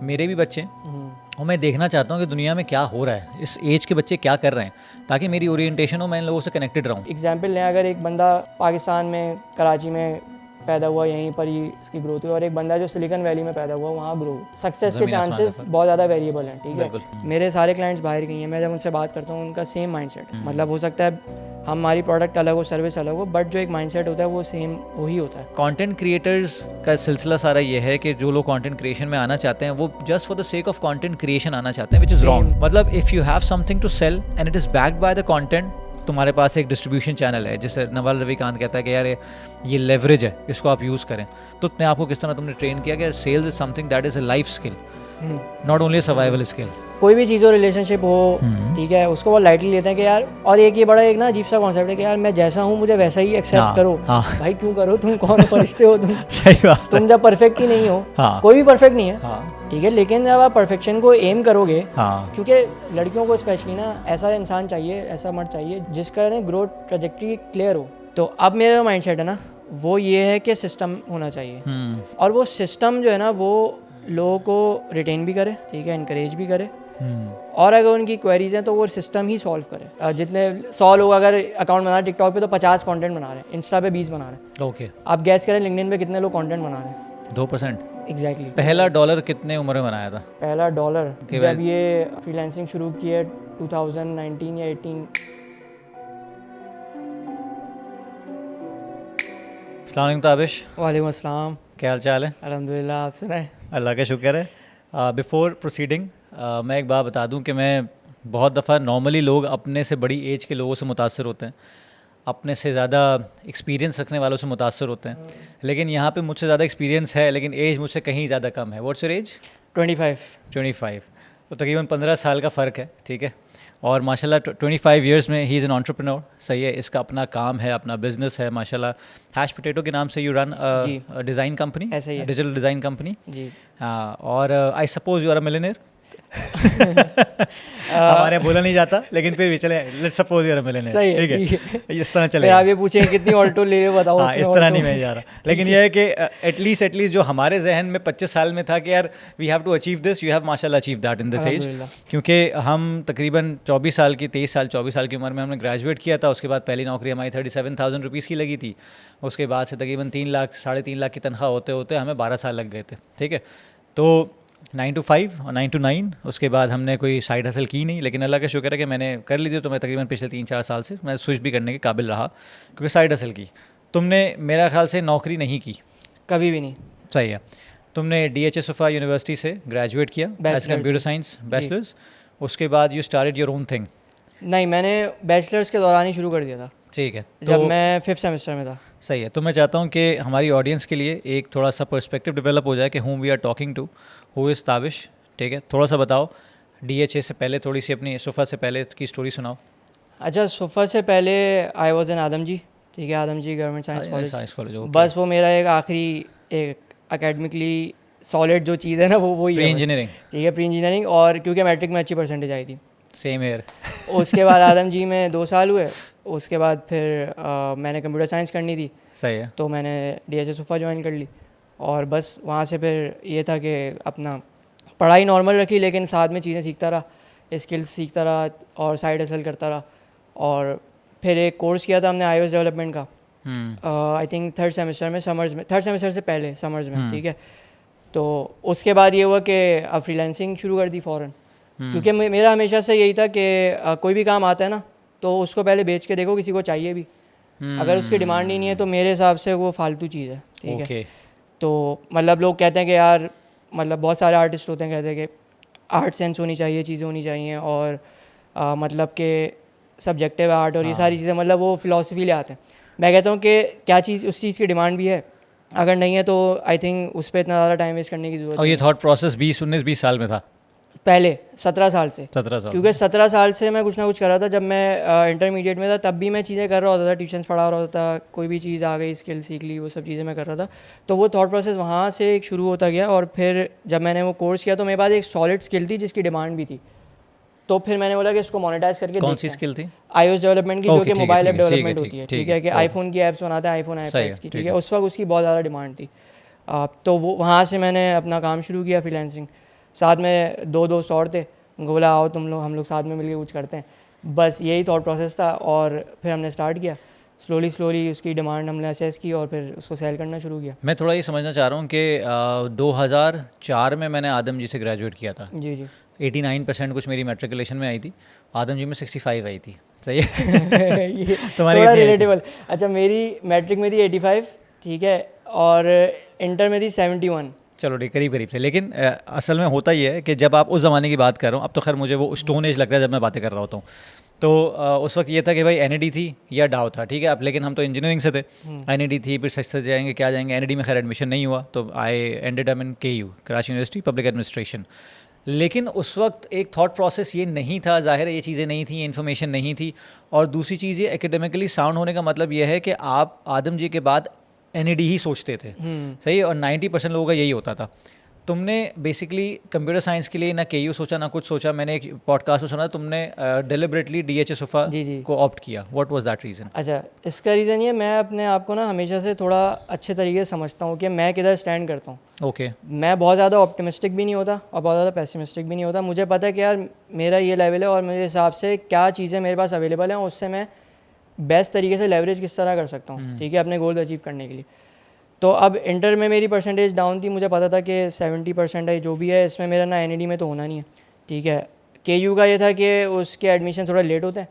मेरे भी बच्चे हैं और मैं देखना चाहता हूँ कि दुनिया में क्या हो रहा है, इस एज के बच्चे क्या कर रहे हैं, ताकि मेरी ओरिएंटेशन हो, मैं इन लोगों से कनेक्टेड रहूँ। एग्जाम्पल लें, अगर एक बंदा पाकिस्तान में कराची में पैदा हुआ, यहीं पर ही इसकी ग्रोथ हुई, और एक बंदा जो सिलिकॉन वैली में पैदा हुआ वहाँ ग्रो, सक्सेस के चांसेस बहुत ज़्यादा वेरिएबल हैं। ठीक है, मेरे सारे क्लाइंट्स बाहर गए हैं, मैं जब उनसे बात करता हूँ उनका सेम माइंडसेट है। मतलब हो सकता है हमारी प्रोडक्ट अलग हो, सर्विस अलग हो, बट जो एक माइंडसेट होता है वो सेम वही होता है। कंटेंट क्रिएटर्स का सिलसिला सारा ये है कि जो लोग कंटेंट क्रिएशन में आना चाहते हैं वो just for the sake of content creation आना चाहते हैं, विच इज़ रॉन्ग। मतलब if you have something to sell and it is backed by the content, तुम्हारे पास एक डिस्ट्रीब्यूशन चैनल है, जैसे नवल रविकांत कहता है कि यार ये लेवरेज है, इसको आप यूज़ करें। तो अपने आपको किस तरह तुमने ट्रेन किया कि sales is something that is a life skill, not only survival skill. कोई भी चीज़ हो, रिलेशनशिप हो, ठीक है, उसको वो लाइटली लेते हैं कि यार, और एक ये बड़ा एक ना अजीब सा कॉन्सेप्ट है कि यार मैं जैसा हूँ मुझे वैसा ही एक्सेप्ट करो। भाई क्यों करो, तुम कौन हो, फरिश्ते हो तुम? सही बात, तुम जब परफेक्ट ही नहीं हो, कोई भी परफेक्ट नहीं है, ठीक है, लेकिन जब आप परफेक्शन को एम करोगे, क्योंकि लड़कियों को स्पेशली ना ऐसा इंसान चाहिए, ऐसा मर्द चाहिए जिसका ना ग्रोथ ट्रैजेक्टरी क्लियर हो। तो अब मेरा माइंडसेट है ना वो ये है कि सिस्टम होना चाहिए, और वो सिस्टम जो है ना वो लोगों को रिटेन भी करे, ठीक है, इनकरेज भी करे, और अगर उनकी क्वेरीज हैं तो वो सिस्टम ही सॉल्व करे। जितने 100 लोग अगर अकाउंट बना रहे हैं टिकटॉक पे, तो 50 कंटेंट बना रहे हैं, इंस्टा पे 20 बना रहे हैं। ओके, आप गैस करें लिंक्डइन पे कितने लोग कंटेंट बना रहे हैं? 2%। एग्जैक्टली। पहला डॉलर कितने उम्र में बनाया था? पहला डॉलर जब ये फ्रीलांसिंग शुरू की है 2019 या 18। अस्सलाम वालेकुम ताबिश। वालेकुम अस्सलाम। क्या हाल चाल है? अल्हम्दुलिल्लाह, आप सुनाएं? अल्लाह का शुक्र है। बिफ़ोर प्रोसीडिंग मैं एक बात बता दूं कि मैं बहुत दफ़ा नॉर्मली लोग अपने से बड़ी एज के लोगों से मुतासर होते हैं, अपने से ज़्यादा एक्सपीरियंस रखने वालों से मुतासर होते हैं, लेकिन यहाँ पे मुझसे ज़्यादा एक्सपीरियंस है लेकिन एज मुझसे कहीं ज़्यादा कम है। What's your age? 25। तो तकरीबन 15 साल का फ़र्क है, ठीक है। और माशाल्लाह 25 इयर्स में ही इज़ एन एंटरप्रेन्योर, सही है, इसका अपना काम है, अपना बिजनेस है माशाल्लाह। हैश पोटैटो के नाम से you run design company, digital design company ji. हाँ, और I suppose you are a millionaire. हमारे बोला नहीं जाता लेकिन फिर भी चले, let's suppose you are a millionaire, ठीक है, इस तरह चले। आप ये पूछें कितनी ऑल्टो ले बताओ। हाँ, इस तरह नहीं मैं जा रहा, लेकिन यह है कि एटलीस्ट जो हमारे जहन में 25 साल में था कि यार we have to achieve this, you have माशाल्लाह achieve that in this age. क्योंकि हम तकरीबन 24 साल की उम्र में हमने ग्रेजुएट किया था। उसके बाद पहली नौकरी हमारी 37,000 रुपीज़ की लगी थी। उसके बाद से तकरीबन 3 लाख 3.5 लाख की तनख्वाह होते होते हमें 12 साल लग गए थे, ठीक है। तो 9 to 5 और 9 to 9, उसके बाद हमने कोई साइड हसल की नहीं, लेकिन अल्लाह का शुक्र है कि मैंने कर ली थी। तो मैं तकरीबन पिछले 3-4 साल से मैं स्विच भी करने के काबिल रहा, क्योंकि साइड हसल की। तुमने मेरा ख्याल से नौकरी नहीं की? कभी भी नहीं। सही है। तुमने DHA सुफ़ा यूनिवर्सिटी से ग्रेजुएट किया एज कंप्यूटर साइंस बैचलर्स, उसके बाद you started your own thing? नहीं, मैंने बैचलर्स के दौरान ही शुरू कर दिया था, ठीक है, जब मैं 5th सेमेस्टर में था। सही है। तो मैं चाहता हूँ कि हमारी ऑडियंस के लिए एक थोड़ा सा पर्सपेक्टिव डेवलप हो जाए कि whom we are talking to, who is Tabish, ठीक है। थोड़ा सा बताओ DHA से पहले, थोड़ी सी अपनी सुफ़ा से पहले की स्टोरी सुनाओ। अच्छा, सुफ़ा से पहले आई वॉज इन आदमजी, ठीक है, आदमजी गवर्नमेंट साइंस कॉलेज। बस वो मेरा एक आखिरी एक एकेडमिकली सॉलिड जो चीज़ है ना वो ही प्री इंजीनियरिंग, ठीक है, प्री इंजीनियरिंग, और क्योंकि मैट्रिक में अच्छी परसेंटेज आई थी। Same year. उसके बाद आदमजी में 2 साल हुए, उसके बाद फिर मैंने कंप्यूटर साइंस करनी थी, सही है, तो मैंने DHA सुफ़ा ज्वाइन कर ली, और बस वहाँ से फिर ये था कि अपना पढ़ाई नॉर्मल रखी, लेकिन साथ में चीज़ें सीखता रहा, स्किल्स सीखता रहा, और साइड हसल करता रहा। और फिर एक कोर्स किया था हमने iOS डेवलपमेंट का, आई थिंक 3rd सेमेस्टर में, समर्स में, 3rd सेमेस्टर से पहले समर्स में, ठीक है। तो उसके बाद ये हुआ कि अब फ्रीलांसिंग शुरू कर दी फ़ौरन, क्योंकि मेरा हमेशा से यही था कि कोई भी काम आता है ना तो उसको पहले बेच के देखो, किसी को चाहिए भी, अगर उसकी डिमांड ही नहीं है तो मेरे हिसाब से वो फालतू चीज़ है, ठीक है। तो मतलब लोग कहते हैं कि यार, मतलब बहुत सारे आर्टिस्ट होते हैं कहते हैं कि आर्ट सेंस होनी चाहिए, चीज़ें होनी चाहिए, और मतलब कि सब्जेक्टिव आर्ट और ये सारी चीज़ें, मतलब वो फ़िलासफ़ी ले आते हैं। मैं कहता हूँ कि क्या चीज़, उस चीज़ की डिमांड भी है, अगर नहीं है तो आई थिंक उस पर इतना ज़्यादा टाइम वेस्ट करने की ज़रूरत और ये थॉट प्रोसेस 20 साल में था? पहले 17 साल से, क्योंकि 17 साल से मैं कुछ ना कुछ कर रहा था। जब मैं इंटरमीडिएट में था तब भी मैं चीज़ें कर रहा होता था, ट्यूशन्स पढ़ा रहा होता था, कोई भी चीज़ आ गई, स्किल सीख ली, वो सब चीज़ें मैं कर रहा था। तो वो थॉट प्रोसेस वहाँ से एक शुरू होता गया, और फिर जब मैंने वो कोर्स किया तो मेरे पास एक सॉलिड स्किल थी जिसकी डिमांड भी थी। तो फिर मैंने बोला कि इसको मोनेटाइज करके कौन सी स्किल थी? iOS डेवलपमेंट की, जो कि मोबाइल ऐप डेवलपमेंट होती है, ठीक है, कि आईफोन की ऐप्स बनाते हैं, आईफोन ऐप्स की, ठीक है। उस वक्त उसकी बहुत ज़्यादा डिमांड थी। तो वो वहाँ से मैंने अपना काम शुरू किया फ्रीलांसिंग। साथ में 2 दोस्त और थे, उनको बोला आओ तुम लोग हम लोग साथ में मिलके कुछ करते हैं। बस यही थॉट प्रोसेस था और फिर हमने स्टार्ट किया। स्लोली उसकी डिमांड हमने असेस की और फिर उसको सेल करना शुरू किया। मैं थोड़ा ये समझना चाह रहा हूँ कि 2004 में मैंने आदम जी से ग्रेजुएट किया था। जी जी 89% कुछ मेरी मैट्रिकुलेशन में आई थी, आदम जी में 65 आई थी, सही है? ये तुम्हारी थोड़ा कितनी आई थी? रिलेटेबल। अच्छा मेरी मैट्रिक में थी 85, ठीक है, और इंटर में थी 71। चलो ठीक, करीब करीब से। लेकिन असल में होता ही है कि जब आप उस ज़माने की बात कर रहा हूँ, अब तो खैर मुझे वो स्टोन एज लगता है जब मैं बातें कर रहा होता हूँ, तो उस वक्त ये था कि भाई एनईडी थी या डाउ था, ठीक है। अब लेकिन हम तो इंजीनियरिंग से थे, एनईडी थी, फिर सच से जाएंगे क्या जाएंगे, एनईडी में खैर एडमिशन नहीं हुआ, तो I ended up in KU, Karachi university public administration. लेकिन उस वक्त एक थॉट प्रोसेस ये नहीं था, ज़ाहिर है ये चीज़ें नहीं थी, ये इन्फॉर्मेशन नहीं थी। और दूसरी चीज़ ये एकेडमिकली साउंड होने का मतलब ये है कि आप आदम जी के बाद एनईडी ही सोचते थे, सही है, और 90% लोगों का यही होता था। तुमने बेसिकली कंप्यूटर साइंस के लिए ना KU सोचा ना कुछ सोचा, मैंने एक पॉडकास्ट में सुना तुमने डेलिबरेटली DHA सोफा जी जी को ऑप्ट किया, व्हाट वाज दैट रीज़न? अच्छा इसका रीज़न ये, मैं अपने आप को ना हमेशा से थोड़ा अच्छे तरीके से समझता हूँ कि मैं किधर स्टैंड करता हूँ। ओके। मैं बहुत ज़्यादा ऑप्टिमिस्टिक भी नहीं होता और बहुत ज़्यादा पेसिमिस्टिक भी नहीं होता। मुझे पता है कि यार मेरा ये लेवल है और मेरे हिसाब से क्या चीज़ें मेरे पास अवेलेबल हैं, उससे मैं बेस्ट तरीके से लेवरेज किस तरह कर सकता हूँ, ठीक है, अपने गोल अचीव करने के लिए। तो अब इंटर में मेरी परसेंटेज डाउन थी, मुझे पता था कि 70% है जो भी है इसमें मेरा ना एनईडी में तो होना नहीं है, ठीक है। KU का ये था कि उसके एडमिशन थोड़ा लेट होते हैं,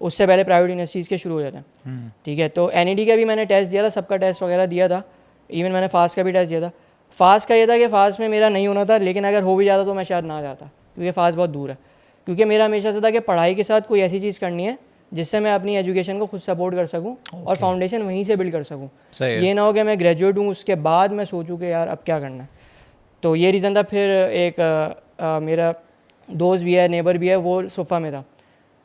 उससे पहले प्राइवेट यूनिवर्सिटीज़ के शुरू हो जाते हैं, ठीक है। तो एनईडी का भी मैंने टेस्ट दिया था, सबका टेस्ट वगैरह दिया था, इवन मैंने फास्ट का भी टेस्ट दिया था। फास्ट का ये था कि फास्ट में मेरा नहीं होना था, लेकिन अगर हो भी जाता तो मैं शायद ना जाता, क्योंकि फास्ट बहुत दूर है। क्योंकि मेरा हमेशा से था कि पढ़ाई के साथ कोई ऐसी चीज़ करनी है जिससे मैं अपनी एजुकेशन को खुद सपोर्ट कर सकूं और फाउंडेशन वहीं से बिल्ड कर सकूं। ये ना हो कि मैं ग्रेजुएट हूँ उसके बाद मैं सोचूं कि यार अब क्या करना है। तो ये रीज़न था। फिर एक मेरा दोस्त भी है, नेबर भी है, वो सोफ़ा में था,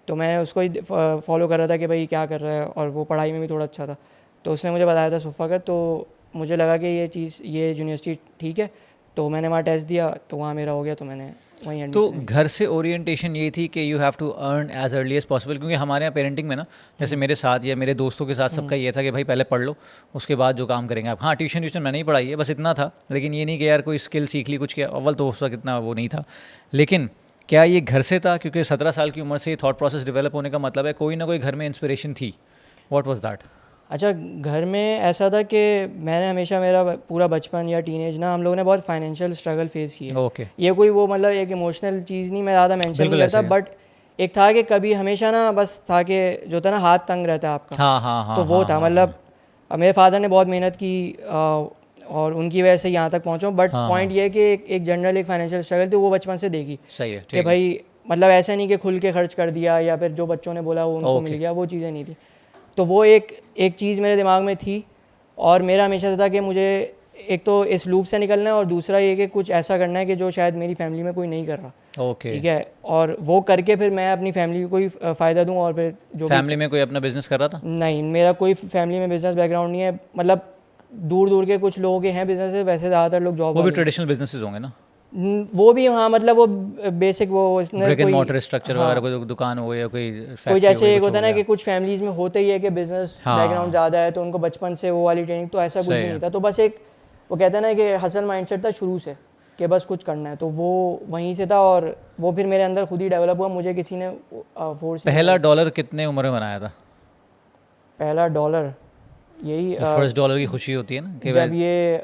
तो मैं उसको ही फॉलो कर रहा था कि भाई क्या कर रहा है, और वो पढ़ाई में भी थोड़ा अच्छा था, तो उसने मुझे बताया था सोफ़ा का। तो मुझे लगा कि ये चीज़, ये यूनिवर्सिटी ठीक है, तो मैंने वहाँ टेस्ट दिया, तो वहाँ मेरा हो गया, तो मैंने वहीं तो एडमिशन। घर से ओरिएंटेशन ये थी कि you have to earn as early as possible, क्योंकि हमारे यहाँ पेरेंटिंग में ना, जैसे मेरे साथ या मेरे दोस्तों के साथ सबका ये था कि भाई पहले पढ़ लो, उसके बाद जो काम करेंगे आप। हाँ, ट्यूशन मैंने ही पढ़ाई है, बस इतना था। लेकिन ये नहीं कि यार कोई स्किल सीख ली, कुछ किया, अव्वल तो उस वक्त इतना वो नहीं था। लेकिन क्या ये घर से था? क्योंकि 17 साल की उम्र से थॉट प्रोसेस डेवलप होने का मतलब है कोई ना कोई घर में इंस्पिरेशन थी। What was that? अच्छा घर में ऐसा था कि मैंने हमेशा, मेरा पूरा बचपन या टीनेज ना, हम लोगों ने बहुत फाइनेंशियल स्ट्रगल फेस की है। ओके। ये कोई वो मतलब एक इमोशनल चीज़ नहीं, मैं ज़्यादा मेंशन बिल्कुल नहीं करता, ऐसे है। बट एक था कि कभी हमेशा ना बस था कि जो था ना हाथ तंग रहता है आपका। हाँ हाँ हाँ तो वो हाँ, था हाँ, मतलब मेरे फादर ने बहुत मेहनत की और उनकी वजह से यहाँ तक पहुँचा, बट हाँ, पॉइंट ये है कि एक जनरल एक फाइनेंशियल स्ट्रगल थी, वो बचपन से देखी सही है, कि ठीक है। भाई मतलब ऐसा नहीं कि खुल के खर्च कर दिया या फिर जो बच्चों ने बोला वो उनको मिल ओके। गया, वो चीज़ें नहीं थी। तो वो एक चीज़ मेरे दिमाग में थी, और मेरा हमेशा से था कि मुझे एक तो इस लूप से निकलना है, और दूसरा ये कि कुछ ऐसा करना है कि जो शायद मेरी फैमिली में कोई नहीं कर रहा, ओके। ठीक है, और वो करके फिर मैं अपनी फैमिली को कोई फ़ायदा दूँ। और फिर जो फैमिली में कोई अपना बिजनेस कर रहा था? नहीं, मेरा कोई फैमिली में बिजनेस बैकग्राउंड नहीं है, मतलब दूर दूर के कुछ लोगों के हैं बिजनेस, वैसे ज़्यादातर लोग जॉब वो भी वाले हैं। ट्रेडिशनल बिजनेसेस होंगे ना? वो भी, हाँ, मतलब वो बेसिक वो इसने ब्रिक एंड कोई, मॉर्टर स्ट्रक्चर हाँ, वगैरह, कोई दुकान हो गई या कोई कोई फैक्ट्री हो जैसे गई, एक कुछ होता हो है ना गया। कि कुछ फैमिलीज में होता ही है कि बिजनेस हाँ। बैकग्राउंड ज़्यादा है, तो उनको बचपन से वो वाली ट्रेनिंग, तो ऐसा कुछ सही भी है। नहीं था। तो बस एक वो कहते हैं ना कि हसल माइंडसेट था शुरू से कि बस कुछ करना है, तो वो वहीं से था, और वो फिर मेरे अंदर खुद ही डेवलप हुआ, मुझे किसी ने फोर्स। पहला डॉलर कितने उम्र में बनाया था? पहला डॉलर यही जो फर्स्ट डॉलर की खुशी होती है ना कि जब ये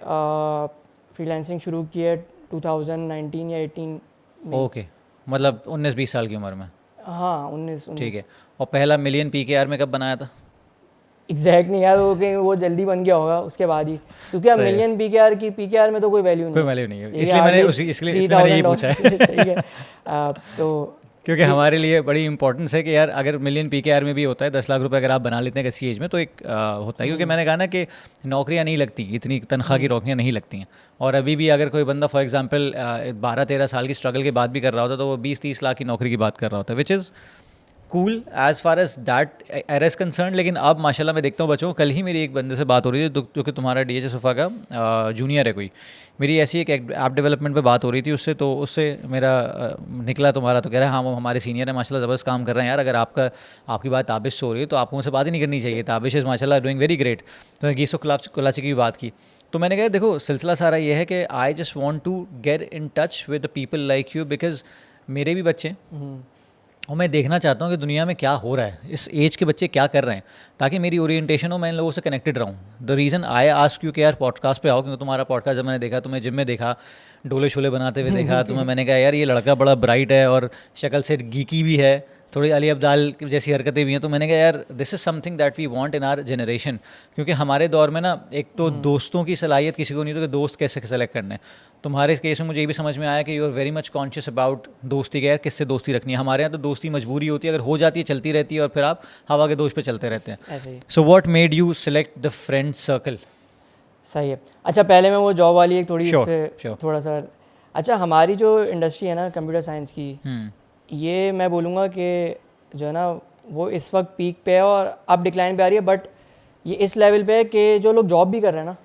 फ्रीलांसिंग शुरू की है 2019 या 18 में। ओके, मतलब 19-20 साल की उम्र में। हाँ 19। ठीक है। और पहला मिलियन PKR में कब बनाया था? एग्जैक्ट नहीं यार, वो कहीं वो जल्दी बन गया होगा उसके बाद ही, क्योंकि अब सही है। मिलियन पीकेआर में तो कोई वैल्यू नहीं कोई है। वैल्यू नहीं है, ये इसलिए मैंने hardly इसलिए मैंने यही पूछा है। ठीक है। तो क्योंकि हमारे लिए बड़ी इंपॉर्टेंस है कि यार अगर मिलियन PKR में भी होता है 10 लाख रुपए अगर आप बना लेते हैं किसी एज में, तो एक होता है। क्योंकि मैंने कहा ना कि नौकरियां नहीं लगती, इतनी तनख्वाह की नौकरियां नहीं लगती हैं। और अभी भी अगर कोई बंदा फॉर एग्जांपल 12-13 साल की स्ट्रगल के बाद भी कर रहा होता, तो वो 20-30 लाख की नौकरी की बात कर रहा होता है, which is cool as far as that era is concern. लेकिन अब माशाल्लाह मैं देखता हूँ बच्चों, कल ही मेरी एक बंदे से बात हो रही थी जो कि तुम्हारा DHA सोफा का जूनियर है कोई, मेरी ऐसी एक ऐप डेवलपमेंट पे बात हो रही थी उससे, तो उससे मेरा निकला तुम्हारा, तो कह रहा है हाँ वो हमारे सीनियर है माशाल्लाह, ज़बरदस्त काम कर रहे हैं यार, अगर आपकी बात ताबिश से हो रही है तो आपको मुझसे बात ही नहीं करनी चाहिए, ताबिश इज़ माशाल्लाह डूइंग वेरी ग्रेट। तो मैं गीसो कुलाची की भी बात की, तो मैंने कहा देखो सिलसिला सारा ये है कि I just want to get in touch with the people like you, because मेरे भी बच्चे हैं और मैं देखना चाहता हूँ कि दुनिया में क्या हो रहा है, इस एज के बच्चे क्या कर रहे हैं, ताकि मेरी ओरिएंटेशन हो, मैं इन लोगों से कनेक्टेड रहूँ. The reason I ask you कि यार पॉडकास्ट पे आओ, क्योंकि तुम्हारा पॉडकास्ट जब मैंने देखा, तुम्हें जिम में देखा, डोले शोले बनाते हुए देखा, तुम्हें मैंने कहा यार ये लड़का बड़ा ब्राइट है और शक्ल से गीकी भी है, थोड़ी अली अब्दाल जैसी हरकतें भी हैं. तो मैंने कहा यार this is something that we want in our generation, क्योंकि हमारे दौर में ना एक तो दोस्तों की सलाहियत किसी को नहीं तो कि दोस्त कैसे सेलेक्ट करने. तुम्हारे केस में मुझे ये भी समझ में आया कि you are very much conscious about दोस्ती के, यार किससे दोस्ती रखनी है. हमारे यहाँ तो दोस्ती मजबूरी होती है, अगर हो जाती है चलती रहती है और फिर आप हवा के दोष पे चलते रहते हैं. ऐसे ही. So what made you select the friend circle? सही है. अच्छा पहले मैं वो जॉब वाली एक थोड़ी Sure, इस पे sure. थोड़ा सा. अच्छा हमारी जो इंडस्ट्री है ना कंप्यूटर साइंस की, ये मैं बोलूँगा कि जो है ना वो इस वक्त पीक पे है और अब डिक्लाइन पे आ रही है, बट ये इस लेवल पे है कि जो लोग जॉब भी कर रहे हैं ना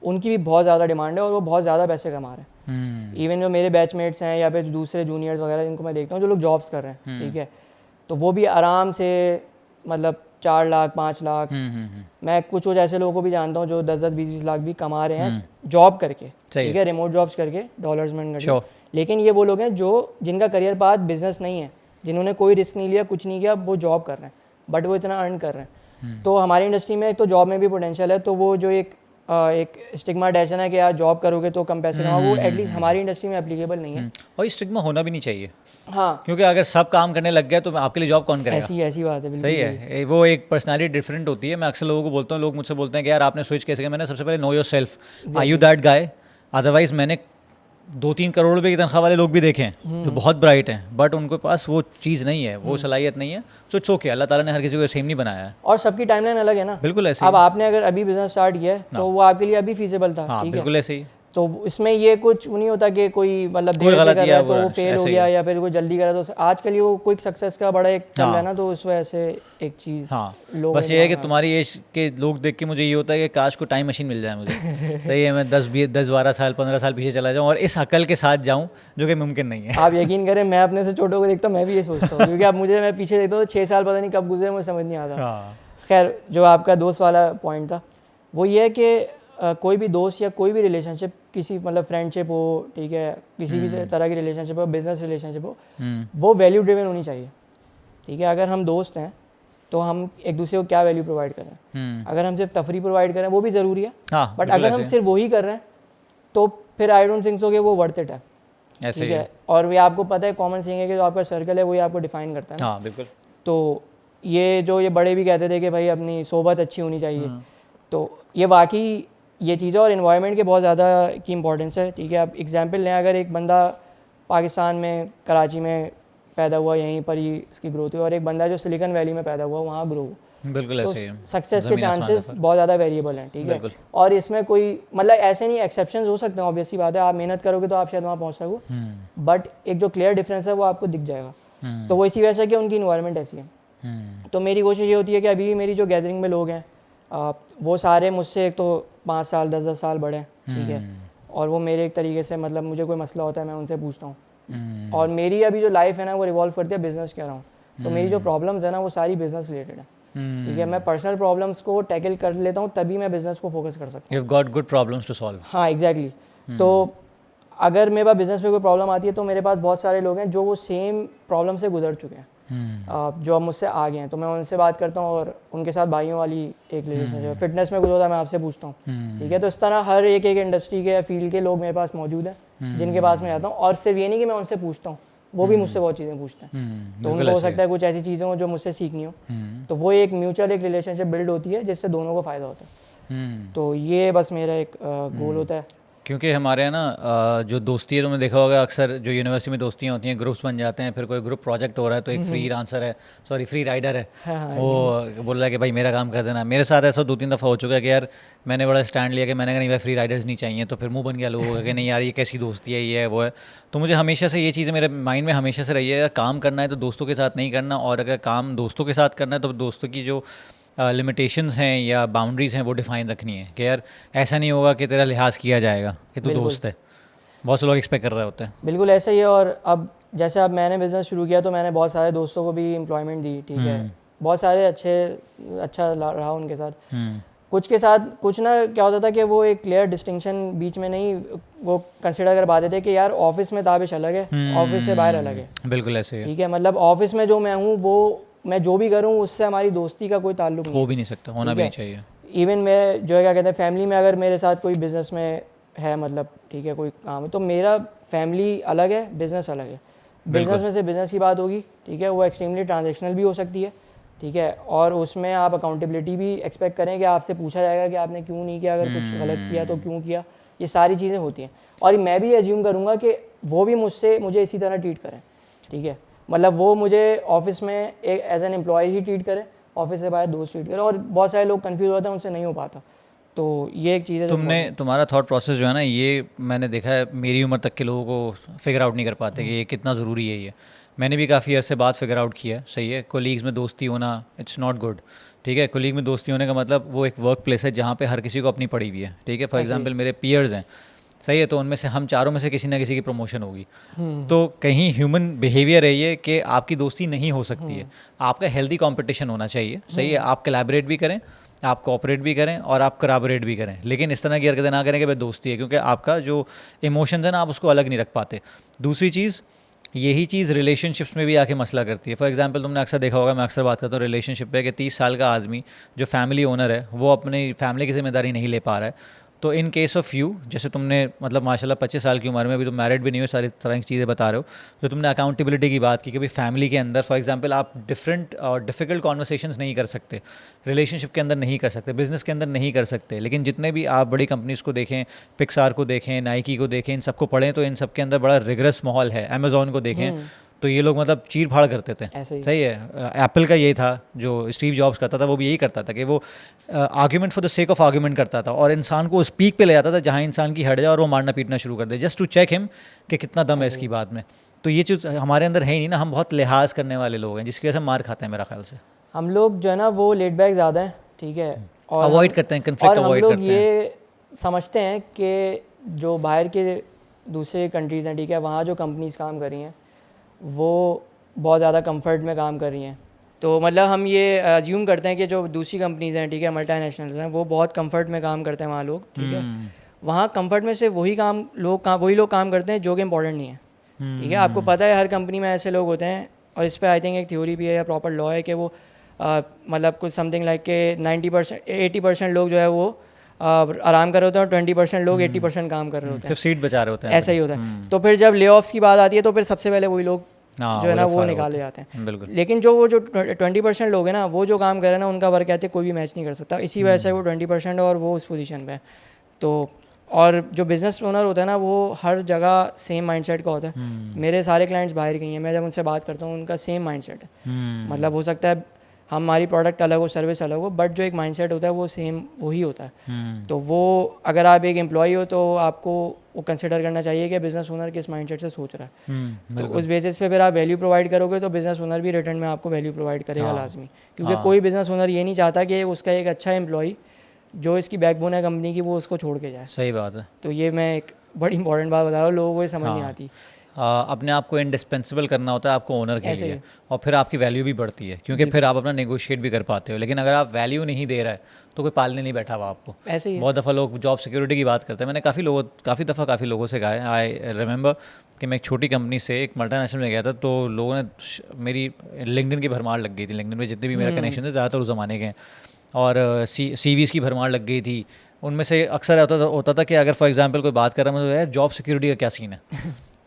उनकी भी बहुत ज़्यादा डिमांड है और वो बहुत ज़्यादा पैसे कमा रहे हैं. इवन जो मेरे बैचमेट्स हैं या फिर दूसरे जूनियर्स वगैरह जिनको मैं देखता हूँ जो लोग जॉब्स कर रहे हैं, ठीक है, तो वो भी आराम से मतलब 4 लाख 5 लाख, मैं कुछ ऐसे लोगों को भी जानता हूँ जो 10-10 20-20 लाख भी कमा रहे हैं जॉब करके, ठीक है, रिमोट जॉब्स करके, डॉलर्स में करके. लेकिन ये वो लोग हैं जो जिनका करियर पाथ बिजनेस नहीं है, जिन्होंने कोई रिस्क नहीं लिया, कुछ नहीं किया, वो जॉब कर रहे हैं बट वो इतना अर्न कर रहे हैं. तो हमारी इंडस्ट्री में एक तो जॉब में भी पोटेंशियल है, तो वो जो एक स्टिग्माटाइजेशन है कि यार जॉब करोगे तो कम पैसे कमाओ, वो एटलीस्ट हमारी इंडस्ट्री में एप्लीकेबल नहीं है. और ये स्टिग्मा होना भी नहीं चाहिए. हाँ, क्योंकि अगर सब काम करने लग गए तो आपके लिए जॉब कौन करेगा? ऐसी बात है. बिल्कुल सही है. वो एक पर्सनालिटी डिफरेंट होती है. मैं अक्सर लोगों को बोलता हूँ, लोग मुझसे बोलते हैं कि यार आपने स्विच कैसे किया. मैंने सबसे पहले know yourself, are you that guy? Otherwise मैंने 2-3 करोड़ रुपए की तनख्वाह वाले लोग भी देखे हैं जो बहुत ब्राइट हैं बट उनके पास वो चीज़ नहीं है, वो सलाहियत नहीं है. सो इट्स ओके, अल्लाह ताला ने हर किसी को सेम नहीं बनाया है और सबकी टाइमलाइन अलग है ना. बिल्कुल ऐसे अब आपने अगर अभी बिजनेस स्टार्ट किया है तो वो आपके लिए अभी फीजिबल था, ठीक है, बिल्कुल ऐसे ही. तो इसमें ये कुछ नहीं होता कि कोई मतलब कोई देर से गलत कर किया रहा है तो वो वो फेल हो ऐसे गया या फिर कोई जल्दी करा. तो आजकल ये वो क्विक सक्सेस का बड़ा एक चल रहा है ना, तो उस वजह से एक चीज़. हाँ, लोगों बस ये है कि तुम्हारी एज के लोग देख के मुझे ये होता है कि काश को टाइम मशीन मिल जाए मुझे. सही है, मैं 10-12 साल 15 साल पीछे चला जाऊँ और इस अकल के साथ जाऊँ जो कि मुमकिन नहीं है. आप यकीन करें मैं अपने से छोटों को देखता हूँ, मैं भी ये सोचता हूँ क्योंकि अब मैं पीछे देखता हूँ तो 6 साल पता नहीं कब गुजरे मुझे समझ नहीं आता. खैर जो आपका दोस्त वाला पॉइंट था वो ये है कि कोई भी दोस्त या कोई भी रिलेशनशिप, किसी मतलब फ्रेंडशिप हो, ठीक है, किसी भी तरह की रिलेशनशिप हो, बिजनेस रिलेशनशिप हो, वो वैल्यू ड्रिवन होनी चाहिए, ठीक है. अगर हम दोस्त हैं तो हम एक दूसरे को क्या वैल्यू प्रोवाइड कर रहे हैं. अगर हम सिर्फ तफरी प्रोवाइड कर रहे हैं वो भी ज़रूरी है, बट अगर हम सिर्फ वही कर रहे हैं तो फिर आई डोंट थिंक सो कि वो वर्थ इट है, ठीक है. और ये आपको पता है, कॉमन सेइंग है कि जो आपका सर्कल है वही आपको डिफाइन करता है ना. बिल्कुल. तो ये बड़े भी कहते थे कि भाई अपनी सोबत अच्छी होनी चाहिए, तो ये वाकई ये चीज़ है. और इन्वायरमेंट के बहुत ज़्यादा की इंपॉर्टेंस है, ठीक है. आप एग्जांपल लें, अगर एक बंदा पाकिस्तान में कराची में पैदा हुआ, यहीं पर ही इसकी ग्रोथ हुई, और एक बंदा जो सिलिकॉन वैली में पैदा हुआ वहाँ ग्रो हुआ, बिल्कुल ऐसे ही. सक्सेस के चांसेस बहुत ज़्यादा वेरिएबल हैं, ठीक है. और इसमें कोई मतलब ऐसे नहीं, एक्सेप्शंस हो सकते हैं, ऑब्वियसली बात है, आप मेहनत करोगे तो आप शायद वहाँ पहुँच सको, बट एक जो क्लियर डिफरेंस है वो आपको दिख जाएगा. तो वो इसी वजह से कि उनकी इन्वायरमेंट ऐसी है. तो मेरी कोशिश ये होती है कि अभी भी मेरी जो गैदरिंग में लोग हैं वो सारे मुझसे एक तो 5 साल 10-10 साल बड़े हैं, ठीक है, और वो मेरे एक तरीके से मतलब मुझे कोई मसला होता है मैं उनसे पूछता हूँ. और मेरी अभी जो लाइफ है ना वो रिवॉल्व करती है बिजनेस के अराउंड. तो मेरी जो प्रॉब्लम्स है ना वो सारी बिजनेस रिलेटेड है, ठीक है. मैं पर्सनल प्रॉब्लम्स को टैकल कर लेता हूँ तभी मैं बिजनेस को फोकस कर सकता हूँ. You have got good problems to solve. हाँ एग्जैक्टली. तो अगर मेरे पास बिजनेस में कोई प्रॉब्लम आती है तो मेरे पास बहुत सारे लोग हैं जो वो सेम प्रॉब्लम से गुजर चुके हैं, जो अब मुझसे आ गए हैं, तो मैं उनसे बात करता हूँ और उनके साथ भाइयों वाली एक रिलेशनशिप. फिटनेस में कुछ होता है मैं आपसे पूछता हूँ, ठीक है. तो इस तरह हर एक इंडस्ट्री के फील्ड के लोग मेरे पास मौजूद हैं जिनके पास मैं जाता हूँ. और सिर्फ ये नहीं कि मैं उनसे पूछता हूँ, वो भी मुझसे बहुत चीज़ें पूछते हैं. तो उनको हो सकता है कुछ ऐसी चीज़ें हो जो मुझसे सीखनी हो, तो वो एक म्यूचुअल एक रिलेशनशिप बिल्ड होती है जिससे दोनों को फ़ायदा होता है. तो ये बस मेरा एक गोल होता है. क्योंकि हमारे यहाँ ना जो दोस्ती है, तुमने देखा होगा अक्सर जो यूनिवर्सिटी में दोस्तियाँ होती हैं, ग्रुप्स बन जाते हैं, फिर कोई ग्रुप प्रोजेक्ट हो रहा है तो एक फ्री आंसर है, सॉरी फ्री राइडर है, वो बोल रहा है कि भाई मेरा काम कर देना. मेरे साथ ऐसा 2-3 दफ़ा हो चुका है कि यार मैंने बड़ा स्टैंड लिया कि मैंने कहा नहीं भाई फ्री राइडर्स नहीं चाहिए, तो फिर मुंह बन गया लोगों का कि नहीं यार ये कैसी दोस्ती है, ये है वो है. तो मुझे हमेशा से ये चीज़ मेरे माइंड में हमेशा से रही है, काम करना है तो दोस्तों के साथ नहीं करना, और अगर काम दोस्तों के साथ करना है तो दोस्तों की जो लिमिटेशंस हैं या बाउंड्रीज़ हैं वो डिफ़ाइन रखनी है कि यार ऐसा नहीं होगा कि तेरा लिहाज किया जाएगा कि तू दोस्त है. बहुत से लोग एक्सपेक्ट कर रहे होते हैं. बिल्कुल ऐसा ही है. और अब जैसे अब मैंने बिज़नेस शुरू किया तो मैंने बहुत सारे दोस्तों को भी एम्प्लॉयमेंट दी, ठीक है. बहुत सारे अच्छा रहा उनके साथ. कुछ के साथ कुछ ना क्या होता था कि वो एक क्लियर डिस्टिंक्शन बीच में नहीं वो कंसिडर कर पाते थे कि यार ऑफिस में ताबिश अलग है, ऑफिस से बाहर अलग है। बिल्कुल ऐसे ही ठीक है, मतलब ऑफिस में जो मैं हूँ वो मैं जो भी करूँ उससे हमारी दोस्ती का कोई ताल्लुक नहीं हो भी नहीं सकता, होना भी नहीं चाहिए। इवन मैं जो है क्या कहते हैं फैमिली में अगर मेरे साथ कोई बिजनेस में है, मतलब ठीक है कोई काम है, तो मेरा फैमिली अलग है, बिजनेस अलग है। बिजनेस में से बिजनेस की बात होगी, ठीक है, वो एक्सट्रीमली ट्रांजेक्शनल भी हो सकती है, ठीक है, और उसमें आप अकाउंटेबिलिटी भी एक्सपेक्ट करें कि आपसे पूछा जाएगा कि आपने क्यों नहीं किया, अगर कुछ गलत किया तो क्यों किया, ये सारी चीज़ें होती हैं। और मैं भी एज्यूम करूँगा कि वो भी मुझे इसी तरह ट्रीट करें, ठीक है, मतलब वो मुझे ऑफिस में एक एज एन एम्प्लॉय ही ट्रीट करें, ऑफिस से बाहर दोस्त ट्रीट करें। और बहुत सारे लोग कंफ्यूज होते हैं, उनसे नहीं हो पाता, तो ये एक चीज़ है। तुम्हारा थॉट प्रोसेस जो है ना, ये मैंने देखा है मेरी उम्र तक के लोगों को फिगर आउट नहीं कर पाते कि ये कितना ज़रूरी है। ये मैंने भी काफ़ी अर्से बाद फिगर आउट किया है। सही है, कोलीग्स में दोस्ती होना इट्स नॉट गुड। ठीक है, कोलीग में दोस्ती होने का मतलब वो एक वर्क प्लेस है जहाँ पे हर किसी को अपनी पड़ी हुई है। ठीक है, फॉर एग्जांपल मेरे पीयर्स हैं, सही है, तो उनमें से हम चारों में से किसी ना किसी की प्रमोशन होगी। तो कहीं ह्यूमन बिहेवियर है ये कि आपकी दोस्ती नहीं हो सकती है, आपका हेल्दी कंपटीशन होना चाहिए। सही है, आप कोलैबोरेट भी करें, आप कोऑपरेट भी करें और आप कोलैबोरेट भी करें, लेकिन इस तरह की हरकतें ना करें कि भाई दोस्ती है, क्योंकि आपका जो इमोशंस है ना आप उसको अलग नहीं रख पाते। दूसरी चीज़, यही चीज़ रिलेशनशिप्स में भी आके मसला करती है। फॉर एग्जांपल तुमने अक्सर देखा होगा, मैं अक्सर बात करता हूँ रिलेशनशिप पे, कि 30 साल का आदमी जो फैमिली ओनर है वो अपनी फैमिली की जिम्मेदारी नहीं ले पा रहा है। तो इन केस ऑफ यू, जैसे तुमने मतलब माशाल्लाह 25 साल की उम्र में, अभी तुम मैरिड भी नहीं हो, सारी तरह की चीज़ें बता रहे हो, तो तुमने अकाउंटेबिलिटी की बात की कि भाई फैमिली के अंदर फॉर एग्जांपल आप डिफरेंट और डिफ़िकल्ट कॉन्वर्सेशंस नहीं कर सकते, रिलेशनशिप के अंदर नहीं कर सकते, बिजनेस के अंदर नहीं कर सकते, लेकिन जितने भी आप बड़ी कंपनीज़ को देखें, पिक्सार को देखें, नाइकी को देखें, इन सबको पढ़ें तो इन सब के अंदर बड़ा रिगरस माहौल है। अमेज़ॉन को देखें तो ये लोग मतलब चीर फाड़ करते थे। सही है, एप्पल का यही था, जो स्टीव जॉब्स करता था वो भी यही करता था कि वो argument for the sake of argument करता था और इंसान को उस पीक पे ले जाता था जहाँ इंसान की हट जाए और वो मारना पीटना शुरू कर दे, जस्ट टू चेक हिम कि कितना दम है इसकी बात में। तो ये चीज़ हमारे अंदर है ही नहीं ना, हम बहुत लिहाज करने वाले लोग हैं जिसकी वजह से मार खाते हैं मेरा ख्याल से। हम लोग जो है ना वो लेट बैक ज़्यादा हैं, ठीक है, और अवॉइड करते हैं, कन्फ्लिक्ट अवॉइड करते हैं। ये समझते हैं कि जो बाहर के दूसरे कंट्रीज़ हैं, ठीक है, वहाँ जो कंपनीज काम कर रही हैं वो बहुत ज़्यादा कंफर्ट में काम कर रही हैं। तो मतलब हम ये अज्यूम करते हैं कि जो दूसरी कंपनीज़ हैं, ठीक है, मल्टीनेशनल्स हैं, वो बहुत कंफर्ट में काम करते हैं वहाँ लोग, ठीक है, वहाँ कंफर्ट में से वही लोग काम करते हैं जो कि इंपॉर्टेंट नहीं है। ठीक है, आपको पता है हर कंपनी में ऐसे लोग होते हैं, और इस पर आई थिंक एक थ्योरी भी है या प्रॉपर लॉ है कि वो मतलब कुछ समथिंग लाइक के 80% लोग जो है वो आराम कर रहे होते हैं और 20% लोग 80% काम कर रहे होते हैं, सिर्फ सीट बचा रहे होते हैं। ऐसा ही होता है। तो फिर जब ले ऑफ्स की बात आती है तो फिर सबसे पहले वही लोग जो है ना वो निकाले जाते हैं। बिल्कुल। लेकिन जो 20% लोग हैं ना, वो जो काम कर रहे हैं ना, उनका वर्क एथिक कोई भी मैच नहीं कर सकता, इसी वजह से वो 20% और वो उस पोजीशन पे है। तो और जो बिज़नेस ओनर होता है ना, वो हर जगह सेम माइंडसेट का होता है। मेरे सारे क्लाइंट्स बाहर गई हैं, मैं जब उनसे बात करता हूँ उनका सेम माइंडसेट है। मतलब हो सकता है हमारी प्रोडक्ट अलग हो, सर्विस अलग हो, बट जो एक माइंडसेट होता है वो सेम वही होता है। तो वो अगर आप एक एम्प्लॉई हो तो आपको वो कंसिडर करना चाहिए कि बिज़नेस ओनर किस माइंडसेट से सोच रहा है। तो उस बेसिस पे फिर आप वैल्यू प्रोवाइड करोगे तो बिज़नेस ओनर भी रिटर्न में आपको वैल्यू प्रोवाइड करेगा लाजमी, क्योंकि कोई बिज़नेस ओनर ये नहीं चाहता कि उसका एक अच्छा एम्प्लॉई जो इसकी बैकबोन है कंपनी की वो उसको छोड़ के जाए। सही बात है। तो ये मैं एक बड़ी इंपॉर्टेंट बात बता रहा हूँ, लोगों को ये समझ नहीं आती। अपने आप को इंडिस्पेंसिबल करना होता है आपको ओनर के लिए, और फिर आपकी वैल्यू भी बढ़ती है, क्योंकि फिर आप अपना नेगोशिएट भी कर पाते हो। लेकिन अगर आप वैल्यू नहीं दे रहा है तो कोई पालने नहीं बैठा हुआ आपको। ऐसे ही बहुत दफ़ा लोग जॉब सिक्योरिटी की बात करते हैं। मैंने काफ़ी दफ़ा काफ़ी लोगों से कहा है। आई रिमेंबर कि मैं एक छोटी कंपनी से एक मल्टीनेशनल में गया था, तो लोगों ने मेरी लिंक्डइन की भरमार लग गई थी। लिंक्डइन में जितने भी मेरा कनेक्शन थे ज़्यादातर उस ज़माने के हैं, और CVs की भरमार लग गई थी। उनमें से अक्सर होता था कि अगर फॉर एग्जांपल कोई बात कर रहा है, तो यार जॉब सिक्योरिटी का क्या सीन है।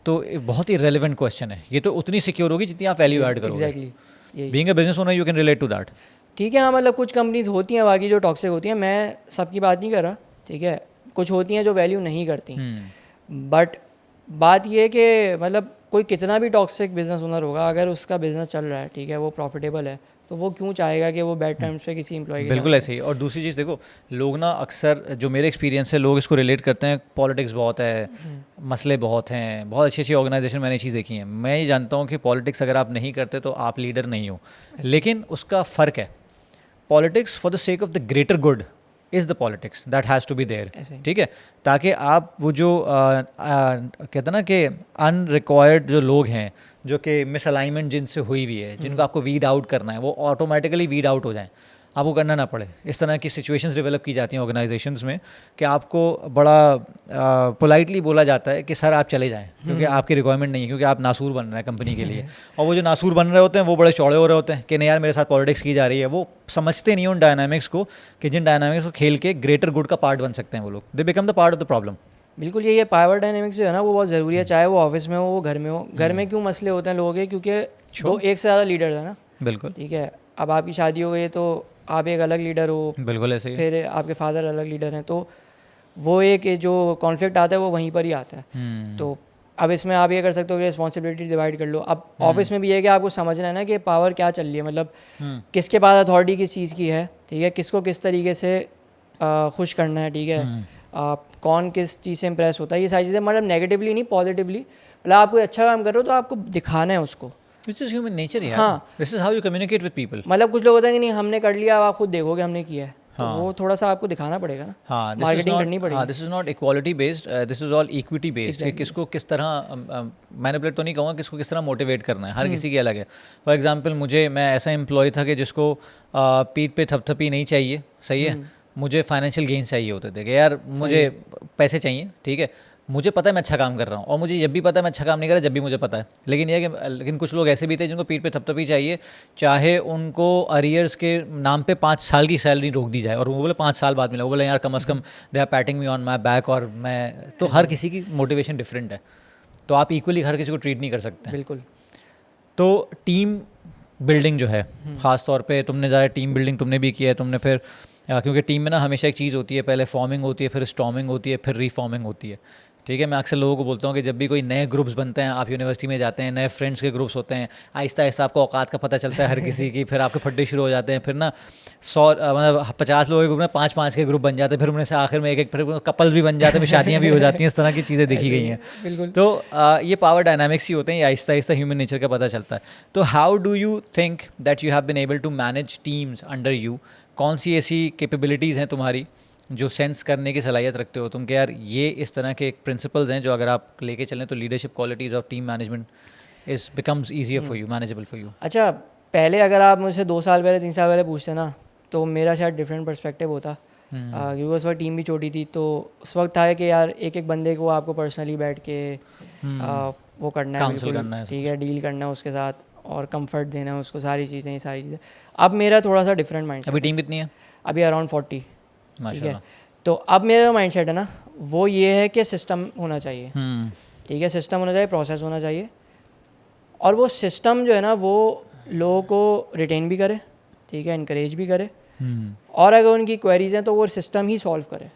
तो बहुत ही रेलेवेंट क्वेश्चन है ये। तो उतनी सिक्योर होगी जितनी आप वैल्यू ऐड करोगे। Exactly, being a business owner you can relate to that. ठीक है, हाँ, मतलब कुछ कंपनीज होती हैं बाकी जो टॉक्सिक होती हैं, मैं सबकी बात नहीं कर रहा, ठीक है, कुछ होती हैं जो वैल्यू नहीं करती। बट बात ये है कि मतलब कोई कितना भी टॉक्सिक बिजनेस ओनर होगा, अगर उसका बिजनेस चल रहा है, ठीक है, वो प्रॉफिटेबल है, तो वो क्यों चाहेगा कि वो बैड टाइम्स पे किसी एम्प्लॉय के बिल्कुल ऐसे ही। और दूसरी चीज़ देखो, लोग ना अक्सर, जो मेरे एक्सपीरियंस है, लोग इसको रिलेट करते हैं, पॉलिटिक्स बहुत है, मसले बहुत हैं, बहुत अच्छी अच्छी ऑर्गेनाइजेशन मैंने चीज़ देखी है। मैं ये जानता हूँ कि पॉलिटिक्स अगर आप नहीं करते तो आप लीडर नहीं हो, लेकिन उसका फ़र्क है। Politics for the sake of the greater good is the politics that has to be there. ठीक है, ताकि आप वो जो कहते हैं ना कि अनरिक्वायर्ड जो लोग हैं, जो कि मिसअलाइनमेंट जिनसे हुई हुई है, जिनको आपको वीड आउट करना है, वो ऑटोमेटिकली वीड आउट हो जाएं। आपको करना ना पड़े। इस तरह की सिचुएशंस डेवलप की जाती हैं ऑर्गेनाइजेशंस में कि आपको बड़ा पोलाइटली बोला जाता है कि सर आप चले जाएं क्योंकि आपकी रिक्वायरमेंट नहीं है, क्योंकि आप नासूर बन रहे हैं कंपनी के लिए। और वो जो नासूर बन रहे होते हैं वो बड़े चौड़े हो रहे होते हैं कि नहीं यार मेरे साथ पॉलिटिक्स की जा रही है। वो समझते नहीं उन डायनामिक्स को कि जिन डायनामिक्स को खेल के ग्रेटर गुड का पार्ट बन सकते हैं वो लोग। They become the part of the problem. बिल्कुल ये पावर डायनेमिक्स जो है ना वो बहुत ज़रूरी है, चाहे वो ऑफिस में हो वो घर में हो। घर में क्यों मसले होते हैं लोगों के, क्योंकि दो एक से ज़्यादा लीडर है ना। बिल्कुल ठीक है, अब आपकी शादी हो गई है तो आप एक अलग लीडर हो, बिल्कुल ऐसे ही। फिर आपके फादर अलग लीडर हैं, तो वो एक जो कॉन्फ्लिक्ट आता है वो वहीं पर ही आता है। तो अब इसमें आप ये कर सकते हो कि रिस्पॉन्सिबिलिटी डिवाइड कर लो। अब ऑफिस में भी है कि आपको समझना है ना कि पावर क्या चल रही है, मतलब किसके पास अथॉरिटी किस चीज़ की है, ठीक है, किसको किस तरीके से खुश करना है, ठीक है, आप कौन किस चीज़ से इंप्रेस होता है, ये सारी चीज़ें, मतलब नेगेटिवली नहीं पॉजिटिवली, मतलब आप कोई अच्छा काम कर रहे हो तो आपको दिखाना है उसको। दिस इज ह्यूमन नेचर यार। हाँ, this is how you communicate with people. मतलब कुछ लोग होते हैं कि नहीं हमने कर लिया, अब आप खुद देखोगे हमने किया है। हाँ, तो वो थोड़ा सा आपको दिखाना पड़ेगा ना। हाँ, मार्केटिंग करनी पड़ेगी। हाँ, this is not equality based, this is all equity based कि किसको किस तरह मैनिपुलेट तो नहीं कहूँगा, किसको किस तरह मोटिवेट करना है, हर किसी की अलग है। फॉर एग्जांपल मैं ऐसा एम्प्लॉय था कि जिसको पीठ पे थपथपी नहीं चाहिए, सही है, मुझे फाइनेंशियल गेन्स चाहिए होते थे कि यार मुझे पैसे चाहिए, ठीक है, मुझे पता है मैं अच्छा काम कर रहा हूँ और मुझे जब भी पता है मैं अच्छा काम नहीं कर रहा, जब भी मुझे पता है। लेकिन ये कि लेकिन कुछ लोग ऐसे भी थे जिनको पीठ पे थपथपी चाहिए, चाहे उनको अरियर्स के नाम पे 5 साल की सैलरी रोक दी जाए और वो बोले 5 साल बाद मिला, वो बोले यार कम से कम they are patting me on my back. और मैं तो हर किसी की मोटिवेशन डिफरेंट है, तो आप इक्वली हर किसी को ट्रीट नहीं कर सकते। बिल्कुल। तो टीम बिल्डिंग जो है, ख़ास तौर पे तुमने ज़्यादा टीम बिल्डिंग तुमने भी किया है, तुमने फिर क्योंकि टीम में ना हमेशा एक चीज़ होती है, पहले फॉर्मिंग होती है, फिर स्टॉर्मिंग होती है, फिर रीफॉर्मिंग होती है, ठीक है। मैं अक्सर लोगों को बोलता हूँ कि जब भी कोई नए ग्रुप्स बनते हैं, आप यूनिवर्सिटी में जाते हैं, नए फ्रेंड्स के ग्रुप्स होते हैं, आहिस्ता आहिस्ता आपको औकात का पता चलता है हर किसी की, फिर आपके फड्डे शुरू हो जाते हैं, फिर ना 100 मतलब 50 लोगों के ग्रुप में 5-5 के ग्रुप बन जाते हैं, फिर उनमें से आखिर में एक फिर कपल्स भी बन जाते हैं, फिर शादियाँ भी हो जाती हैं, इस तरह की चीज़ें देखी गई हैं। बिल्कुल। तो ये पावर डायनामिक्स ही होते हैं, ये आहिस्ता आहिस्ता ह्यूमन नेचर का पता चलता है। तो how do you think that you have been able to manage teams under you? कौन सी ऐसी कैपेबिलिटीज़ हैं तुम्हारी जो सेंस करने की सलाहियत रखते हो तुम कि यार ये इस तरह के प्रिंसिपल्स हैं जो अगर आप लेके चलें तो leadership qualities of team management is becomes easier for you, manageable for you? अच्छा, पहले अगर आप मुझसे 2 साल पहले 3 साल पहले पूछते ना तो मेरा शायद डिफरेंट पर्सपेक्टिव होता, क्योंकि उस वक्त टीम भी छोटी थी। तो उस वक्त था कि यार एक एक बंदे को आपको पर्सनली बैठ के वो करना है, बिल्कुल ठीक है, डील करना है उसके साथ और कंफर्ट देना है उसको, सारी चीज़ें, ये सारी चीज़ें। अब मेरा थोड़ा सा डिफरेंट माइंड। अभी टीम कितनी है? अभी अराउंड 40, ठीक है। तो अब मेरा माइंड सेट है ना वो ये है कि सिस्टम होना चाहिए, ठीक है, सिस्टम होना चाहिए, प्रोसेस होना चाहिए, और वो सिस्टम जो है ना वो लोगों को रिटेन भी करे, ठीक है, इनकरेज भी करे, और अगर उनकी क्वेरीज हैं तो वो सिस्टम ही सॉल्व करे,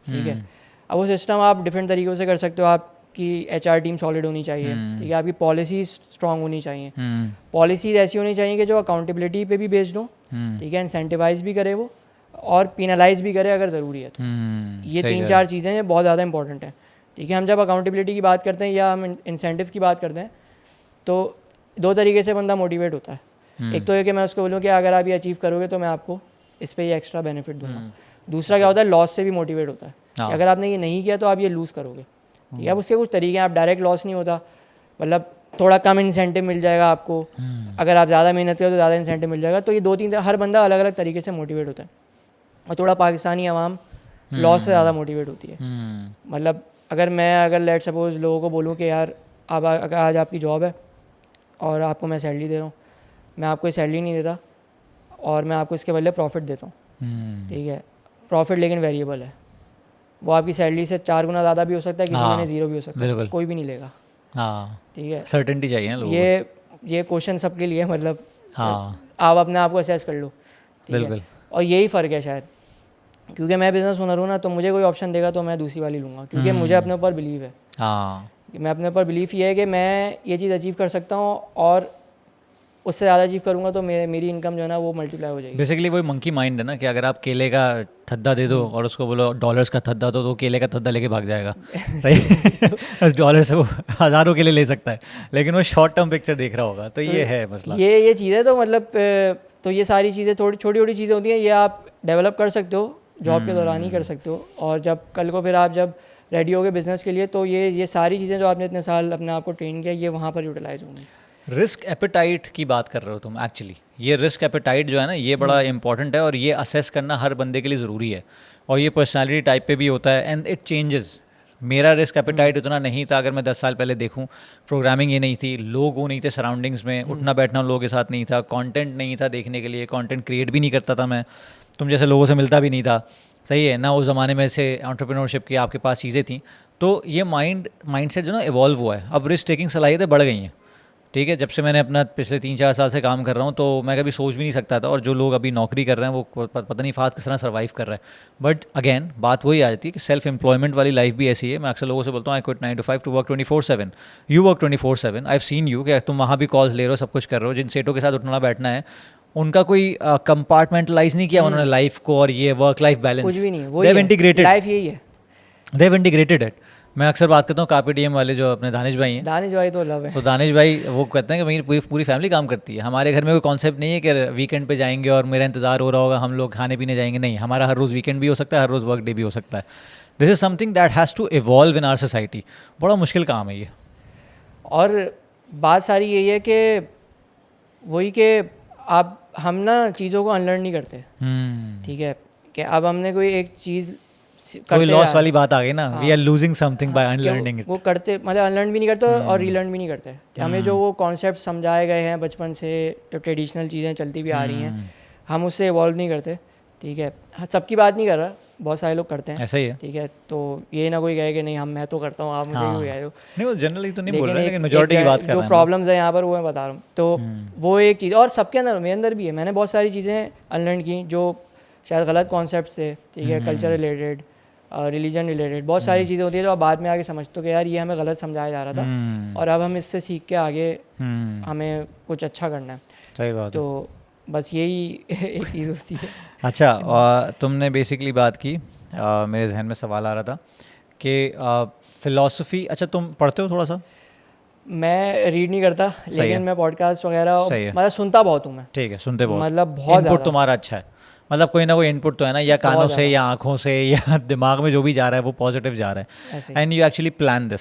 ठीक है। अब वो सिस्टम आप डिफरेंट तरीक़ों से कर सकते हो। आपकी HR टीम सॉलिड होनी चाहिए, ठीक है, आपकी पॉलिसीज़ स्ट्रॉन्ग होनी चाहिए, पॉलिसीज़ ऐसी होनी चाहिए कि जो अकाउंटेबिलिटी पे भी बेस्ड हो, ठीक है, इंसेंटिवाइज भी करे वो और पिनलाइज भी करे अगर ज़रूरी है तो। ये 3-4 चीज़ें हैं बहुत ज़्यादा इंपॉर्टेंट हैं, ठीक है। हम जब अकाउंटेबिलिटी की बात करते हैं या हम इंसेंटिव की बात करते हैं तो 2 तरीके से बंदा मोटिवेट होता है। एक तो ये कि मैं उसको बोलूँ कि अगर आप ये अचीव करोगे तो मैं आपको इस पर ये एक्स्ट्रा बेनिफिट दूंगा। दूसरा क्या होता है, लॉस से भी मोटिवेट होता है कि अगर आपने ये नहीं किया तो आप ये लूज़ करोगे, ठीक है। अब उसके कुछ तरीके हैं, आप डायरेक्ट लॉस नहीं होता, मतलब थोड़ा कम इंसेंटिव मिल जाएगा आपको, अगर आप ज़्यादा मेहनत करो तो ज़्यादा इंसेंटिव मिल जाएगा। तो ये 2-3 हर बंदा अलग अलग तरीके से मोटिवेट होता है, और थोड़ा पाकिस्तानी आवाम लॉस से ज़्यादा मोटिवेट होती है। मतलब अगर लेट सपोज लोगों को बोलूँ कि यार अगर आज आपकी जॉब है और आपको मैं सैलरी दे रहा हूँ, मैं आपको ये सैलरी नहीं देता और मैं आपको इसके बदले प्रॉफिट देता हूँ, ठीक है, प्रॉफिट लेकिन वेरिएबल है, वो आपकी सैलरी से 4 गुना ज़्यादा भी हो सकता है, किसी महीने 0 भी हो सकता है, कोई भी नहीं लेगा, ठीक है, सर्टेनिटी चाहिए लोगों को। ये क्वेश्चन सबके लिए, मतलब आप अपने आप को असेस कर लो, बिल्कुल। और यही फ़र्क है शायद, क्योंकि मैं बिज़नेस ओनर हूँ ना, तो मुझे कोई ऑप्शन देगा तो मैं दूसरी वाली लूँगा, क्योंकि मुझे अपने ऊपर बिलीव है। मैं अपने ऊपर बिलीफ ये है कि मैं ये चीज़ अचीव कर सकता हूँ और उससे ज़्यादा अचीव करूँगा तो मेरी इनकम जो है ना वो मल्टीप्लाई हो जाएगी। बेसिकली वही मंकी माइंड है ना कि अगर आप केले का थद्दा दे दो और उसको बोलो डॉलर्स का थद्दा दो तो केले का थद्दा लेके भाग जाएगा, सही। डॉलर से वो हज़ारों केले ले सकता है, लेकिन वो शॉर्ट टर्म पिक्चर देख रहा होगा। तो ये है मसला, ये चीज़ है। तो मतलब तो ये सारी चीज़ें छोटी छोटी चीज़ें होती हैं, ये आप डेवलप कर सकते हो, जॉब के दौरान ही कर सकते हो, और जब कल को फिर आप जब रेडी होगे बिज़नेस के लिए तो ये सारी चीज़ें जो आपने इतने साल अपने आप को ट्रेन किया ये वहाँ पर यूटिलाइज होंगी। रिस्क एपेटाइट की बात कर रहे हो तुम एक्चुअली, ये रिस्क एपेटाइट जो है ना ये बड़ा इंपॉर्टेंट है, और ये असेस करना हर बंदे के लिए ज़रूरी है, और ये पर्सनालिटी टाइप पे भी होता है एंड इट चेंजेस। मेरा रिस्क एपेटाइट उतना नहीं था, अगर मैं 10 साल पहले देखूं, प्रोग्रामिंग ये नहीं थी, लोग वो नहीं थे सराउंडिंग्स में, उठना बैठना लोगों के साथ नहीं था, कंटेंट नहीं था देखने के लिए, कंटेंट क्रिएट भी नहीं करता था मैं, तुम जैसे लोगों से मिलता भी नहीं था, सही है ना, उस ज़माने में से एंटरप्रेन्योरशिप की आपके पास चीज़ें थी, तो ये माइंडसेट जो ना इवॉल्व हुआ है, अब रिस्क टेकिंग सलाहियतें बढ़ गई हैं। ठीक है, जब से मैंने अपना पिछले 3-4 साल से काम कर रहा हूँ, तो मैं कभी सोच भी नहीं सकता था, और जो लोग अभी नौकरी कर रहे हैं वो पता नहीं फात किस तरह सर्वाइव कर रहे हैं। बट अगेन बात वही आ जाती है कि सेल्फ एम्प्लॉयमेंट वाली लाइफ भी ऐसी है। मैं अक्सर लोगों से बोलता हूँ I quit 9 to 5 to work 24/7। You work 24/7, I have seen you कि तुम वहाँ भी कॉल्स ले रहे हो, सब कुछ कर रहे हो, जिन सेटों के साथ उठना बैठना है उनका कोई कंपार्टमेंटलाइज नहीं किया उन्होंने लाइफ को, और ये वर्क लाइफ बैलेंस कुछ भी नहीं, दे वही हैव है, इंटीग्रेटेड, लाइफ यही है। They have integrated it. मैं अक्सर बात करता हूँ कार्पे डीएम वाले जो अपने दानिश भाई हैं, दानिश भाई तो लव है। तो दानिश भाई वो कहते हैं कि मेरी पूरी पूरी फैमिली काम करती है, हमारे घर में कोई कॉन्सेप्ट नहीं है कि वीकेंड पे जाएंगे और मेरा इंतजार हो रहा होगा हम लोग खाने पीने जाएंगे, नहीं, हमारा हर रोज़ वीकेंड भी हो सकता है, हर रोज़ वर्क डे भी हो सकता है। This is something that has to evolve in our society. बड़ा मुश्किल काम है ये। और बात सारी यही है कि वही कि आप हम ना चीज़ों को अनलर्न नहीं करते, ठीक है, कि अब हमने कोई एक चीज़ कोई लॉस वाली बात आ गई ना, we are losing something by unlearning it. वो करते मतलब अनलर्न भी नहीं करते और रीलर्न भी नहीं करते। हमें जो वो कॉन्सेप्ट समझाए गए हैं बचपन से, जो ट्रेडिशनल चीज़ें चलती भी आ रही हैं, हम उससे इवॉल्व नहीं करते, ठीक है। हाँ, सबकी बात नहीं कर रहा, बहुत सारे लोग करते हैं, ऐसा ही है, ठीक है। तो ये ना कोई कहे कि नहीं हम मैं तो करता हूँ, आप मुझे क्यों कह रहे हो। नहीं वो जनरली तो नहीं बोल लेकिन रहे, लेकिन मेजॉरिटी की बात कर रहे जो हैं। प्रॉब्लम्स है यहाँ पर वो मैं बता रहा हूँ। तो वो एक चीज़, और सबके अंदर, मेरे अंदर भी है, मैंने बहुत सारी चीज़ें अनलर्न की जो शायद गलत कॉन्सेप्ट थे, ठीक है, कल्चर रिलेटेड, रिलीजन रिलेटेड, बहुत सारी चीज़ें होती है जो आप बाद में आके समझते हो कि यार ये हमें गलत समझाया जा रहा था, और अब हम इससे सीख के आगे हमें कुछ अच्छा करना है। सही बात है। तो बस यही एक चीज़ होती है। अच्छा, और तुमने बेसिकली बात की, मेरे जहन में सवाल आ रहा था कि फ़िलॉसफी, अच्छा तुम पढ़ते हो थोड़ा सा? मैं रीड नहीं करता, लेकिन मैं पॉडकास्ट वगैरह मतलब सुनता बहुत हूँ मैं। ठीक है, सुनते बहुत, मतलब बहुत इनपुट तुम्हारा अच्छा है, मतलब कोई ना कोई इनपुट तो है ना, या कानों से या आँखों से या दिमाग में जो भी जा रहा है वो पॉजिटिव जा रहा है, and you actually plan this,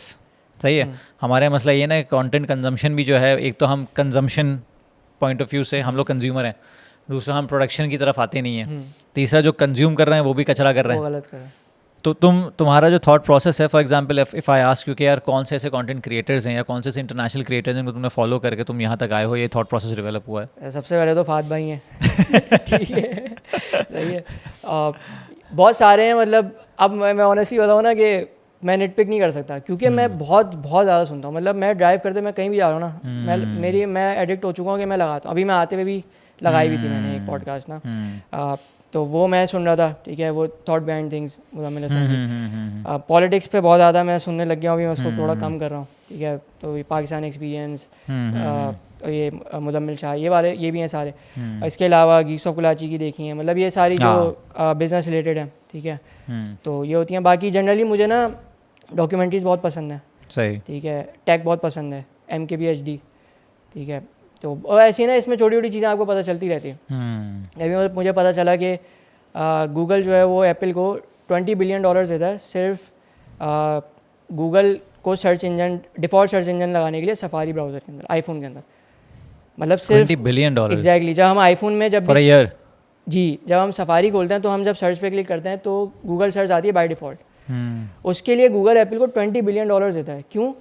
सही है। हमारे मसला ये ना कंटेंट कंजम्पशन भी जो है, एक तो हम कंजम्पशन पॉइंट ऑफ व्यू से हम लोग कंज्यूमर हैं, दूसरा हम प्रोडक्शन की तरफ आते नहीं हैं, तीसरा जो कंज्यूम कर रहे हैं वो भी कचरा कर रहे हैं, गलत कर रहे हैं। तो तुम्हारा जो थॉट प्रोसेस है, for example if I ask you कि यार कौन से ऐसे कंटेंट क्रिएटर्स हैं या कौन से ऐसे इंटरनेशनल क्रिएटर्स हैं जिनको तुमने फॉलो करके तुम यहाँ तक आए हो, ये थॉट प्रोसेस डेवलप हुआ है? सबसे पहले तो फात भाई हैं ठीक है, सही है। बहुत सारे हैं, मतलब अब मैं ऑनेस्टली बताऊँ ना कि मैं निटपिक नहीं कर सकता, क्योंकि मैं बहुत बहुत ज़्यादा सुनता हूँ। मतलब मैं ड्राइव करते मैं कहीं भी जा रहा हूँ ना, मैं एडिक्ट हो चुका हूँ कि मैं लगाता हूँ। अभी मैं आते हुए भी लगाई भी थी मैंने एक पॉडकास्ट ना, तो वो मैं सुन रहा था, ठीक है, वो थॉट बिहाइंड थिंग्स मैंने सुन। पॉलिटिक्स पे बहुत ज़्यादा मैं सुनने लग गया हूँ, अभी मैं उसको थोड़ा कम कर रहा हूँ, ठीक है। तो ये पाकिस्तान एक्सपीरियंस, ये मुदम्मिल शाह, ये भी हैं सारे। इसके अलावा गीक्स ऑफ कुलाची की देखी हैं, मतलब ये सारी जो बिज़नेस रिलेटेड है, ठीक है, तो ये होती हैं। बाकी जनरली मुझे ना डॉक्यूमेंट्रीज़ बहुत पसंद है, सही, ठीक है, टेक बहुत पसंद है, MKBHD, ठीक है। तो ऐसे ही ना इसमें छोटी छोटी चीज़ें आपको पता चलती रहती हैं। अभी मुझे पता चला कि गूगल जो है वो एप्पल को $20 बिलियन देता है सिर्फ गूगल को search engine, default search engine लगाने के लिए सफारी ब्राउज़र के अंदर, आईफोन के अंदर, मतलब सिर्फ $20 बिलियन। एग्जैक्टली, जब हम आईफोन में जब फॉर अ ईयर, जी, जब हम सफारी खोलते हैं तो हम जब सर्च पे क्लिक करते हैं तो गूगल सर्च आती है बाय डिफ़ॉल्ट। उसके लिए गूगल एप्पल को $20 बिलियन देता है। क्यों?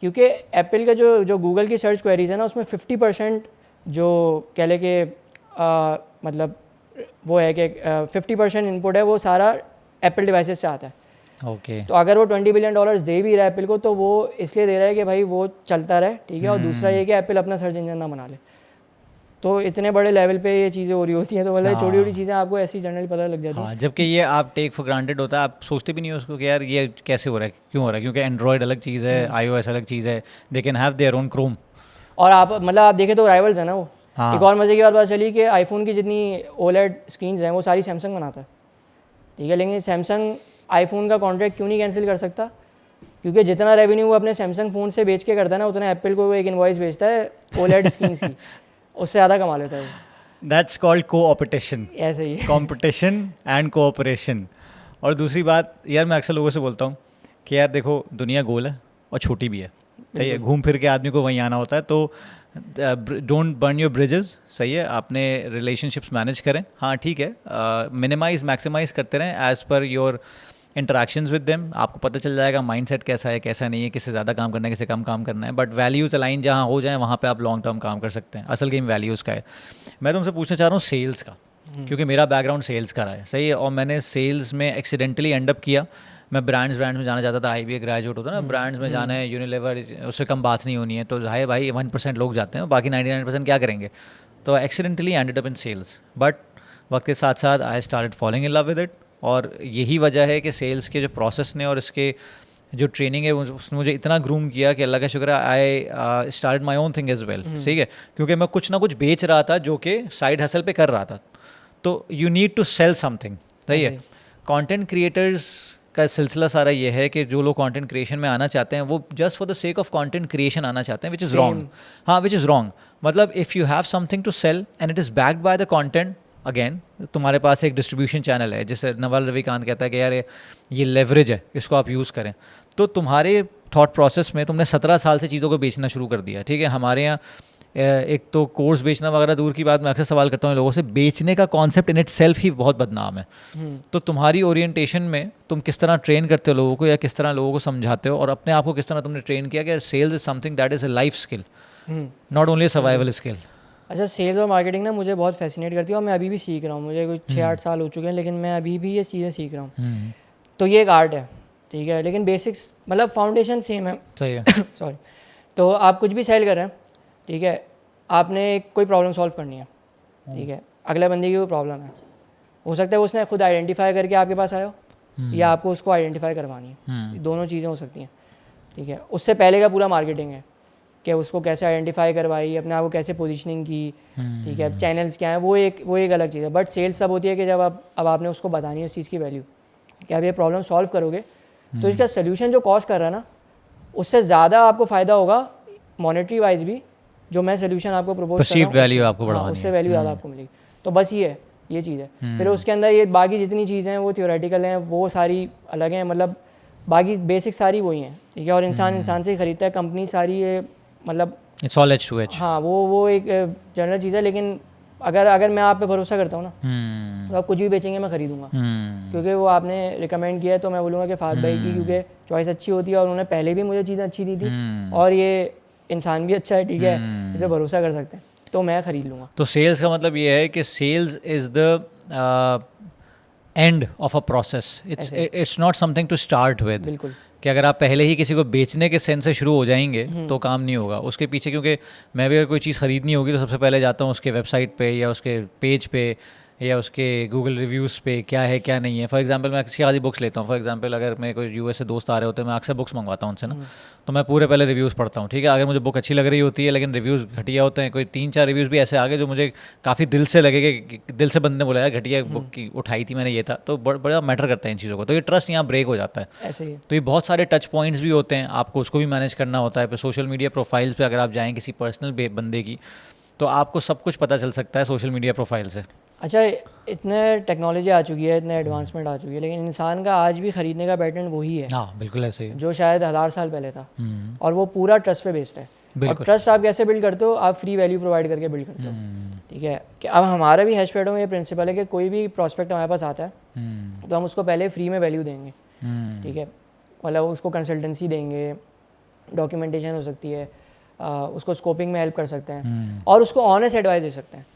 क्योंकि एप्पल का जो गूगल की सर्च क्वेरीज है ना, उसमें 50% जो कह ले कि मतलब वो है कि 50% इनपुट है वो सारा एप्पल डिवाइसेस से आता है। ओके, तो अगर वो $20 बिलियन दे भी रहा है एप्पल को, तो वो इसलिए दे रहा है कि भाई वो चलता रहे, ठीक है। और दूसरा ये कि एप्पल अपना सर्च इंजन ना बना ले। तो इतने बड़े लेवल पे ये चीज़ें हो रही होती हैं, तो मतलब छोटी छोटी चीज़ें आपको ऐसी जनरली पता लग जाती हैं। हाँ, जबकि ये आप टेक फॉर ग्रांटेड होता है, आप सोचते भी नहीं हो उसको कि यार ये कैसे हो रहा है, क्यों हो रहा है, क्योंकि एंड्रॉयड अलग चीज़ है, iOS अलग चीज़ है, they can have their own Chrome. और आप मतलब आप देखें तो राइवल्स है ना वो। हाँ। एक और मज़े की बात पता चली कि आईफोन की जितनी OLED स्क्रीन्स हैं वो सारी सैमसंग बनाता है, ठीक है। लेकिन सैमसंग आईफोन का कॉन्ट्रैक्ट क्यों नहीं कैंसिल कर सकता? क्योंकि जितना रेवेन्यू वो अपने सैमसंग फ़ोन से बेच के करता है ना, उतना एप्पल को वो एक इनवॉइस बेचता है OLED स्क्रीन्स की, उससे ज़्यादा कमा लेता है वो। That's called cooperation. ऐसे ही कॉम्पिटिशन एंड कोऑपरेशन। और दूसरी बात यार, मैं अक्सर लोगों से बोलता हूँ कि यार देखो दुनिया गोल है और छोटी भी है, सही है, घूम फिर के आदमी को वहीं आना होता है। तो डोंट बर्न योर ब्रिजेस, सही है, आपने रिलेशनशिप्स मैनेज करें, हाँ ठीक है, मिनिमाइज मैक्सिमाइज करते रहें as per your interactions with them, आपको पता चल जाएगा माइंडसेट कैसा है कैसा नहीं है, किससे ज़्यादा काम करना है किससे कम काम करना है, बट वैल्यूज़ अलाइन जहाँ हो जाए वहाँ पे आप लॉन्ग टर्म काम कर सकते हैं। असल गेम वैल्यूज़ का है। मैं तुमसे पूछना चाह रहा हूँ सेल्स का, क्योंकि मेरा बैकग्राउंड सेल्स का रहा है, सही है, और मैंने सेल्स में एक्सीडेंटली एंड अप किया। मैं ब्रांड्स में जाना चाहता था, IBA ग्रेजुएट होता ना, ब्रांड्स में जाना है, यूनिलीवर, उससे कम बात नहीं होनी है, तो हाय भाई 1% लोग जाते हैं, बाकी 99% क्या करेंगे, तो accidentally ended up in sales. But वक्त के साथ साथ I started falling in love with it, और यही वजह है कि सेल्स के जो प्रोसेस ने और इसके जो ट्रेनिंग है उसने मुझे इतना ग्रूम किया कि अल्लाह का शुक्र है I start my own thing as well, ठीक है, क्योंकि मैं कुछ ना कुछ बेच रहा था जो कि साइड हसल पे कर रहा था। तो you need to sell something, सही है। कंटेंट क्रिएटर्स का सिलसिला सारा ये है कि जो लोग कंटेंट क्रिएशन में आना चाहते हैं वो just for the sake of content creation आना चाहते हैं, विच इज़ रॉन्ग। हाँ, विच इज़ रॉन्ग। मतलब if you have something to sell and it is backed by the content, again तुम्हारे पास एक डिस्ट्रीब्यूशन चैनल है, जैसे नवल रविकांत कहता है कि यार ये लेवरेज है, इसको आप यूज़ करें। तो तुम्हारे थॉट प्रोसेस में तुमने 17 साल से चीज़ों को बेचना शुरू कर दिया, ठीक है। हमारे यहाँ एक तो कोर्स बेचना वगैरह दूर की बात, मैं अक्सर सवाल करता हूँ लोगों से, बेचने का कॉन्सेप्ट इन इट सेल्फ ही बहुत बदनाम है। तो तुम्हारी ओरिएंटेशन में तुम किस तरह ट्रेन करते हो लोगों को, या किस तरह लोगों को समझाते हो, और अपने आप को किस तरह तुमने ट्रेन किया कि sales is something that is a life skill, not only survival skill. अच्छा, सेल्स और मार्केटिंग ना मुझे बहुत फैसिनेट करती है, और मैं अभी भी सीख रहा हूँ। मुझे कुछ 6-8 साल हो चुके हैं, लेकिन मैं अभी भी ये चीज़ें सीख रहा हूँ। तो ये एक आर्ट है, ठीक है, लेकिन बेसिक्स मतलब फाउंडेशन सेम है, सही है। सॉरी। तो आप कुछ भी सेल कर रहे हैं, ठीक है, आपने कोई प्रॉब्लम सॉल्व करनी है, ठीक है, अगले बंदे की कोई प्रॉब्लम है, हो सकता है उसने खुद आइडेंटिफाई करके आपके पास आया हो, या आपको उसको आइडेंटिफाई करवानी है, दोनों चीज़ें हो सकती हैं, ठीक है। उससे पहले का पूरा मार्केटिंग है कि उसको कैसे आइडेंटिफाई करवाई, अपने आप को कैसे पोजीशनिंग की, ठीक है, चैनल्स क्या है, वो एक अलग चीज़ है। बट सेल्स तब होती है कि जब अब आपने उसको बतानी है उस चीज़ की वैल्यू, कि आप ये प्रॉब्लम सॉल्व करोगे तो इसका सोल्यूशन जो कॉस्ट कर रहा है ना, उससे ज़्यादा आपको फ़ायदा होगा मॉनेटरी वाइज भी, जो मैं सोल्यूशन आपको प्रपोज कर रहा हूँ, वैल्यू आपको बढ़ानी है, उससे वैल्यू ज़्यादा आपको मिलेगी। तो बस ये चीज़ है। फिर उसके अंदर ये बाकी जितनी चीज़ें हैं वो थियोरेटिकल हैं, वो सारी अलग हैं, मतलब बाकी बेसिक सारी वही हैं, ठीक है। और इंसान से ही खरीदता है, कंपनी सारी ये मतलब it's all edge to edge. हाँ, वो एक जनरल चीज़ है। लेकिन अगर मैं आप पे भरोसा करता हूँ ना, तो आप कुछ भी बेचेंगे मैं खरीदूंगा, क्योंकि वो आपने रिकमेंड किया है, तो मैं बोलूँगा कि फाद भाई की, क्योंकि चॉइस अच्छी होती है और उन्होंने पहले भी मुझे चीज़ें अच्छी दी थी, और ये इंसान भी अच्छा है, ठीक है, इसे भरोसा कर सकते हैं, तो मैं खरीद लूँगा। तो सेल्स का मतलब ये है कि sales is the end of a process, it's not something to start with. बिल्कुल, कि अगर आप पहले ही किसी को बेचने के सेंस से शुरू हो जाएंगे तो काम नहीं होगा उसके पीछे, क्योंकि मैं भी अगर कोई चीज़ ख़रीदनी होगी तो सबसे पहले जाता हूँ उसके वेबसाइट पे या उसके पेज पे या उसके गूगल रिव्यूज़ पे क्या है क्या नहीं है। फॉर एग्जांपल मैं किसी आदि बुक्स लेता हूँ, फॉर एग्जांपल अगर मेरे कोई US से दोस्त आ रहे होते हैं, मैं अक्सर बुक्स मंगवाता हूँ उनसे ना, तो मैं पूरे पहले रिव्यूज़ पढ़ता हूँ, ठीक है। अगर मुझे बुक अच्छी लग रही होती है लेकिन रिव्यूज़ घटिया होते हैं, कोई 3-4 रिव्यूज़ भी ऐसे आ गए जो मुझे काफ़ी दिल से लगे कि दिल से बंदे ने बोला यार घटिया बुक की उठाई थी मैंने, ये था, तो बड़ा मैटर करता है इन चीज़ों को, तो ये ट्रस्ट यहाँ ब्रेक हो जाता है। ऐसे ही। तो ये बहुत सारे टच पॉइंट्स भी होते हैं, आपको उसको भी मैनेज करना होता है। फिर सोशल मीडिया प्रोफाइल्स पे अगर आप जाएँ किसी पर्सनल बंदे की, तो आपको सब कुछ पता चल सकता है सोशल मीडिया प्रोफाइल से। अच्छा, इतने टेक्नोलॉजी आ चुकी है, इतने एडवांसमेंट आ चुकी है, लेकिन इंसान का आज भी ख़रीदने का पैटर्न वही है। हाँ बिल्कुल ऐसे ही है। जो शायद 1000 साल पहले था, और वो पूरा ट्रस्ट पे बेस्ड है। और ट्रस्ट आप कैसे बिल्ड करते हो? आप फ्री वैल्यू प्रोवाइड करके बिल्ड करते हो, ठीक है। कि अब हमारा भी हैशटैग में ये प्रिंसिपल है कि कोई भी प्रॉस्पेक्ट हमारे पास आता है तो हम उसको पहले फ्री में वैल्यू देंगे, ठीक है। मतलब उसको कंसल्टेंसी देंगे, डॉक्यूमेंटेशन हो सकती है, उसको स्कोपिंग में हेल्प कर सकते हैं, और उसको ऑनेस्ट एडवाइस दे सकते हैं,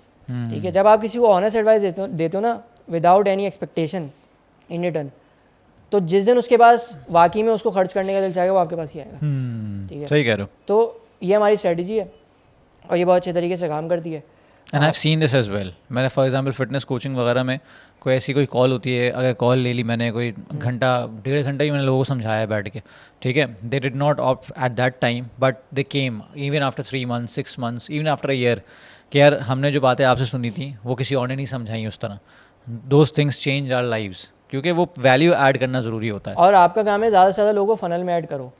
ठीक है। जब आप किसी को ऑनेस्ट एडवाइस देते हो ना, without any expectation in return, तो जिस दिन उसके पास वाकई में उसको खर्च करने का दिल चाहेगा वो आपके पास ही आएगा, ठीक है। सही कह रहे हो। तो ये हमारी स्ट्रेटजी है और ये बहुत अच्छे तरीके से काम करती है। And I have seen this as well. मैंने फॉर एग्जांपल फिटनेस कोचिंग वगैरह में कोई ऐसी कोई कॉल होती है, अगर कॉल ले ली मैंने, कोई घंटा 1.5 घंटा ही मैंने लोगों को समझाया बैठ के, ठीक है। They did not opt at that time but they came even after 3 months 6 months even after a year कि यार हमने जो बातें आपसे सुनी थी वो किसी और ने नहीं समझाई उस तरह। Those things change our lives, क्योंकि वो वैल्यू ऐड करना ज़रूरी होता है। और आपका काम है ज़्यादा से ज़्यादा लोगों को फनल में ऐड करो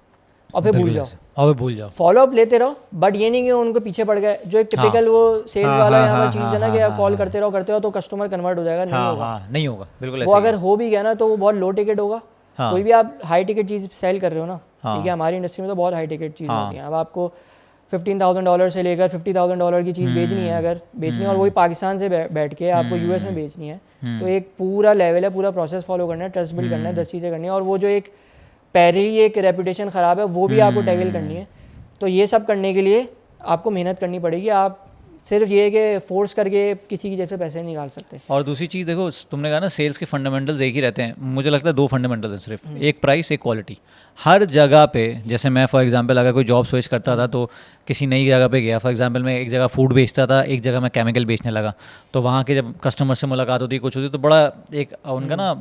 और फिर भूल जाओ, और भूल जाओ। फॉलो अप लेते रहो, बट ये नहीं कि उनको पीछे पड़ गए, जो एक टिपिकल वो सेल्स वाला यहाँ चीज़ है ना कि आप कॉल करते रहो तो कस्टमर कन्वर्ट हो जाएगा, नहीं होगा। नहीं होगा, बिल्कुल। वो अगर हो भी गया ना तो वो बहुत लो टिकट होगा। कोई भी आप हाई टिकट चीज़ सेल कर रहे हो ना, ठीक है, हमारी इंडस्ट्री में तो बहुत हाई टिकट चीज़ होती है। अब आपको $15,000 से लेकर $50,000 की चीज़ बेचनी है, अगर बेचनी है और वही पाकिस्तान से बैठ के आपको यूएस में बेचनी है, तो एक पूरा लेवल है, पूरा प्रोसेस फॉलो करना है, ट्रस्ट बिल्ड करना है, 10 चीज़ें करनी है, और वो जो एक पहले ही एक रेपुटेशन ख़राब है वो भी आपको टैकल करनी है। तो ये सब करने के लिए आपको मेहनत करनी पड़ेगी। आप सिर्फ ये कि फोर्स करके किसी की जेब से पैसे नहीं निकाल सकते। और दूसरी चीज़ देखो, तुमने कहा ना सेल्स के फंडामेंटल्स एक ही रहते हैं, मुझे लगता है 2 फंडामेंटल्स हैं सिर्फ, एक प्राइस, एक क्वालिटी। हर जगह पे, जैसे मैं फॉर एग्जांपल अगर कोई जॉब स्विच करता था तो किसी नई जगह पे गया, फॉर एग्जांपल मैं एक जगह फूड बेचता था, एक जगह मैं केमिकल बेचने लगा, तो वहाँ के जब कस्टमर से मुलाकात होती कुछ होती तो बड़ा एक उनका ना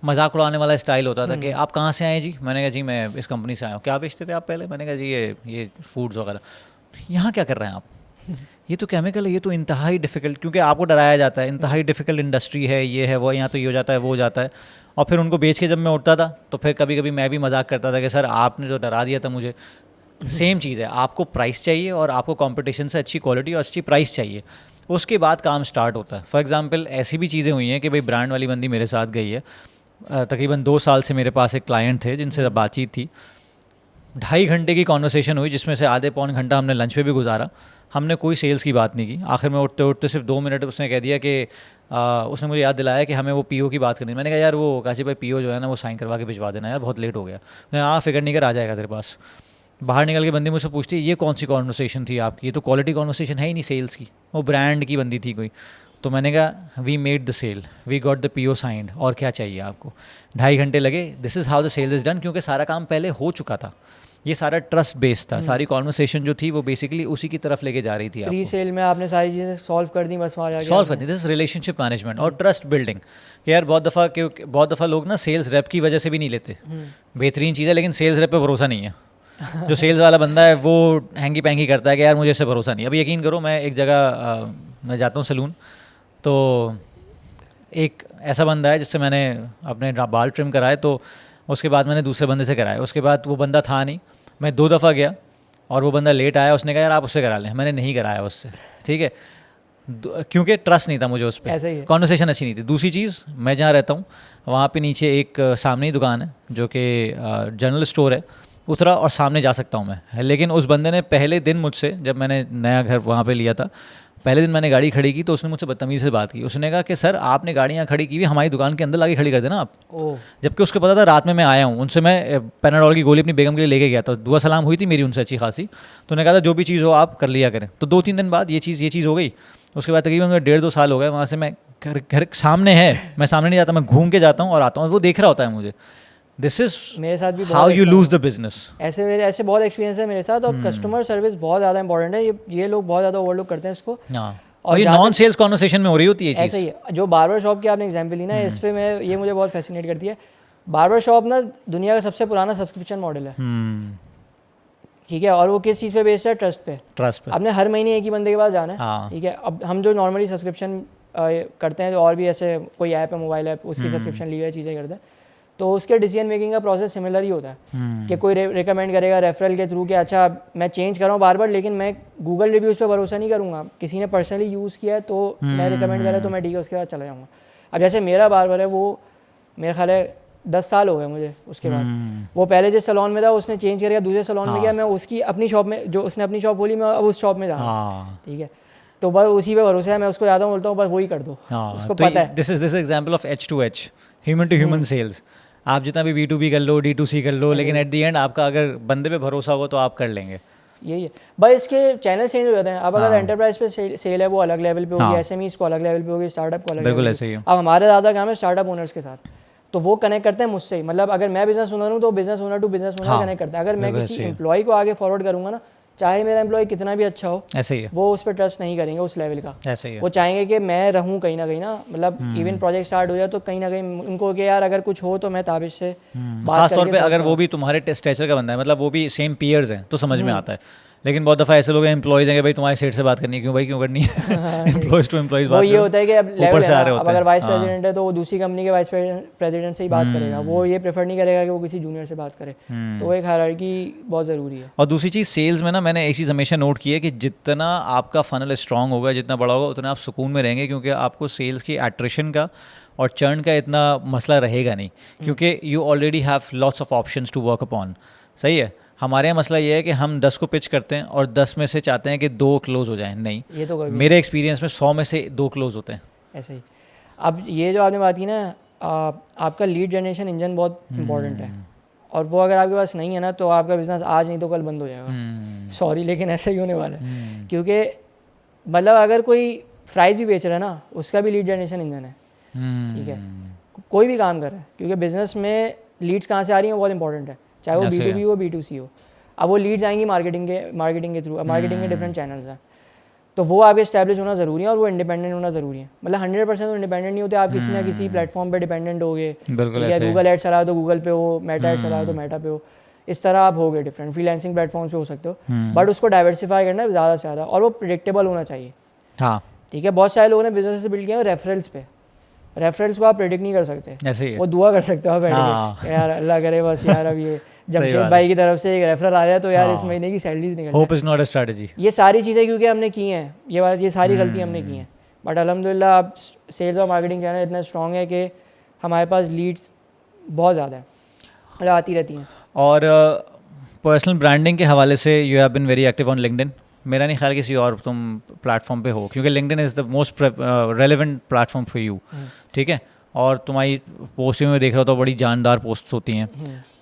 मजाक उड़ाने वाला स्टाइल होता था कि आप कहाँ से आए जी, मैंने कहा जी मैं इस कंपनी से आया हूँ, क्या बेचते थे आप पहले, मैंने कहा जी ये फूड्स वगैरह, यहाँ क्या कर रहे हैं आप, ये तो केमिकल है, ये तो इंतहाई डिफ़िकल्ट, क्योंकि आपको डराया जाता है इंतहाई डिफ़िकल्ट इंडस्ट्री है, ये है वो, यहाँ तो ये हो जाता है वो हो जाता है। और फिर उनको बेच के जब मैं उठता था तो फिर कभी कभी मैं भी मजाक करता था कि सर आपने जो डरा दिया था मुझे, सेम चीज़ है, आपको प्राइस चाहिए और आपको कंपटीशन से अच्छी क्वालिटी और अच्छी प्राइस चाहिए, उसके बाद काम स्टार्ट होता है। फॉर एग्जांपल ऐसी भी चीज़ें हुई हैं कि भाई ब्रांड वाली बंदी मेरे साथ गई है, तकरीबन 2 साल से मेरे पास एक क्लाइंट थे जिनसे बातचीत थी, 2.5 घंटे की कॉन्वर्सेशन हुई जिसमें से आधे पौन घंटा हमने लंच पे भी गुजारा, हमने कोई सेल्स की बात नहीं की। आखिर में उठते उठते सिर्फ 2 मिनट उसने कह दिया कि उसने मुझे याद दिलाया कि हमें वो पीओ की बात करनी है। मैंने कहा यार वो काशी भाई पीओ जो है ना वो साइन करवा के भिजवा देना यार, बहुत लेट हो गया। मैं हाँ फिक्र नहीं कर, आ जाएगा तेरे पास। बाहर निकल के बंदी मुझसे पूछती है ये कौन सी कॉन्वर्सेशन थी आपकी, ये तो क्वालिटी कॉन्वर्सेशन है ही नहीं सेल्स की, वो ब्रांड की बंदी थी कोई। तो मैंने कहा we made the sale, we got the PO signed, और क्या चाहिए आपको। 2.5 घंटे लगे, this is how the sale is done, क्योंकि सारा काम पहले हो चुका था, ये सारा ट्रस्ट बेस्ड था, सारी कॉन्वर्सेशन जो थी वो बेसिकली उसी की तरफ लेके जा रही थी। प्री सेल में आपने सारी चीज़ें सॉल्व कर दी, बस वहाँ जाके सॉल्व कर दी। दिस इज रिलेशनशिप मैनेजमेंट और ट्रस्ट बिल्डिंग। कि यार बहुत दफ़ा लोग ना सेल्स रेप की वजह से भी नहीं लेते, बेहतरीन चीज़ है लेकिन सेल्स रेप पे भरोसा नहीं है। जो सेल्स वाला बंदा है वो हैंगी पैंगी करता है कि यार मुझे इससे भरोसा नहीं। अभी यकीन करो मैं एक जगह मैं जाता हूँ सलून, तो एक ऐसा बंदा है जिससे मैंने अपने बाल ट्रिम कराए, तो उसके बाद मैंने दूसरे बंदे से कराए, उसके बाद वो बंदा था नहीं, मैं 2 दफ़ा गया और वो बंदा लेट आया, उसने कहा यार आप उससे करा लें, मैंने नहीं कराया उससे, ठीक है, क्योंकि ट्रस्ट नहीं था मुझे उस पर, कॉन्वर्सेशन अच्छी नहीं थी। दूसरी चीज़, मैं जहाँ रहता हूँ वहाँ पे नीचे एक सामने ही दुकान है जो कि जनरल स्टोर है, उतरा और सामने जा सकता हूँ मैं, लेकिन उस बंदे ने पहले दिन मुझसे, जब मैंने नया घर वहाँ पे लिया था, पहले दिन मैंने गाड़ी खड़ी की तो उसने मुझसे बदतमीज़ी से बात की। उसने कहा कि सर आपने गाड़ी यहाँ खड़ी की हुई, हमारी दुकान के अंदर लाके खड़ी कर देना आप। जबकि उसको पता था रात में मैं आया हूँ, उनसे मैं पैनाडोल की गोली अपनी बेगम के लिए लेके गया, तो दुआ सलाम हुई थी मेरी उनसे अच्छी खासी, तो उन्होंने कहा था जो भी चीज़ हो आप कर लिया करें। तो 2-3 दिन बाद ये चीज़ हो गई। उसके बाद तकरीबन 1.5-2 साल हो गए वहाँ से, मैं घर सामने है, मैं सामने नहीं जाता, मैं घूम के जाता हूँ और आता हूँ, वो देख रहा होता है मुझे। दिस इज़ मेरे साथ भी how you lose the business. ऐसे बहुत एक्सपीरियंस है मेरे साथ, और कस्टमर सर्विस बहुत ज़्यादा इंपॉर्टेंट है, ये लोग बहुत ज़्यादा ओवरलुक करते हैं इसको। और ये नॉन सेल्स कॉन्वर्सेशन में हो रही होती है चीज़। ऐसा ही है। जो बार्बर शॉप की आपने एग्जांपल ली ना, इस पे मैं ये मुझे बहुत फैसिनेट करती है। बार्बर शॉप ना दुनिया का सबसे पुराना सब्सक्रिप्शन मॉडल है, ठीक है, और वो किस चीज़ पे बेस्ड है? ट्रस्ट पे। आपने हर महीने एक ही बंदे के पास जाना है, ठीक है। अब हम जो नॉर्मली सब्सक्रिप्शन करते हैं, तो और भी ऐसे कोई ऐप है, मोबाइल ऐप, उसकी सब्सक्रिप्शन ली हुई चीज़ें करते हैं, तो उसके डिसीजन मेकिंग का प्रोसेस सिमिलर ही होता है कि कोई रिकमेंड करेगा रेफरल के थ्रू कि अच्छा मैं चेंज कर रहा हूँ बार बार, लेकिन मैं गूगल रिव्यूज़ पे भरोसा नहीं करूँगा, किसी ने पर्सनली यूज़ किया है तो मैं रिकमेंड करा तो मैं ठीक है उसके बाद चला जाऊँगा। अब जैसे मेरा बार्बर है, वो मेरा ख्याल है 10 साल हो गए मुझे उसके बाद, वो पहले जिस सैलून में था उसने चेंज करके दूसरे सैलून में गया, मैं उसकी अपनी शॉप में, जो उसने अपनी शॉप बोली मैं अब उस शॉप में जा रहा हूँ, ठीक है। तो बस उसी पे भरोसा है, मैं उसको जाता हूँ, बोलता हूँ बस वही कर दो, उसको पता है। This is example of H2H, human to human sales. आप जितना भी B2B कर लो, D2C कर लो, लेकिन एट द एंड आपका अगर बंदे पे भरोसा होगा तो आप कर लेंगे। यही है बस, इसके चैनल चेंज हो जाते हैं। अब अगर एंटरप्राइज पे सेल है वो अलग लेवल पे होगी, SMEs को अलग लेवल पे होगी, स्टार्टअप को अलग लेवल पे। बिल्कुल ऐसे ही है। अब हमारे ज़्यादा काम है स्टार्टअप ओनर्स के साथ, तो वो कनेक्ट करते हैं मुझसे ही, मतलब अगर मैं बिजनेस ओनर हूँ तो business owner to business owner connect करते हैं। अगर मैं किसी एम्प्लॉय को आगे फॉरवर्ड करूँगा ना, चाहे मेरा एम्प्लॉय कितना भी अच्छा हो, ऐसे ही है, वो उस पर ट्रस्ट नहीं करेंगे उस लेवल का। ऐसे ही है। वो चाहेंगे कि मैं रहूँ कहीं ना कहीं ना, मतलब इवन प्रोजेक्ट स्टार्ट हो जाए तो कहीं ना कहीं उनको कि यार अगर कुछ हो तो मैं ताबिश से बात खास तौर पे अगर वो भी तुम्हारे स्टेचर का बंदा है, मतलब वो भी सेम पीयर्स हैं, तो समझ में आता है। लेकिन बहुत दफ़ा ऐसे लोग हैं एम्प्लॉयज़ हैं कि भाई तुम्हारे सेट से बात करनी है, क्यों भाई क्यों करनी है, एम्प्लॉयज़ टू एम्प्लॉयज़ बात। वो ये होता है कि अब ऊपर से आ रहे अब होते अगर हैं। वाइस प्रेसिडेंट है तो वो दूसरी कंपनी के वाइस प्रेसिडेंट से ही बात करेगा, वो ये प्रेफर नहीं करेगा कि वो किसी जूनियर से बात करे। तो एक हायरार्की बहुत ज़रूरी है। और दूसरी चीज़ सेल्स में ना, मैंने एक चीज़ हमेशा नोट की है कि जितना आपका फनल स्ट्रांग होगा, जितना बड़ा होगा, उतना आप सुकून में रहेंगे, क्योंकि आपको सेल्स की एट्रिशन का और चर्न का इतना मसला रहेगा नहीं, क्योंकि you already have lots of options to work upon. सही है। हमारे यहाँ मसला ये है कि हम 10 को पिच करते हैं और 10 में से चाहते हैं कि 2 क्लोज हो जाएं। नहीं, ये तो कभी मेरे एक्सपीरियंस में 100 में से 2 क्लोज होते हैं। ऐसे ही। अब ये जो आपने बात की ना, आपका लीड जनरेशन इंजन बहुत इंपॉर्टेंट है, और वो अगर आपके पास नहीं है ना तो आपका बिजनेस आज नहीं तो कल बंद हो जाएगा। सॉरी, लेकिन ऐसा ही होने वाला है। क्योंकि मतलब अगर कोई फ्राइज़ भी बेच रहा है ना, उसका भी लीड जनरेशन इंजन है। ठीक है, कोई भी काम कर रहा है, क्योंकि बिजनेस में लीड्स कहाँ से आ रही हैं बहुत इंपॉर्टेंट है, चाहे वो B2B हो B2C हो। अब वो लीड्स आएंगी मार्केटिंग के थ्रू। मार्केटिंग के डिफरेंट चैनल्स हैं, तो वो आपके स्टैब्लिश होना ज़रूरी है, और वो इंडिपेंडेंट होना ज़रूरी है। मतलब 100% तो इंडिपेंडेंट नहीं होते, आप किसी ना किसी प्लेटफॉर्म पे डिपेंडेंट हो गए। बिल्कुल ठीक है, गूगल एड चला तो गूगल पे हो, मेटा एड चला तो मेटा पे हो, इस तरह आप हो गए डिफरेंट फ्रीलांसिंग प्लेटफॉर्म्स पे हो सकते हो। बट उसको डाइवर्सिफाई करना है ज़्यादा से ज़्यादा, और वो प्रिडिक्टेबल होना चाहिए। हाँ, ठीक है, बहुत सारे लोगों ने बिजनेस बिल्ड किया है रेफरल्स पे। रेफरल्स को आप प्रेडिक्ट नहीं कर सकते, ऐसे ही है। वो दुआ कर सकते हो आप बैठ के, यार अल्लाह करे बस यार अब ये जमशेद भाई की तरफ से एक रेफरल आ जाए तो यार इस महीने की सैलरीज निकल hope is not a strategy. ये सारी चीज़ें क्योंकि हमने की हैं, ये सारी गलतियाँ हमने की हैं। बट अल्हम्दुलिल्लाह अब सेल्स और मार्केटिंग चैनल इतना स्ट्रॉन्ग है कि हमारे पास लीड्स बहुत ज़्यादा है, मतलब आती रहती हैं। और पर्सनल ब्रांडिंग के हवाले से you have been very active on LinkedIn. मेरा नहीं ख्याल किसी और तुम प्लेटफॉर्म पे हो, क्योंकि LinkedIn is the most relevant platform for you. ठीक है, और तुम्हारी पोस्ट भी मैं देख रहा था, बड़ी जानदार पोस्ट्स होती हैं।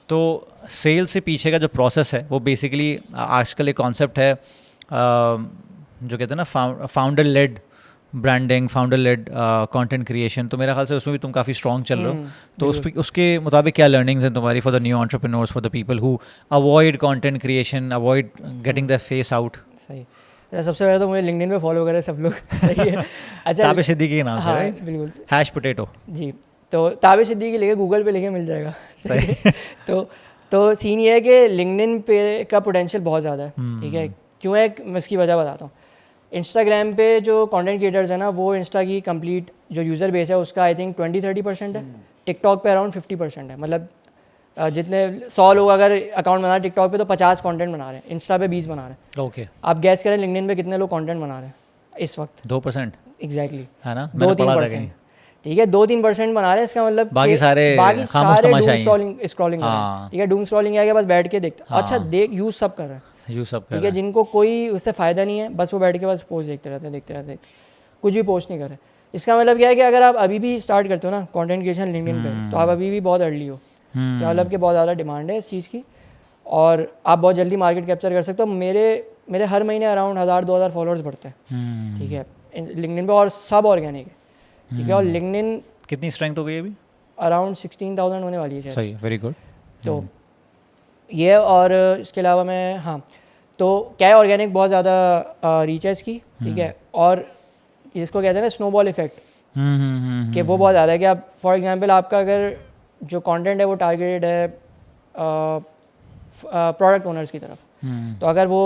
तो सेल से पीछे का जो प्रोसेस है वो बेसिकली आजकल एक कॉन्सेप्ट है जो कहते हैं ना founder led branding, founder led content creation. तो मेरा ख्याल से उसमें भी तुम काफ़ी स्ट्रॉन्ग चल रहे हो। तो उसके मुताबिक क्या लर्निंग्स हैं तुम्हारी for the new entrepreneurs, for the people who avoid content creation, avoid getting the face out? सही, सबसे पहले तो मुझे लिंक्डइन पे फॉलो करें सब लोग। सही है। अच्छा, ताबिर सिद्दीकी के नाम से, हाँ राइट? बिल्कुल, हैश पोटैटो जी। तो ताबिर सिद्दीकी लिखे गूगल पे लिखे मिल जाएगा। सही है। तो सीन ये है कि लिंक्डइन पे का पोटेंशियल बहुत ज़्यादा है। ठीक है, क्यों है मैं इसकी वजह बताता हूँ। इंस्टाग्राम पे जो कंटेंट क्रिएटर्स हैं ना, वो इंस्टा की कंप्लीट जो यूज़र बेस है उसका आई थिंक 20-30% है। टिकटॉक पे अराउंड 50% है। मतलब जितने 100 लोग अगर अकाउंट बना रहे हैं टिकटॉक पे तो 50 कंटेंट बना रहे हैं, इंस्टा पे 20 बना रहे हैं। ओके, आप गैस करें लिंक्डइन पे कितने लोग कंटेंट बना रहे हैं इस वक्त? 2%, एग्जैक्टली, है ना? मैंने पढ़ा था कहीं। ठीक है, 2-3% बना रहे हैं। इसका मतलब बाकी सारे खामोश तमाशाई हैं। स्क्रॉलिंग कर रहे हैं। हाँ। ठीक है, डूम स्क्रॉलिंग है कि बस बैठ के देखते। अच्छा, देख यूज़ सब कर रहे हैं। यू सब कर ठीक है, जिनको कोई उससे फ़ायदा नहीं है, बस वो बैठ के बस पोस्ट देखते रहते कुछ भी पोस्ट नहीं कर रहे। इसका मतलब क्या है कि अगर आप अभी भी स्टार्ट करते हो ना कंटेंट क्रिएशन लिंक्डइन पे, तो आप अभी भी बहुत अर्ली हो। इसका मतलब कि बहुत ज़्यादा डिमांड है इस चीज़ की, और आप बहुत जल्दी मार्केट कैप्चर कर सकते हो। मेरे हर महीने अराउंड 1000-2000 फॉलोअर्स बढ़ते हैं। ठीक है, लिंक्डइन पे, और सब ऑर्गेनिक है। ठीक है, और लिंक्डइन कितनी स्ट्रेंथ हो गई अभी? अराउंड 16,000 होने वाली है शायद। सही, वेरी गुड। तो ये, और इसके अलावा मैं, हाँ, तो क्या है, ऑर्गेनिक बहुत ज़्यादा रीच है इसकी। ठीक है, और जिसको कहते हैं ना स्नोबॉल इफेक्ट, कि वो बहुत ज़्यादा है कि आप फॉर एग्जांपल आपका अगर जो कंटेंट है वो टारगेटेड है प्रोडक्ट ओनर्स की तरफ, तो अगर वो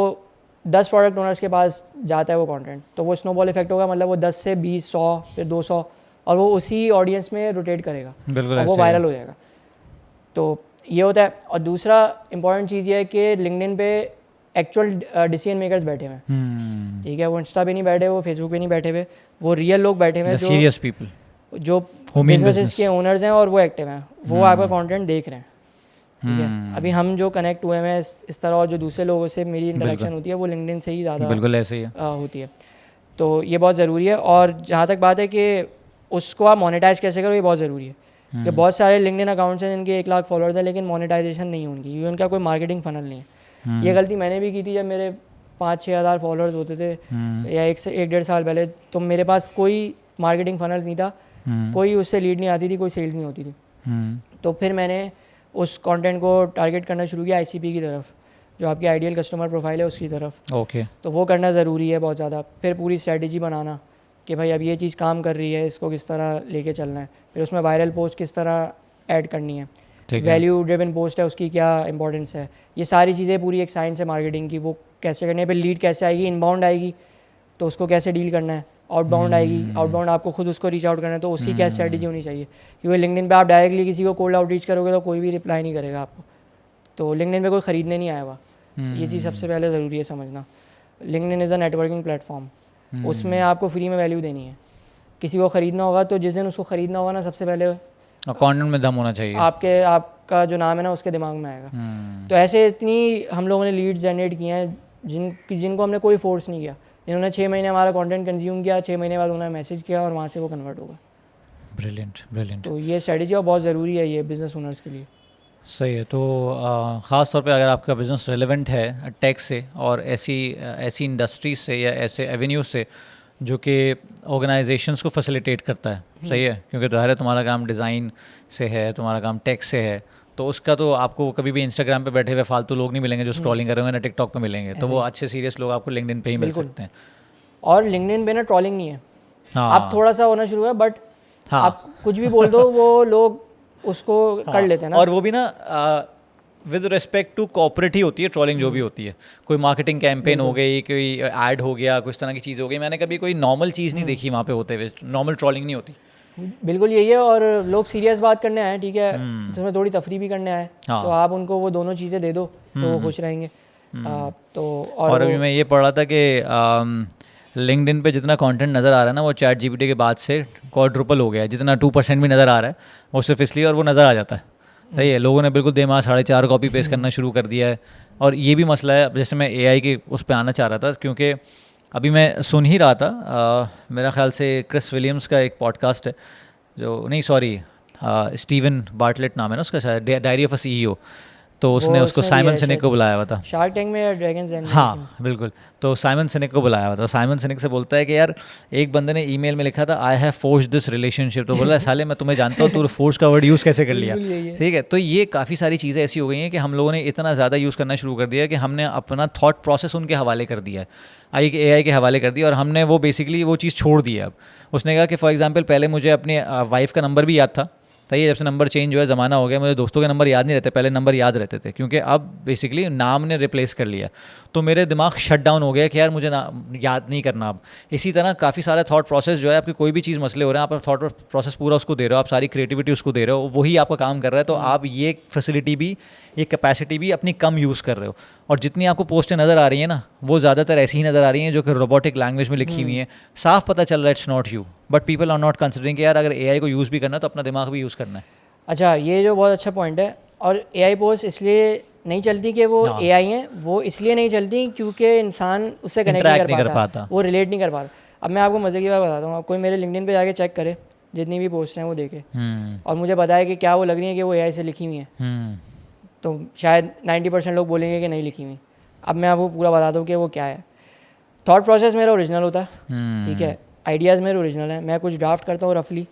10 प्रोडक्ट ओनर्स के पास जाता है वो कंटेंट, तो वो स्नोबॉल इफेक्ट होगा। मतलब वो 10 से 20, 100, फिर 200, और वो उसी ऑडियंस में रोटेट करेगा, और वो वायरल हो जाएगा। तो ये होता है। और दूसरा इंपॉर्टेंट चीज़ ये है कि लिंक्डइन पे एक्चुअल डिसीजन मेकर्स बैठे हुए हैं। ठीक है, वो इंस्टा पे नहीं बैठे, वो फेसबुक पे नहीं बैठे हुए, वो रियल लोग बैठे हुए हैं, सीरियस पीपल जो बिजनेसेस के ओनर्स हैं, और वो एक्टिव हैं, वो आपका कंटेंट देख रहे हैं। ठीक है, अभी हम जो कनेक्ट हुए हैं इस तरह, और जो दूसरे लोगों से मेरी इंटरेक्शन होती है वो लिंक्डइन से ही ज़्यादा बिल्कुल ऐसे ही होती है। तो ये बहुत ज़रूरी है। और जहाँ तक बात है कि उसको आप मोनेटाइज कैसे करो, ये बहुत ज़रूरी है। कि बहुत सारे लिंक्डइन अकाउंट्स हैं जिनके 1 लाख फॉलोअर्स हैं, लेकिन मोनेटाइजेशन नहीं है उनकी, क्योंकि उनका कोई मार्केटिंग फनल नहीं है। ये गलती मैंने भी की थी जब मेरे 5-6 हज़ार फॉलोअर्स होते थे, या 1 से 1.5 साल पहले। तो मेरे पास कोई मार्केटिंग फनल नहीं था, कोई उससे लीड नहीं आती थी, कोई सेल्स नहीं होती थी। तो फिर मैंने उस कंटेंट को टारगेट करना शुरू किया ICP की तरफ, जो आपकी आइडियल कस्टमर प्रोफाइल है उसकी तरफ। ओके, तो वो करना ज़रूरी है बहुत ज़्यादा। फिर पूरी स्ट्रेटजी बनाना कि भाई अब ये चीज़ काम कर रही है, इसको किस तरह लेके चलना है। फिर उसमें वायरल पोस्ट किस तरह ऐड करनी है, वैल्यू ड्रिवन पोस्ट है उसकी क्या इंपॉर्टेंस है, ये सारी चीज़ें पूरी एक साइंस है मार्केटिंग की। वो कैसे करनी है, फिर लीड कैसे आएगी, इनबाउंड आएगी तो उसको कैसे डील करना है, आउटबाउंड आएगी, आउटबाउंड आपको खुद उसको रीच आउट करना है, तो उसकी क्या स्ट्रेटजी होनी चाहिए। क्योंकि लिंक्डइन पे आप डायरेक्टली किसी को कोल्ड आउटरीच करोगे तो कोई भी रिप्लाई नहीं करेगा आपको। तो लिंक्डइन पे कोई ख़रीदने नहीं आया हुआ, ये चीज़ सबसे पहले ज़रूरी है समझना। LinkedIn is a networking platform, उसमें आपको फ्री में वैल्यू देनी है। किसी को ख़रीदना होगा तो जिस दिन उसको ख़रीदना होगा ना, सबसे पहले कंटेंट में दम होना चाहिए। आप का जो नाम है ना उसके दिमाग में आएगा। तो ऐसे इतनी हम लोगों ने लीड्स जनरेट किए हैं जिनको हमने कोई फोर्स नहीं किया, इन्होंने 6 महीने हमारा कंटेंट कंज्यूम किया, 6 महीने बाद उन्होंने मैसेज किया और वहाँ से वो कन्वर्ट होगा। ब्रिलियंट। तो ये स्ट्रेटजी और बहुत ज़रूरी है ये बिज़नेस ओनर्स के लिए। सही है। तो ख़ास तौर पे अगर आपका बिज़नेस रेलेवेंट है टेक से और ऐसी इंडस्ट्रीज से या ऐसे एवेन्यूज से जो कि ऑर्गेनाइजेशंस को फैसिलिटेट करता है, सही है, क्योंकि ज़ाहिर है तुम्हारा काम डिज़ाइन से है, तुम्हारा काम टेक से है, तो उसका तो आपको कभी भी इंस्टाग्राम पे बैठे हुए फालतू लोग नहीं मिलेंगे जो स्क्रॉलिंग कर रहे होंगे ना टिकटॉक पे मिलेंगे, तो वो अच्छे सीरियस लोग आपको लिंक्डइन पे ही मिल सकते हैं। और लिंक्डइन पे ना ट्रोलिंग नहीं है। हाँ, आप थोड़ा सा होना शुरू है बट हाँ, आप कुछ भी बोल दो वो लोग उसको कर लेते हैं ना। और वो भी ना विद रिस्पेक्ट टू कॉर्पोरेट ही होती है ट्रोलिंग जो भी होती है। कोई मार्केटिंग कैंपेन हो गई, कोई ऐड हो गया, कुछ तरह की चीज़ हो गई, मैंने कभी कोई नॉर्मल चीज़ नहीं देखी वहाँ पे होते हुए, नॉर्मल ट्रोलिंग नहीं होती। बिल्कुल यही है। और लोग सीरियस बात करने आए, ठीक है, जिसमें थोड़ी तफरी भी करने आए, तो आप उनको वो दोनों चीज़ें दे दो तो वो खुश रहेंगे। तो और अभी मैं ये पढ़ रहा था कि लिंक्डइन पे जितना कंटेंट नज़र आ रहा है ना वो चैट जीपीटी के बाद से क्वाड्रुपल हो गया है। जितना 2% भी नज़र आ रहा है वो सिर्फ इसलिए और वो नज़र आ जाता है, सही है। लोगों ने बिल्कुल दिमाग 4.5 कॉपी पेस्ट करना शुरू कर दिया है। और ये भी मसला है, जैसे मैं एआई के उस पर आना चाह रहा था, क्योंकि अभी मैं सुन ही रहा था, मेरा ख्याल से क्रिस विलियम्स का एक पॉडकास्ट है जो नहीं सॉरी स्टीवन बार्टलेट नाम है ना उसका, शायद डायरी ऑफ अ सीईओ, तो उसने उसको साइमन सिनेक को बुलाया हुआ था शार्क टैंक में या ड्रैगन्स den में। हाँ बिल्कुल। तो साइमन सिनेक को बुलाया हुआ था। साइमन सिनेक से बोलता है कि यार एक बंदे ने ईमेल में लिखा था I have forced this relationship, तो बोला साले मैं तुम्हें जानता हूँ, तू फोर्स का वर्ड यूज़ कैसे कर लिया, ठीक है। तो ये काफ़ी सारी चीज़ें ऐसी हो गई हैं कि हम लोगों ने इतना ज़्यादा यूज़ करना शुरू कर दिया है कि हमने अपना थॉट प्रोसेस उनके हवाले कर दिया है, एआई के हवाले कर दिया, और हमने वो बेसिकली वो चीज़ छोड़ दी है। अब उसने कहा कि फॉर एग्जाम्पल पहले मुझे अपनी वाइफ का नंबर भी याद था, सही है, जब से नंबर चेंज हुआ है, ज़माना हो गया, मुझे दोस्तों के नंबर याद नहीं रहते, पहले नंबर याद रहते थे, क्योंकि अब बेसिकली नाम ने रिप्लेस कर लिया। तो मेरे दिमाग शट डाउन हो गया कि यार मुझे याद नहीं करना अब। इसी तरह काफ़ी सारा थॉट प्रोसेस जो है, आपकी कोई भी चीज़ मसले हो रहे हैं, आप थॉट प्रोसेस पूरा उसको दे रहे हो, आप सारी क्रिएटिविटी उसको दे रहे हो, वही आपका काम कर रहा है। तो आप ये फैसिलिटी भी, ये कैपेसिटी भी अपनी कम यूज़ कर रहे हो। और जितनी आपको पोस्टें नज़र आ रही हैं ना, वो ज़्यादातर ऐसी ही नज़र आ रही हैं जो कि रोबोटिक लैंग्वेज में लिखी हुई हैं। साफ पता चल रहा है it's not you, but people are not considering कि यार अगर एआई को यूज़ भी करना है तो अपना दिमाग भी यूज़ करना है। अच्छा, ये जो बहुत अच्छा पॉइंट है। और एआई पोस्ट इसलिए नहीं चलती कि वो एआई हैं, वो इसलिए नहीं चलती क्योंकि इंसान उससे कनेक्ट नहीं कर पाता, वो रिलेट नहीं कर पाता। अब मैं आपको मज़े की बात बताता हूँ, कोई मेरे लिंक्डइन पे जाके चेक करे, जितनी भी पोस्ट हैं वो देखे और मुझे बताए कि क्या वो लग रही है कि वो एआई से लिखी हुई हैं, तो शायद 90% लोग बोलेंगे कि नहीं लिखी हुई। अब मैं आपको पूरा बताता हूँ कि वो क्या है। थॉट प्रोसेस मेरा ओरिजिनल होता है, ठीक है, आइडियाज़ मेरे ओरिजिनल हैं, मैं कुछ ड्राफ्ट करता हूँ रफली,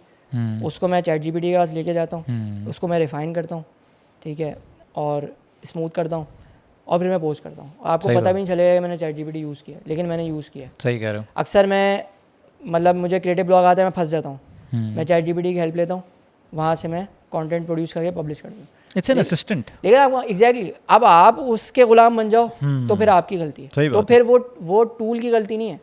उसको मैं चैट जीपीटी के पास लेके जाता हूँ, उसको मैं रिफ़ाइन करता हूँ, ठीक है, और स्मूथ करता हूँ, और फिर मैं पोस्ट करता हूँ। आपको पता भी नहीं चलेगा कि मैंने चैट जीपीटी यूज़ किया, लेकिन मैंने यूज़ किया। सही कह रहे हो। अक्सर मैं मतलब मुझे क्रिएटिव ब्लॉग आता है, मैं फंस जाता हूँ, मैं चैट जीपीटी की हेल्प लेता हूँ, वहाँ से मैं कंटेंट प्रोड्यूस करके पब्लिश कर दूँ। It's an assistant. लेकिन आपको एग्जैक्टली अब आप उसके गुलाम बन जाओ तो फिर आपकी गलती है। तो फिर वो टूल की गलती नहीं है,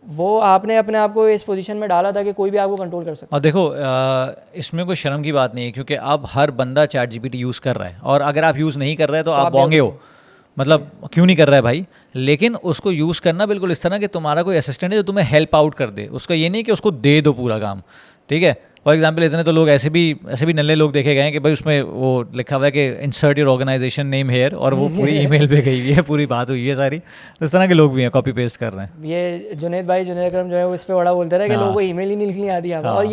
वो आपने अपने आप को इस पोजीशन में डाला था कि कोई भी आपको कंट्रोल कर सकता। और देखो इसमें कोई शर्म की बात नहीं है, क्योंकि अब हर बंदा चैट जीपीटी यूज़ कर रहा है, और अगर आप यूज़ नहीं कर रहे तो आप बोंगे हो, मतलब क्यों नहीं कर रहा है भाई। लेकिन उसको यूज़ करना बिल्कुल इस तरह कि तुम्हारा कोई असिस्टेंट है जो तुम्हें हेल्प आउट कर दे, उसका ये नहीं कि उसको दे दो पूरा काम, ठीक है। फॉर एग्जाम्पल इतने तो लोग ऐसे भी नल्ले लोग देखे गए हैं कि भाई उसमें वो लिखा हुआ है कि insert your organisation name here, और वो पूरी ईमेल पे गई हुई है, पूरी बात हुई है सारी। तो इस तरह के लोग भी हैं, कॉपी पेस्ट कर रहे हैं। ये जुनैद अकरम जो है वो इस पर बड़ा बोलते रहे कि लोगों को ईमेल ही नहीं लिखनी आती है। और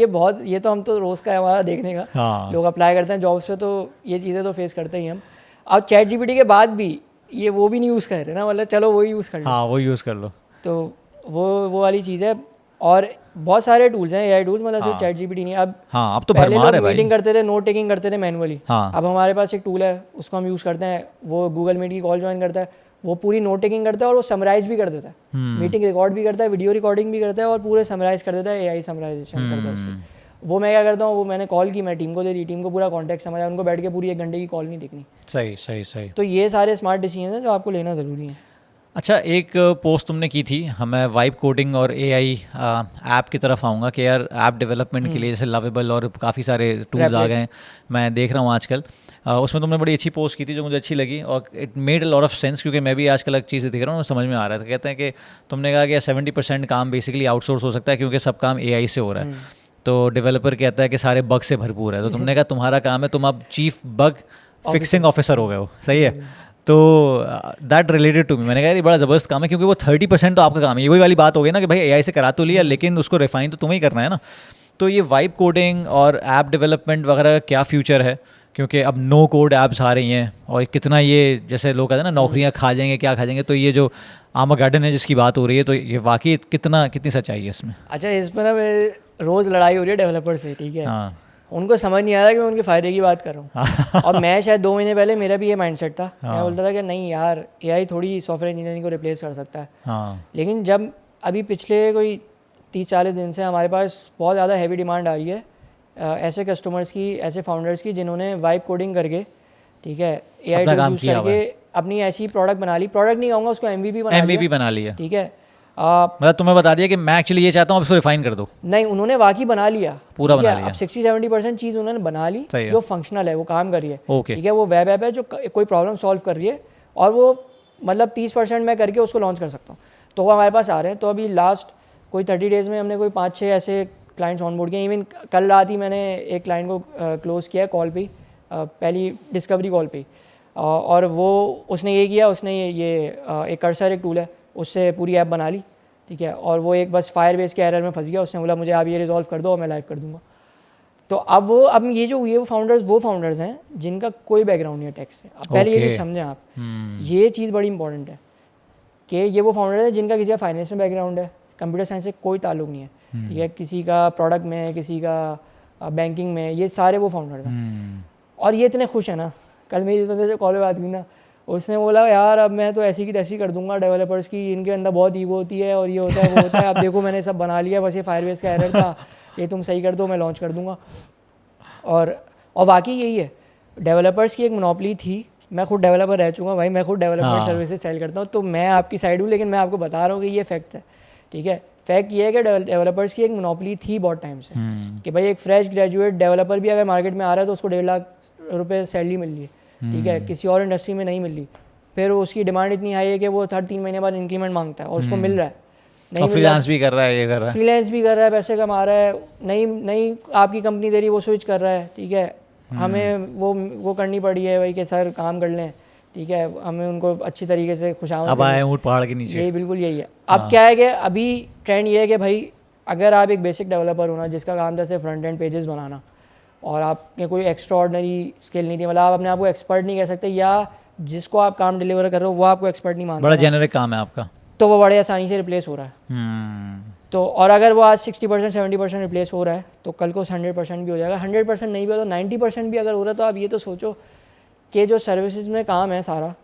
ये तो हम तो रोज़ का है हमारा देखने का, लोग अप्लाई करते हैं जॉब्स पे, तो ये चीज़ें तो फेस करते ही हम। अब चैट जीपीटी के बाद भी ये वो भी नहीं यूज़ कर रहे ना, मतलब चलो वो यूज़ कर लो, हाँ वो यूज़ कर लो, तो वो वाली चीज़ है। और बहुत सारे टूल्स हैं एआई टूल्स, मतलब सिर्फ चैट जीपीटी नहीं। अब तो पहले लोग मीटिंग करते थे, नोट टेकिंग करते थे मैनुअली, हाँ। अब हमारे पास एक टूल है, उसको हम यूज़ करते हैं, वो गूगल मीट की कॉल ज्वाइन करता है, वो पूरी नोट टेकिंग करता है और वो समराइज भी कर देता है, मीटिंग रिकॉर्ड भी करता है, वीडियो रिकॉर्डिंग भी करता है, और पूरे समराइज कर देता है, एआई समराइजेशन करता है उसकी। वो मैं क्या करता हूँ, वो मैंने कॉल की, मैं टीम को दे दी, टीम को पूरा कॉन्टेक्ट समझा, उनको बैठ के पूरी 1 घंटे की कॉल नहीं देखनी। सही। तो ये सारे स्मार्ट डिसीजन हैं जो आपको लेना ज़रूरी है। अच्छा, एक पोस्ट तुमने की थी, मैं वाइब कोडिंग और एआई ऐप की तरफ आऊँगा कि यार ऐप डेवलपमेंट के लिए जैसे लवेबल और काफ़ी सारे टूल्स आ गए हैं, मैं देख रहा हूँ आजकल। उसमें तुमने बड़ी अच्छी पोस्ट की थी जो मुझे अच्छी लगी, और it made a lot of sense, क्योंकि मैं भी आजकल एक चीज़ें देख रहा हूँ, समझ में आ रहा था। कहते हैं कि तुमने कहा कि 70% काम बेसिकली आउटसोर्स हो सकता है क्योंकि सब काम एआई से हो रहा है। तो डेवलपर कहता है कि सारे बग से भरपूर है, तो तुमने कहा तुम्हारा काम है, तुम अब चीफ बग फिक्सिंग ऑफिसर हो गए हो, सही है। तो दैट रिलेटेड टू मी, मैंने कहा ये बड़ा ज़बरदस्त काम है, क्योंकि वो 30% तो आपका काम है। ये वही वाली बात हो गई ना कि भाई एआई से करा तो लिया, लेकिन उसको रिफाइन तो तुम्हें ही करना है ना। तो ये वाइब कोडिंग और ऐप डेवलपमेंट वगैरह का क्या फ्यूचर है, क्योंकि अब नो कोड ऐप्स आ रही हैं, और कितना ये जैसे लोग कहते हैं ना नौकरियां खा जाएंगे, क्या खा जाएंगे, तो ये जो आर्मागेडन है जिसकी बात हो रही है, तो ये वाकई कितनी सच्चाई है इसमें? अच्छा, इसमें ना मेरे रोज़ लड़ाई हो रही है डेवलपर से, ठीक है। हाँ उनको समझ नहीं आ रहा कि मैं उनके फ़ायदे की बात कर रहा हूँ। और मैं शायद 2 महीने पहले मेरा भी ये माइंडसेट था, मैं बोलता था कि नहीं यार एआई थोड़ी सॉफ्टवेयर इंजीनियरिंग को रिप्लेस कर सकता है। हाँ लेकिन जब अभी पिछले कोई 30-40 दिन से हमारे पास बहुत ज़्यादा हैवी डिमांड आ रही है ऐसे कस्टमर्स की, ऐसे फाउंडर्स की जिन्होंने वाइब कोडिंग करके, ठीक है, एआई अपना टूल्स काम यूज़ किया हुआ करके अपनी ऐसी प्रोडक्ट बना ली, प्रोडक्ट नहीं कहूँगा उसको, MVP बना लिया, ठीक है। मतलब तुम्हें बता दिया कि मैं एक्चुअली ये चाहता हूँ, अब इसको रिफाइन कर दो। नहीं, उन्होंने वाकई बना लिया, पूरा ठीक है? बना लिया। अब 60-70% चीज़ उन्होंने बना ली सही है। जो फंक्शनल है, वो काम कर रही है, ओके। ठीक है। वो वेब ऐप है जो कोई प्रॉब्लम सॉल्व कर रही है, और वो मतलब 30% मैं करके उसको लॉन्च कर सकता हूँ। तो वो हमारे पास आ रहे हैं। तो अभी लास्ट कोई 30 डेज़ में हमने कोई 5-6 ऐसे क्लाइंट्स ऑनबोर्ड किए। इवन कल रात ही मैंने एक क्लाइंट को क्लोज़ किया कॉल पे, पहली डिस्कवरी कॉल पे। और वो उसने ये किया, उसने ये एक कर्सर एक टूल है, उससे पूरी ऐप बना ली, ठीक है। और वो एक बस फायरबेस के एरर में फंस गया, उसने बोला मुझे आप ये रिजॉल्व कर दो और मैं लाइव कर दूंगा। तो अब ये फाउंडर्स हैं जिनका कोई बैकग्राउंड नहीं है टेक से। अब पहले ये चीज़ समझें आप, ये चीज़ बड़ी इंपॉर्टेंट है कि ये वो फाउंडर्स हैं जिनका किसी का फाइनेंस में बैकग्राउंड है, कंप्यूटर साइंस से कोई ताल्लुक नहीं है, ठीक है, किसी का प्रोडक्ट में है, किसी का बैंकिंग में, ये सारे वो फाउंडर्स हैं। और ये इतने खुश हैं ना, कल मेरी बंदे से कॉल पे बात हुई ना, उसने बोला यार अब मैं तो ऐसी की तैसी कर दूंगा डेवलपर्स की, इनके अंदर बहुत ईगो होती है और ये होता है वो होता है, अब देखो मैंने सब बना लिया, बस ये फायरबेस का एरर था, ये तुम सही कर दो, मैं लॉन्च कर दूंगा। और वाकई यही है, डेवलपर्स की एक मोनोपोली थी। मैं खुद डेवलपर रह चुका भाई, मैं खुद डेवलपमेंट सर्विसेज सेल करता हूँ, तो मैं आपकी साइड हूँ, लेकिन मैं आपको बता रहा हूँ कि ये फैक्ट है, ठीक है। फैक्ट ये है कि डेवलपर्स की एक मोनोपोली थी बहुत टाइम से, कि भाई एक फ्रेश ग्रेजुएट डेवलपर भी अगर मार्केट में आ रहा है तो उसको 1.5 लाख रुपये सैलरी मिल रही है, ठीक है, किसी और इंडस्ट्री में नहीं मिल रही। फिर उसकी डिमांड इतनी हाई है कि वो हर 3 महीने बाद इंक्रीमेंट मांगता है, और उसको मिल रहा है, नहीं फ्रीलांस भी कर रहा है, ये कर रहा है, फ्रीलांस भी कर रहा है, पैसे कमा रहा है, नहीं आपकी कंपनी दे रही वो स्विच कर रहा है, ठीक है। हमें वो करनी पड़ी है भाई कि सर काम कर लें, ठीक है, हमें उनको अच्छी तरीके से खुशामद। अब आए ऊँट पहाड़ के नीचे, यही बिल्कुल यही है। अब क्या है कि अभी ट्रेंड ये है कि भाई अगर आप एक बेसिक डेवलपर हो ना, जिसका काम था सिर्फ फ्रंट एंड पेजेस बनाना, और आपने कोई एक्स्ट्रा ऑर्डनरी स्किल नहीं थी, मतलब आप अपने आप को एक्सपर्ट नहीं कह सकते, या जिसको आप काम डिलीवर कर रहे हो वो आपको एक्सपर्ट नहीं मानता, बड़ा जेनरिक काम है आपका, तो वो बड़े आसानी से रिप्लेस हो रहा है। तो और अगर वो आज 60% 70% रिप्लेस हो रहा है, तो कल को 100% भी हो जाएगा। 100% नहीं भी हो तो 90% भी अगर हो रहा है, तो आप ये तो सोचो कि जो सर्विसेज में काम है सारा,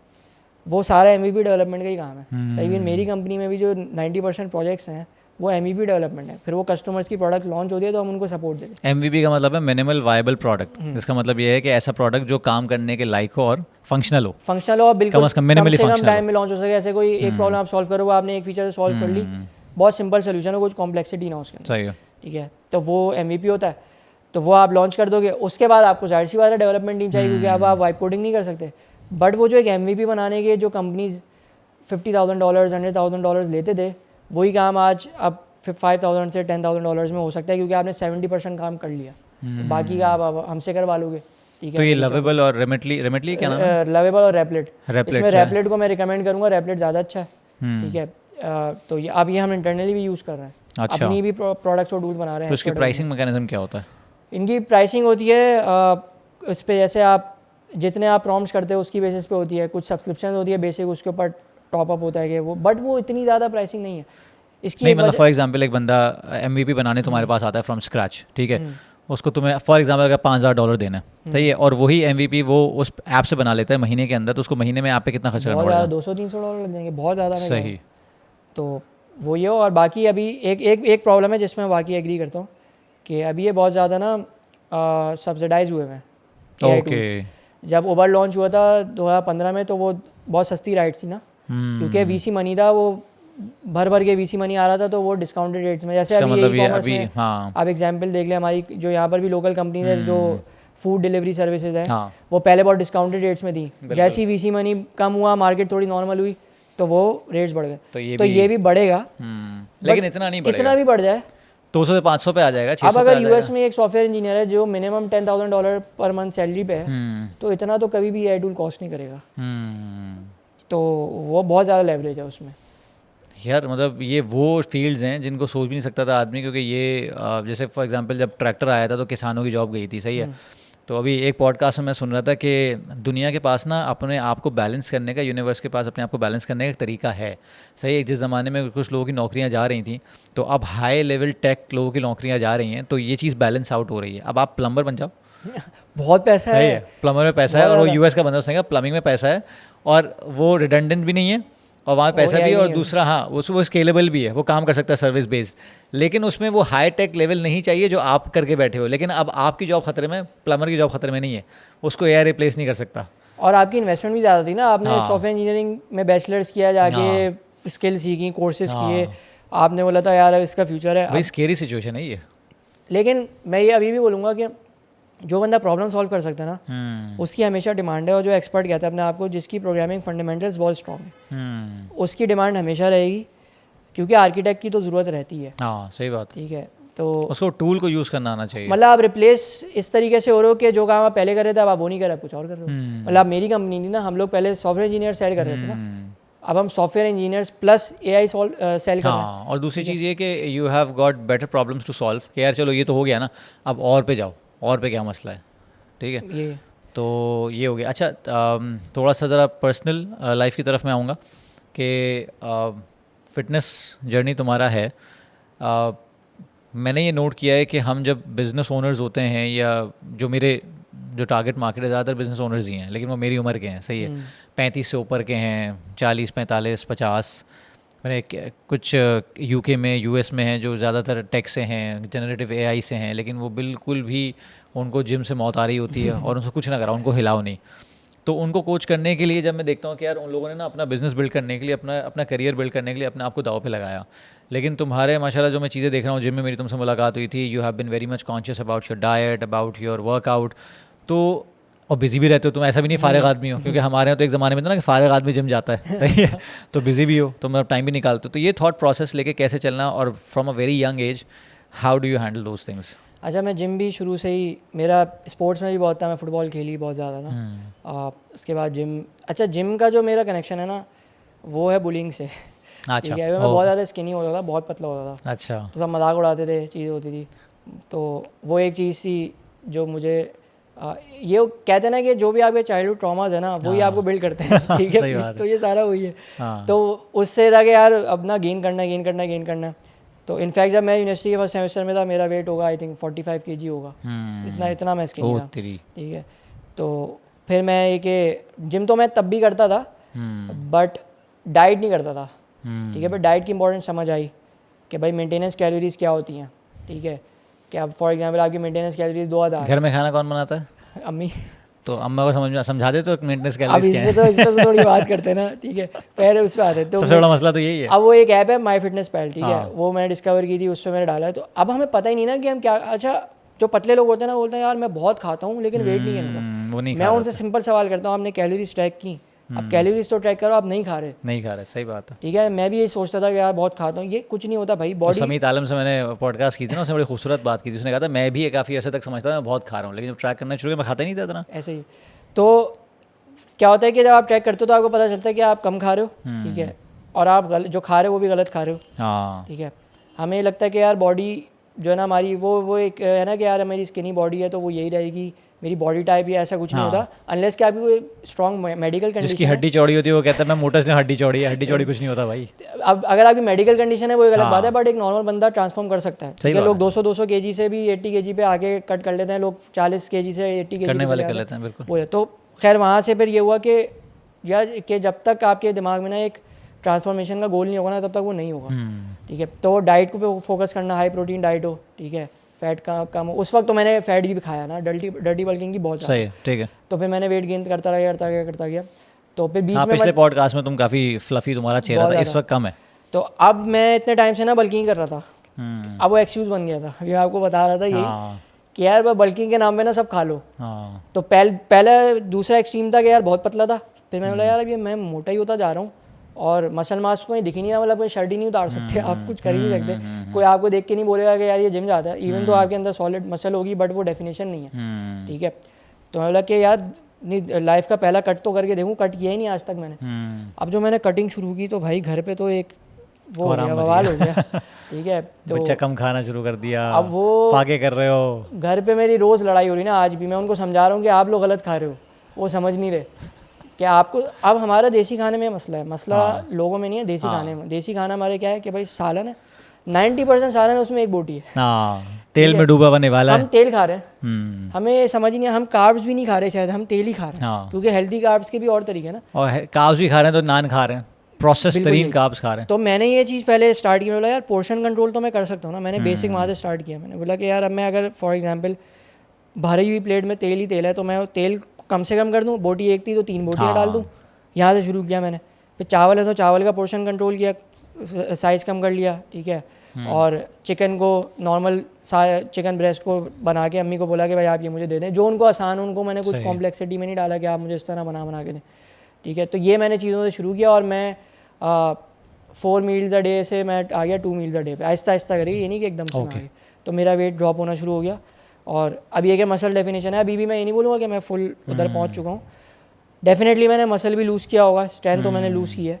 वो सारा MVP डेवलपमेंट का ही काम है। इवन मेरी कंपनी में भी जो 90% प्रोजेक्ट्स हैं वो MVP डेवलपमेंट है। फिर वो कस्टमर्स की प्रोडक्ट लॉन्च होती है तो हम उनको सपोर्ट देते हैं। MVP का मतलब है मिनिमल वायबल प्रोडक्ट, जिसका मतलब ये है कि ऐसा प्रोडक्ट जो काम करने के लायक हो और फंक्शनल हो, बिल्कुल कम से कम टाइम में लॉन्च हो सके। ऐसे कोई एक प्रॉब्लम आप सॉल्व करो, वो आपने एक फीचर से सॉल्व कर ली, बहुत सिंपल सोल्यूशन है, कुछ कॉम्प्लेक्सिटी ना उसके अंदर, सही है, ठीक है, तो वो MVP होता है। तो वो आप लॉन्च कर दोगे, उसके बाद आपको जाहिर सी बात है डेवलपमेंट टीम चाहिए, क्योंकि अब आप वाइब कोडिंग नहीं कर सकते। बट वो जो एक MVP बनाने के जो कंपनीज $50,000 $100,000 लेते थे, वही काम आज अब $5,000 से $10,000 में हो सकता है, क्योंकि आपने 70% काम कर लिया, बाकी का आप हमसे करवा लोगे, ठीक है। तो ये लवेबल और रेमिटली क्या नाम है? लवेबल और रैपलेट। इसमें क्या है? रैपलेट को मैं रिकमेंड करूँगा, रैपलेट ज़्यादा अच्छा है, ठीक है। तो ये अब ये हम इंटरनली भी यूज़ कर रहे हैं, अच्छा। अपनी भी प्रोडक्ट्स और टूल्स बना रहे हैं। तो इसकी प्राइसिंग मैकेनिज्म क्या होता है? इनकी प्राइसिंग होती है इस पे, जैसे आप जितने आप प्रॉम्प्ट्स करते हो उसकी बेसिस पे होती है। कुछ सब्सक्रिप्शन होती है बेसिक, उसके ऊपर टॉप अप होता है कि वो, बट वो इतनी ज़्यादा प्राइसिंग नहीं है इसकी। नहीं मतलब फॉर एग्जांपल एक बंदा MVP बनाने तुम्हारे पास आता है फ्रॉम स्क्रैच, ठीक है, उसको तुम्हें फॉर एग्जांपल अगर $5,000 देना है, सही है, और वही MVP वो उस ऐप से बना लेता है महीने के अंदर, तो उसको महीने में ऐप पे कितना खर्चा करना पड़ेगा? $200-300 लग जाएंगे, बहुत ज़्यादा। सही। तो वो ये हो। और बाकी अभी एक प्रॉब्लम है जिसमें मैं बाकी एग्री करता हूँ कि अभी ये बहुत ज़्यादा ना सब्सिडाइज हुए हैं। ओके। जब उबर लॉन्च हुआ था 2015 में, तो वो बहुत सस्ती राइड थी ना, क्योंकि VC मनी था, वो भर के VC मनी आ रहा था, तो वो डिस्काउंटेड रेट्स में। जैसे अभी मतलब ई-कॉमर्स अभी में हाँ, आप एग्जांपल देख लें, हमारी जो यहाँ पर भी लोकल कंपनीज है जो फूड डिलीवरी सर्विसेज हैं, हाँ, वो पहले बहुत डिस्काउंटेड रेट्स में थी। जैसे ही VC मनी कम हुआ, मार्केट थोड़ी नॉर्मल हुई, तो वो रेट्स बढ़ गए। तो ये भी बढ़ेगा, लेकिन इतना नहीं बढ़ेगा। कितना भी बढ़ जाए, 200 से 500 पे आ जाएगा, अब 600 पे अगर आ यूएस जाएगा। में एक सॉफ्टवेयर इंजीनियर है जो मिनिमम $10,000 पर मंथ सैलरी पे है, तो इतना तो कभी भी एआई टूल कॉस्ट नहीं करेगा। तो वो बहुत ज़्यादा लेवरेज है उसमें। यार मतलब ये वो फील्ड्स हैं जिनको सोच भी नहीं सकता था आदमी, क्योंकि ये जैसे फॉर एग्जांपल जब ट्रैक्टर आया था तो किसानों की जॉब गई थी, सही है। तो अभी एक पॉडकास्ट में मैं सुन रहा था कि दुनिया के पास ना अपने आप को बैलेंस करने का, यूनिवर्स के पास अपने आप को बैलेंस करने का एक तरीका है, सही है। जिस ज़माने में कुछ लोगों की नौकरियां जा रही थी, तो अब हाई लेवल टेक लोगों की नौकरियां जा रही हैं, तो ये चीज़ बैलेंस आउट हो रही है। अब आप प्लम्बर बन जाओ, बहुत पैसा सही है, है, प्लम्बर में पैसा है, बहुत और वो ज़्यादा। यूएस का बंदा, उसने कहा प्लम्बिंग में पैसा है और वो रिडंडेंट भी नहीं है, और वहाँ पे वो पैसा भी एआई है, और नहीं है। दूसरा हाँ वो स्केलेबल भी है, वो काम कर सकता है सर्विस बेस्ड। लेकिन उसमें वो हाई टेक लेवल नहीं चाहिए जो आप करके बैठे हो। लेकिन अब आपकी जॉब खतरे में, प्लम्बर की जॉब खतरे में नहीं है, उसको एआई रिप्लेस नहीं कर सकता। और आपकी इन्वेस्टमेंट भी ज़्यादा थी ना, आपने हाँ। सॉफ्टवेयर इंजीनियरिंग में बैचलर्स किया, जाके हाँ। स्किल सीखी, कोर्सेज किए, हाँ आपने बोला था यार अब इसका फ्यूचर है। भाई अब स्केरी सिचुएशन है ये। लेकिन मैं ये अभी भी बोलूँगा कि जो बंदा प्रॉब्लम सॉल्व कर सकता है ना, उसकी हमेशा डिमांड है। और जो एक्सपर्ट कहता है अपने आप को, जिसकी प्रोग्रामिंग फंडामेंटल्स बहुत स्ट्रॉन्ग है, उसकी डिमांड हमेशा रहेगी, क्योंकि आर्किटेक्ट की तो ज़रूरत रहती है। हाँ सही बात। ठीक है, तो उसको टूल को यूज़ करना आना चाहिए। मतलब आप रिप्लेस इस तरीके से हो रहे हो कि जो काम आप पहले कर रहे थे अब आप वो नहीं कर रहे, आप कुछ और कर रहे हो। मतलब मेरी कंपनी थी ना, हम लोग पहले सॉफ्टवेयर इंजीनियर सेल कर रहे थे ना, अब हम software engineers plus AI sell कर रहे हैं। हाँ, और दूसरी चीज़ ये कि you have got better problems to solve, कि यार चलो ये तो हो गया ना, अब और पे जाओ, और पे क्या मसला है, ठीक है। ये तो ये हो गया। अच्छा, थोड़ा सा ज़रा पर्सनल लाइफ की तरफ मैं आऊँगा कि फ़िटनेस जर्नी तुम्हारा है। मैंने ये नोट किया है कि हम जब बिज़नेस ओनर्स होते हैं, या जो टारगेट मार्केट है, ज़्यादातर बिज़नेस ओनर्स ही हैं, लेकिन वो मेरी उम्र के हैं, सही है, 35 से ऊपर के हैं, 40, 45, 50। मैंने कुछ यूके में, यूएस में हैं जो ज़्यादातर टेक से हैं, जनरेटिव एआई से हैं, लेकिन वो बिल्कुल भी, उनको जिम से मौत आ रही होती है और उनको कुछ ना करा, उनको हिलाओ नहीं। तो उनको कोच करने के लिए जब मैं देखता हूँ कि यार उन लोगों ने ना अपना बिज़नेस बिल्ड करने के लिए, अपना करियर बिल्ड करने के लिए अपने आप को दाव पे लगाया। लेकिन तुम्हारे माशाल्लाह जो मैं चीज़ें देख रहा हूँ, जिम में मेरी तुमसे मुलाकात हुई थी, you have been very much conscious about your diet, about your workout. तो और बिज़ी भी रहते हो तुम, ऐसा भी नहीं फारिग आदमी हो, क्योंकि हमारे यहाँ तो एक ज़माने में था ना कि फारिग आदमी जिम जाता है, सही है। तो बिज़ी भी हो, तो मतलब टाइम भी निकालते हो। तो ये थॉट प्रोसेस लेके कैसे चलना, और from a very young age how do you handle those things? अच्छा, मैं जिम भी शुरू से ही, मेरा स्पोर्ट्स में भी बहुत था, मैं फुटबॉल खेली बहुत ज़्यादा ना। उसके बाद जिम, अच्छा जिम का जो मेरा कनेक्शन है ना, वो है बुलिंग से। अच्छा, ठीक है, मैं बहुत ज़्यादा स्किनी होता था, बहुत पतला होता था, अच्छा, तो सब मजाक उड़ाते थे, चीज़ होती थी। तो वो एक चीज़ थी जो मुझे ये कहते हैं ना कि जो भी आपके चाइल्डहुड ट्रॉमास है ना, वही आपको बिल्ड करते हैं। ठीक सही है, बात तो ये सारा वही है। हाँ। तो उससे था कि यार अब ना गेन करना। तो इनफैक्ट जब मैं यूनिवर्सिटी के फर्स्ट सेमेस्टर में था, मेरा वेट होगा आई थिंक 45 kg होगा, इतना मैं स्किनी था। ठीक है, तो फिर मैं ये कि जिम तो मैं तब भी करता था, बट डाइट नहीं करता था। ठीक है, पर डाइट की इंपॉर्टेंस समझ आई कि भाई मेंटेनेंस कैलोरीज क्या होती हैं। ठीक है, कि अब फॉर एग्जांपल आपकी मेंटेनेंस कैलोरीज 2000। घर में खाना कौन बनाता है? अम्मी। तो अम्मा को समझा दे तो मेंटेनेंस अब कैलोरीज क्या है। इस पे तो थोड़ी बात करते हैं ना। ठीक है, पहले उस पर आते हैं। तो सबसे बड़ा मसला तो यही है। अब वो एक ऐप है माई फिटनेस पैल, ठीक है, हाँ। वो मैंने डिस्कवर की थी, उस पर मैंने डाला है। तो अब हमें पता ही नहीं ना कि हम क्या, अच्छा जो पतले लोग होते हैं ना, बोलते हैं यार मैं बहुत खाता हूँ लेकिन वेट नहीं है। वो नहीं मैं खा उनसे सिंपल सवाल करता हूँ, आपने कैलोरीज ट्रैक की? अब कैलोरीज तो ट्रैक करो, आप नहीं खा रहे। नहीं खा रहे, सही बात है। ठीक है, मैं भी यही सोचता था कि यार बहुत खाता हूँ, ये कुछ नहीं होता भाई, तो बॉडी। समीत आलम से मैंने पॉडकास्ट की थी ना, उसने बड़ी खूबसूरत बात की थी। उसने कहा था मैं भी काफ़ी अर्से तक समझता था मैं बहुत खा रहा हूँ, लेकिन जब ट्रैक करना शुरू किया मैं खाता ही नहीं था इतना। ऐसे ही तो क्या होता है कि जब आप ट्रैक करते हो तो आपको पता चलता है कि आप कम खा रहे हो। ठीक है, और आप जो खा रहे हो वो भी गलत खा रहे हो। हाँ। ठीक है, हमें लगता है कि यार बॉडी जो है ना हमारी, वो एक है ना कि यार मेरी स्किनी बॉडी है तो वो यही रहेगी, मेरी बॉडी टाइप ही, ऐसा कुछ नहीं होता अनलेस कि आपकी कोई स्ट्रॉन्ग मेडिकल कंडीशन। जिसकी हड्डी चौड़ी होती है वो कहता है मैं मोटा, इसलिए हड्डी चौड़ी है। हड्डी चौड़ी कुछ नहीं होता भाई। अब अगर आपकी मेडिकल कंडीशन है वो एक अलग बात है, बट एक नॉर्मल बंदा ट्रांसफॉर्म कर सकता है। ठीक है, लोग 200 kg से भी 80 kg पे आगे कट कर लेते हैं, लोग 40 kg से 80 kg करने वाले कर लेते हैं, बिल्कुल। वो है। तो खैर वहाँ से फिर ये हुआ कि यार कि जब तक आपके दिमाग में ना एक ट्रांसफॉर्मेशन का गोल नहीं होगा ना, तब तक वो नहीं होगा। ठीक है, तो डाइट को फोकस करना, हाई प्रोटीन डाइट हो, ठीक है, फैट का कम हो। उस वक्त तो मैंने फैट भी खाया ना, डर्टी बल्किंग की बहुत सही है, ठीक है। तो फिर मैंने वेट गेन करता गया। तो फिर बीच में पिछले पॉडकास्ट में तुम काफ़ी फ्लफी तुम्हारा चेहरा था, इस वक्त कम है। तो अब मैं इतने टाइम से ना बल्किंग कर रहा था, अब वो एक्सक्यूज बन गया था। ये आपको बता रहा था यही कि यार बल्किंग के नाम पे ना सब खा लो। तो पहले दूसरा एक्सट्रीम था कि यार बहुत पतला था, फिर मैंने बोला यार अब ये मैं मोटा ही होता जा रहा हूँ, और मसल मास कोई दिख ही नहीं रहा, मतलब कोई शर्ट ही नहीं उतार सकते, आप कुछ कर ही नहीं सकते, कोई आपको देख के नहीं बोलेगा कि यार ये जिम जाता है, इवन तो आपके अंदर सॉलिड मसल होगी बट वो डेफिनेशन नहीं है, ठीक है। तो मैं बोला कि यार नहीं, लाइफ का पहला कट तो करके देखूँ, कट किया ही नहीं आज तक मैंने। अब जो मैंने कटिंग शुरू की तो भाई घर पे तो एक वो हो गया, बवाल हो गया, ठीक है। तो बच्चा कम खाना शुरू कर दिया, अब वो फाके कर रहे हो, घर पे मेरी रोज़ लड़ाई हो रही ना, आज भी मैं उनको समझा रहा हूँ कि आप लोग गलत खा रहे हो, वो समझ नहीं रहे कि आपको। अब हमारा देसी खाने में मसला है, मसला लोगों में नहीं है, देसी खाने में। देसी खाना हमारे क्या है कि भाई सालन है, 90% सालन है, उसमें एक बोटी है, तेल में डूबा हुआ निवाला है, हम तेल खा रहे हैं, हमें समझ नहीं, हम कार्ब्स भी नहीं खा रहे, शायद हम तेल ही खा रहे हैं, क्योंकि हेल्दी कार्ब्स के भी और तरीके ना, और कार्ब्स भी खा रहे हैं तो नान खा रहे हैं, प्रोसेस तरीन कार्ब्स खा रहे हैं। तो मैंने ये चीज़ पहले स्टार्ट की, बोला यार पोर्शन कंट्रोल तो मैं कर सकता हूँ ना, मैंने बेसिक वहाँ से स्टार्ट किया। मैंने बोला कि यार अब मैं अगर फॉर एग्जांपल भरी हुई प्लेट में तेल ही तेल है तो मैं तेल कम से कम कर दूँ, बोटी एक थी तो 3 बोटियाँ डाल दूँ, यहाँ से शुरू किया मैंने। फिर चावल है तो चावल का पोर्शन कंट्रोल किया, साइज़ कम कर लिया, ठीक है। और चिकन को नॉर्मल चिकन ब्रेस्ट को बना के अम्मी को बोला कि भाई आप ये मुझे दे दें, जो उनको आसान, उनको मैंने कुछ कॉम्प्लेक्सिटी में नहीं डाला कि आप मुझे इस तरह बना के दें, ठीक है। तो ये मैंने चीज़ों से शुरू किया और मैं 4 मील्स अ डे से मैं आ गया 2 मील्स अ डे पे, आहिस्ता आहिस्ता करिए, ये नहीं कि एकदम से आ गया। तो मेरा वेट ड्रॉप होना शुरू हो गया और अभी एक मसल डेफिनेशन है, अभी भी मैं ये नहीं बोलूँगा कि मैं फुल उधर पहुँच चुका हूँ, डेफिनेटली मैंने मसल भी लूज़ किया होगा, स्ट्रेंथ तो मैंने लूज़ की है,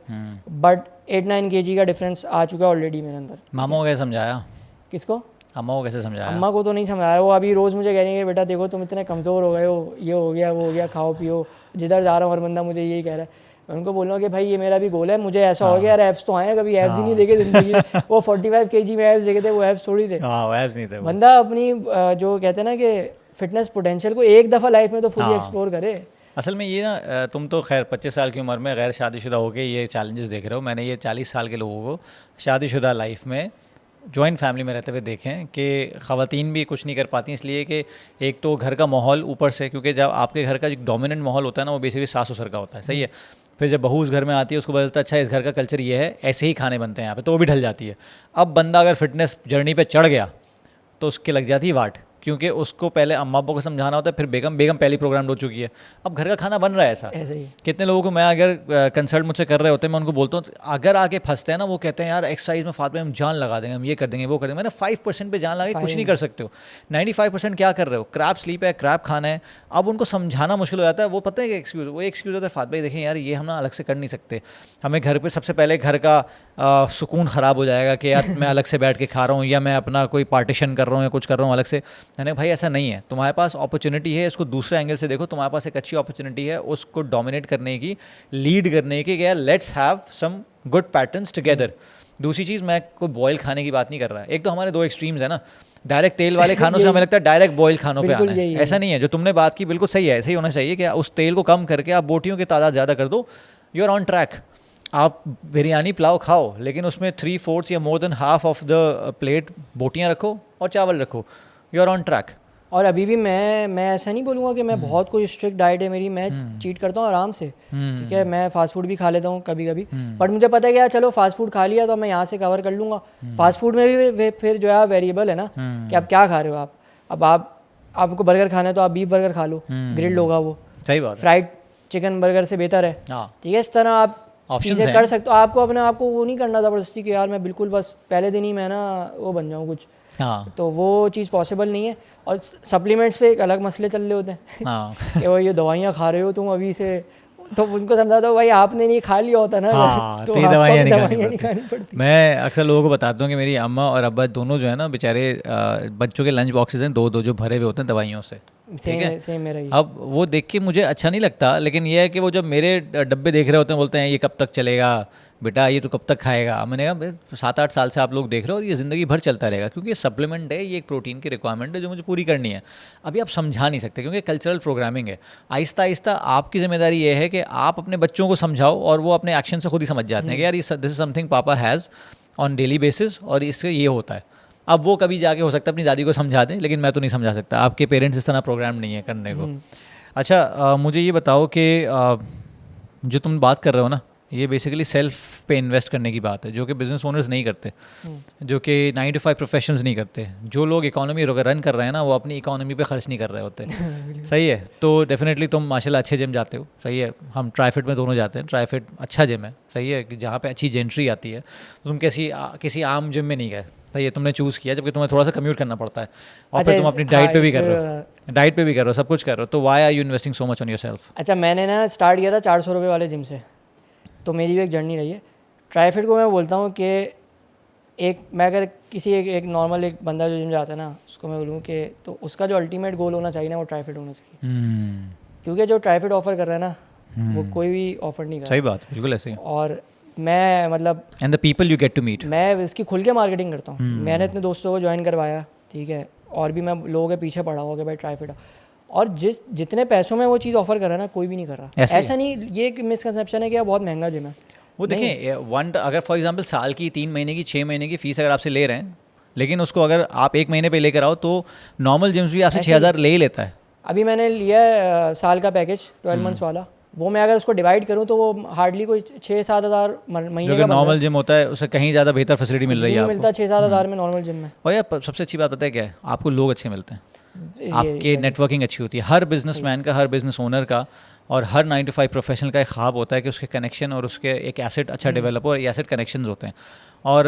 बट 8-9 kg का डिफरेंस आ चुका है ऑलरेडी मेरे अंदर। मामा को कैसे समझाया? किसको? अम्मा को कैसे समझाया? अम्मा को तो नहीं समझाया, वो अभी रोज़ मुझे कह रही है कि बेटा देखो तुम इतने कमज़ोर हो गए हो, ये हो गया वो हो गया, खाओ पियो, जिधर जा रहा हूँ हर बंदा मुझे यही कह रहा है। मैं उनको बोल रहा हूँ कि भाई ये मेरा भी गोल है, मुझे ऐसा हो गया यार, एब्स तो आए, कभी एब्स ही नहीं देखे ज़िंदगी में, वो 45 kg में एब्स देखे थे, वो एब्स थोड़ी थे, एब्स नहीं थे। बंदा अपनी जो कहते हैं ना कि फिटनेस पोटेंशियल को एक दफ़ा लाइफ में तो फुली एक्सप्लोर करे। असल में ये ना, तुम तो खैर 25 साल की उम्र में गैर शादीशुदा होकर ये चैलेंजेस देख रहे हो, मैंने ये 40 साल के लोगों को शादीशुदा लाइफ में जॉइंट फैमिली में रहते हुए देखें कि ख़वातीन भी कुछ नहीं कर पाती, इसलिए कि एक तो घर का माहौल ऊपर से, क्योंकि जब आपके घर का जो डोमिनेंट माहौल होता है ना वो बेसिकली सास ससुर का होता है, सही है। फिर जब बहू उस घर में आती है उसको पता चलता है अच्छा इस घर का कल्चर ये है, ऐसे ही खाने बनते हैं यहाँ पे, तो वो भी ढल जाती है। अब बंदा अगर फिटनेस जर्नी पे चढ़ गया तो उसके लग जाती है वाट, क्योंकि उसको पहले अम्मा अब्बा को समझाना होता है, फिर बेगम पहली प्रोग्राम हो चुकी है, अब घर का खाना बन रहा है ऐसा। कितने लोगों को मैं अगर कंसल्ट मुझसे कर रहे होते हैं, मैं उनको बोलता हूँ अगर आगे फंसते हैं ना, वो कहते हैं यार एक्सरसाइज में फातिमा हम जान लगा देंगे, हम ये कर देंगे वो कर देंगे। मैंने 5% पे जान लगा के कुछ नहीं कर सकते हो, 95% क्या कर रहे हो, क्रैप स्लीप है, क्रैप खाना है। अब उनको समझाना मुश्किल हो जाता है, वो पता है कि एक्सक्यूज़, वो एक्सक्यूज़ होता है फातिमा भाई देखें यार ये हम ना अलग से कर नहीं सकते, हमें घर पर सबसे पहले घर का सुकून ख़राब हो जाएगा कि यार मैं अलग से बैठ के खा रहा हूँ या मैं अपना कोई पार्टीशन कर रहा हूँ या कुछ कर रहा हूँ अलग से। मैंने भाई ऐसा नहीं है, तुम्हारे पास अपॉर्चुनिटी है, इसको दूसरे एंगल से देखो, तुम्हारे पास एक अच्छी अपॉर्चुनिटी है उसको डोमिनेट करने की, लीड करने की, यार let's have some good patterns together. दूसरी चीज़, मैं कोई बॉयल खाने की बात नहीं कर रहा, एक तो हमारे 2 एक्सट्रीम्स है ना, डायरेक्ट तेल वाले खानों से हमें लगता है डायरेक्ट बॉयल खानों पे आना है, ऐसा नहीं है। जो तुमने बात की बिल्कुल सही है, ऐसे ही होना चाहिए कि उस तेल को कम करके आप बोटियों की तादाद ज़्यादा कर दो, यू आर ऑन ट्रैक। आप बिरयानी पुलाव खाओ लेकिन उसमें 3/4 या more than half of the plate बोटियाँ रखो और चावल रखो, यू आर ऑन ट्रैक। और अभी भी मैं ऐसा नहीं बोलूँगा कि मैं बहुत कोई स्ट्रिक्ट डाइट है मेरी, मैं चीट करता हूँ आराम से, ठीक है। मैं फास्ट फूड भी खा लेता हूँ कभी कभी, बट मुझे पता है कि यार चलो फास्ट फूड खा लिया तो मैं यहाँ से कवर कर लूँगा। फास्ट फूड में भी फिर जो है वेरिएबल है ना कि आप क्या खा रहे हो आप। अब आपको बर्गर खाना है तो आप बीफ बर्गर खा लो, ग्रिल्ड होगा वो, सही बात है, फ्राइड चिकन बर्गर से बेहतर है, ठीक है। इस तरह आप चीज़ें कर सकते हो, आपको अपने आप को वो नहीं करना ज़बरदस्ती कि यार मैं बिल्कुल बस पहले दिन ही मैं ना वो बन जाऊँ कुछ, तो वो चीज़ पॉसिबल नहीं है। और सप्लीमेंट्स पे एक अलग मसले चल रहे होते हैं कि वो ये दवाइयाँ खा रहे हो तुम अभी से, तो उनको समझाता हूँ भाई आपने नहीं खा लिया होता ना, तो ये दवाइयाँ नहीं खानी पड़ती। मैं अक्सर लोगों को बताता हूँ कि मेरी अम्मा और अब्बा दोनों जो है ना बेचारे बच्चों के लंच बॉक्सेस हैं 2-2 जो भरे हुए होते हैं दवाइयों से, ठीक है। सेम मेरा ही। अब वो देख के मुझे अच्छा नहीं लगता, लेकिन ये है कि वो जब मेरे डब्बे देख रहे होते हैं बोलते हैं ये कब तक चलेगा बेटा, ये तो कब तक खाएगा। मैंने कहा 7-8 साल से आप लोग देख रहे हो और ये ज़िंदगी भर चलता रहेगा, क्योंकि ये सप्लीमेंट है, ये एक प्रोटीन की रिक्वायरमेंट है जो मुझे पूरी करनी है। अभी आप समझा नहीं सकते क्योंकि कल्चरल प्रोग्रामिंग है। आहिस्ता आहिस्ता आपकी जिम्मेदारी ये है कि आप अपने बच्चों को समझाओ और वो अपने एक्शन से खुद ही समझ जाते हैं कि यार ये दिस इज समथिंग पापा हैज़ ऑन डेली बेसिस और इससे ये होता है। अब वो कभी जाके हो सकता है अपनी दादी को समझा दें, लेकिन मैं तो नहीं समझा सकता, आपके पेरेंट्स इस तरह प्रोग्राम नहीं है करने को। अच्छा मुझे ये बताओ कि जो तुम बात कर रहे हो ना ये बेसिकली सेल्फ पे इन्वेस्ट करने की बात है, जो कि बिजनेस ओनर्स नहीं करते, जो कि 9 to 5 प्रोफेशनल्स नहीं करते। जो लोग इकोनॉमी रन कर रहे हैं ना, वो अपनी इकोनॉमी पे खर्च नहीं कर रहे होते। सही है। तो डेफिनेटली तुम माशाल्लाह अच्छे जिम जाते हो, सही है। हम ट्राईफिट में दोनों जाते हैं, ट्राईफिट अच्छा जिम है, सही है, कि जहाँ पे अच्छी जेंट्री आती है। तो तुम किसी आम जिम में नहीं गए, सही है, तुमने चूज़ किया, जबकि तुम्हें थोड़ा सा कम्यूट करना पड़ता है, और फिर तुम अपनी डाइट पे भी कर रहे हो, डाइट पे भी कर रहे हो, सब कुछ कर रहे हो। तो why are you investing so much on yourself? अच्छा, मैंने ना स्टार्ट किया था 400 रुपये वाले जिम से, तो मेरी भी एक जर्नी रही है। ट्राईफिट को मैं बोलता हूँ कि मैं अगर किसी एक नॉर्मल एक बंदा जो जिम जाता है ना, उसको मैं बोलूँ कि तो उसका जो अल्टीमेट गोल होना चाहिए ना, वो ट्राईफिट होना चाहिए। क्योंकि जो ट्राईफिट ऑफर कर रहा है ना, वो कोई भी ऑफर नहीं कर रहा। सही बात, बिल्कुल ऐसे ही। और मैं मतलब and the people you get to meet, मैं इसकी खुल के मार्केटिंग करता हूँ। मैंने अपने दोस्तों को ज्वाइन करवाया, ठीक है, और भी मैं लोगों के पीछे पड़ा हुआ कि भाई ट्राईफिट, और जितने पैसों में वो चीज़ ऑफर कर रहा है ना, कोई भी नहीं कर रहा। ऐसा नहीं, ये एक मिसकंसेप्शन है कि बहुत महंगा जिम है। वो देखिए, अगर फॉर एग्जांपल साल की 3 महीने की 6 महीने की फीस अगर आपसे ले रहे हैं, लेकिन उसको अगर आप 1 महीने पे लेकर आओ, तो नॉर्मल जिम्स भी आपसे 6,000 ले ही लेता है। अभी मैंने लिया है साल का पैकेज 12 मंथ्स वाला, वो मैं अगर उसको डिवाइड करूँ तो वो हार्डली कोई 6-7 हज़ार महीने का नॉर्मल जिम होता है, उससे कहीं ज़्यादा बेहतर फैसिलिटी मिल रही है आपको। मिलता 6-7 हज़ार में नॉर्मल जिम में। और यार सबसे अच्छी बात पता है क्या है? आपको लोग अच्छे मिलते हैं, आपके नेटवर्किंग अच्छी होती है। हर बिजनेसमैन का, हर बिजनेस ओनर का और हर 9 to 5 प्रोफेशनल का एक ख्वाब होता है कि उसके कनेक्शन और उसके एक एसेट अच्छा डेवलप हो, और ये एसेट कनेक्शंस होते हैं। और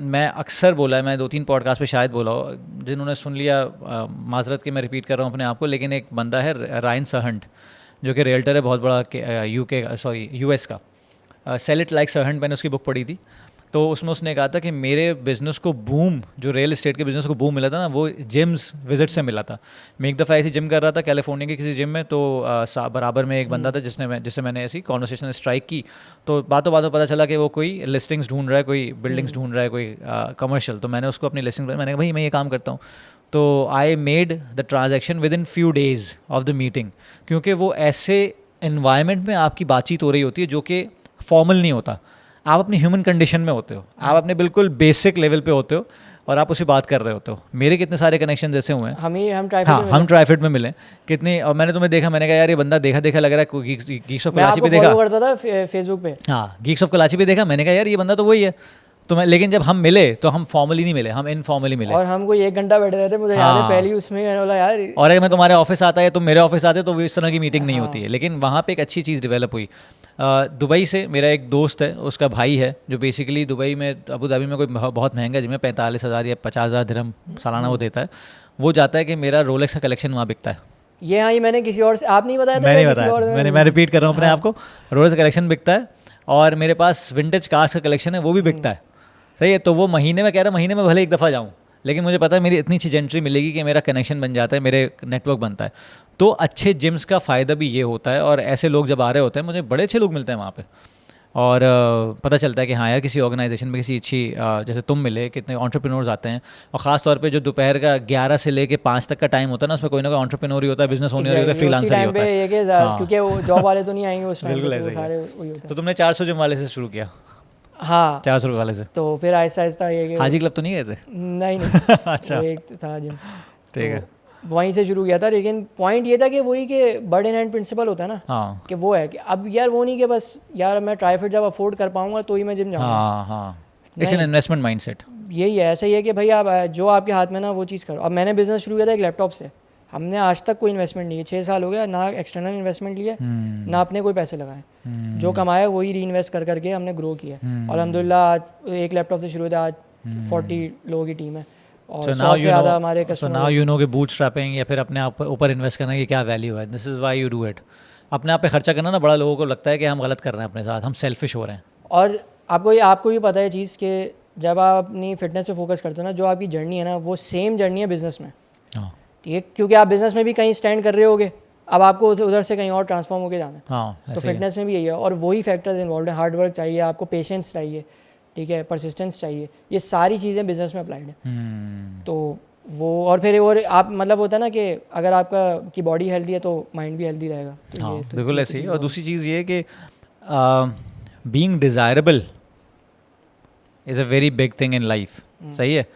मैं अक्सर बोला है, मैं 2-3 पॉडकास्ट पे शायद बोला हो, जिन्होंने सुन लिया माजरत के मैं रिपीट कर रहा हूँ अपने आप को, लेकिन एक बंदा है रायन सरहंट, जो कि रियल्टर है बहुत बड़ा, यूएस का। सेल इट लाइक सरहंट, मैंने उसकी बुक पढ़ी थी। तो उसमें उसने कहा था कि मेरे बिज़नेस को बूम, जो रियल इस्टेट के बिज़नेस को बूम मिला था ना, वो जिम्स विजिट से मिला था। मैं एक दफ़ा ऐसी जिम कर रहा था कैलिफोर्निया के किसी जिम में, तो बराबर में एक बंदा था जिससे मैंने ऐसी कॉन्वर्सेशन स्ट्राइक की। तो बातों बातों पता चला कि वो कोई लिस्टिंग्स ढूंढ रहा है, कोई बिल्डिंग्स ढूंढ रहा है, कोई कमर्शियल। तो मैंने उसको अपनी लिस्टिंग, मैंने कहा भाई मैं ये काम करता हूँ। तो I made the transaction with in few days of the meeting, क्योंकि वो ऐसे इन्वायरमेंट में आपकी बातचीत हो रही होती है जो कि फॉर्मल नहीं होता। आप अपनी ह्यूमन कंडीशन में होते हो, आप अपने बिल्कुल बेसिक लेवल पे होते हो, और आप उससे बात कर रहे होते हो। मेरे कितने सारे कनेक्शन जैसे हुए हैं, हम ट्राईफिट में मिले कितने, और मैंने तुम्हें देखा, मैंने कहा यार ये बंदा देखा लग रहा है। गीक्स ऑफ कलाची पे देखा, करता था फेसबुक पे, हाँ गीक्स ऑफ कलाची पे देखा, मैंने कहा यार ये बंदा तो वही है। तो मैं, लेकिन जब हम मिले तो हम फॉर्मली नहीं मिले, हम इनफॉर्मली मिले, और हम कोई 1 घंटा बैठे रहते, मुझे याद है पहली उसमें मैंने बोला यार। और अगर मैं तुम्हारे ऑफिस आता है, तुम मेरे ऑफिस आते, तो वो इस तरह की मीटिंग नहीं होती है। लेकिन वहाँ पे एक अच्छी चीज़ डेवलप हुई। दुबई से मेरा एक दोस्त है, उसका भाई है, जो बेसिकली दुबई में, अबू धाबी में कोई बहुत महंगा जिम है, 45,000 या 50,000 दिरहम सालाना वो देता है। वो जाता है कि मेरा रोलेक्स का कलेक्शन वहाँ बिकता है। ये हाँ, ये मैंने किसी और से, आप नहीं बताया था? मैं नहीं बताया, मैं रिपीट कर रहा हूँ अपने आप को। रोलेक्स का कलेक्शन बिकता है, और मेरे पास विंटेज कार्स का कलेक्शन है, वो भी बिकता है। सही है। तो वो महीने में, कह रहा महीने में भले एक दफ़ा जाऊँ, लेकिन मुझे पता है मेरी इतनी अच्छी जेंट्री मिलेगी कि मेरा कनेक्शन बन जाता है, मेरे नेटवर्क बनता है। तो अच्छे जिम्स का फ़ायदा भी ये होता है, और ऐसे लोग जब आ रहे होते हैं, मुझे बड़े अच्छे लोग मिलते हैं वहाँ पे, और पता चलता है कि हाँ यार किसी ऑर्गेनाइजेशन में किसी अच्छी, जैसे तुम मिले, कितने एंटरप्रेन्योर्स आते हैं। और ख़ास तौर पे जो दोपहर का 11 से लेके 5 तक का टाइम होता है ना, उसमें कोई ना कोई एंटरप्रेन्योर ही होता है, बिजनेस ओनर होता है, फ्रीलांसर ही होता है, क्योंकि वो जॉब वाले तो नहीं आएंगे उस टाइम। बिल्कुल ऐसे ही। तो तुमने 400 जिम वाले से शुरू किया? हाँ, 400 रुपये वाले से। तो फिर आहिस्ता आहिस्ता ये हाजी क्लब तो नहीं गए थे? नहीं अच्छा, एक था जिम, ठीक है, वहीं से शुरू किया था। लेकिन पॉइंट ये था कि वही कि बर्डन एंड प्रिंसिपल होता है ना, हाँ, कि वो है कि अब यार वो नहीं कि बस यार मैं ट्राईफिट जब अफोर्ड कर पाऊंगा तो ही मैं जिम जाऊंगा। हाँ हाँ, इट्स एन इन्वेस्टमेंट माइंडसेट। यही है, ऐसा ही है कि भाई आप जो आपके हाथ में ना वो चीज़ करो। अब मैंने बिजनेस शुरू किया था एक लैपटॉप से, हमने आज तक कोई इन्वेस्टमेंट नहीं है, 6 साल हो गया, ना एक्सटर्नल इन्वेस्टमेंट लिया, ना अपने कोई पैसे लगाए, जो कमाया वही री इन्वेस्ट कर करके हमने ग्रो किया। और अल्हम्दुलिल्लाह आज एक लैपटॉप से शुरू हुआ, आज 40 लोगों की टीम है, और 100 से ज़्यादा हमारे कस्टमर। नाउ यू नो कि बूटस्ट्रैपिंग या फिर अपने आप ऊपर इन्वेस्ट करने की क्या वैल्यू है। This is why you do it. अपने आप पे खर्चा करना ना, बड़ा लोगों को लगता है कि हम गलत कर रहे हैं अपने साथ, हम सेल्फिश हो रहे हैं। और आपको भी पता है चीज़ कि जब आप अपनी फिटनेस पे फोकस करते हो ना, जो आपकी जर्नी है ना, वो सेम जर्नी है बिजनेस में। ठीक है, क्योंकि आप बिजनेस में भी कहीं स्टैंड कर रहे होगे, अब आपको उधर से कहीं और ट्रांसफॉर्म होकर जाना है। हाँ, तो फिटनेस में भी यही है, और वही फैक्टर्स इन्वॉल्व है। हार्ड वर्क चाहिए आपको, पेशेंस चाहिए, ठीक है, परसिस्टेंस चाहिए, ये सारी चीज़ें बिजनेस में अप्लाइड है। तो वो, और फिर और आप मतलब होता है ना कि अगर आपका की बॉडी हेल्दी है तो माइंड भी हेल्दी रहेगा। तो हाँ, बिल्कुल ऐसे ही। और दूसरी चीज़ ये है कि being desirable is a very big thing in life. सही है।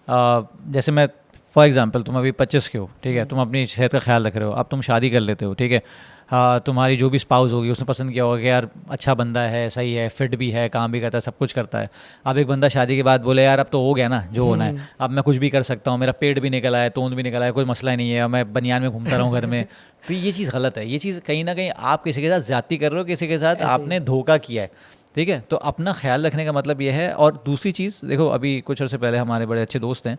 जैसे मैं फॉर एग्जांपल तुम अभी 25 के हो, ठीक है, तुम अपनी सेहत का ख्याल रख रहे हो, अब तुम शादी कर लेते हो, ठीक है, हाँ, तुम्हारी जो भी स्पाउस होगी उसने पसंद किया होगा कि यार अच्छा बंदा है, सही है, फिट भी है, काम भी करता है, सब कुछ करता है। अब एक बंदा शादी के बाद बोले यार अब तो हो गया ना जो होना है, अब मैं कुछ भी कर सकता हूँ, मेरा पेट भी निकल आया, तोंद भी निकल आया, कोई मसला ही नहीं है, मैं बनियान में घूमता रहूँ घर में। तो ये चीज़ गलत है, ये चीज़ कहीं ना कहीं आप किसी के साथ ज़्यादती कर रहे हो, किसी के साथ ऐसे ही। आपने धोखा किया है, ठीक है। तो अपना ख्याल रखने का मतलब ये है। और दूसरी चीज़ देखो, अभी कुछ अर्से पहले हमारे बड़े अच्छे दोस्त हैं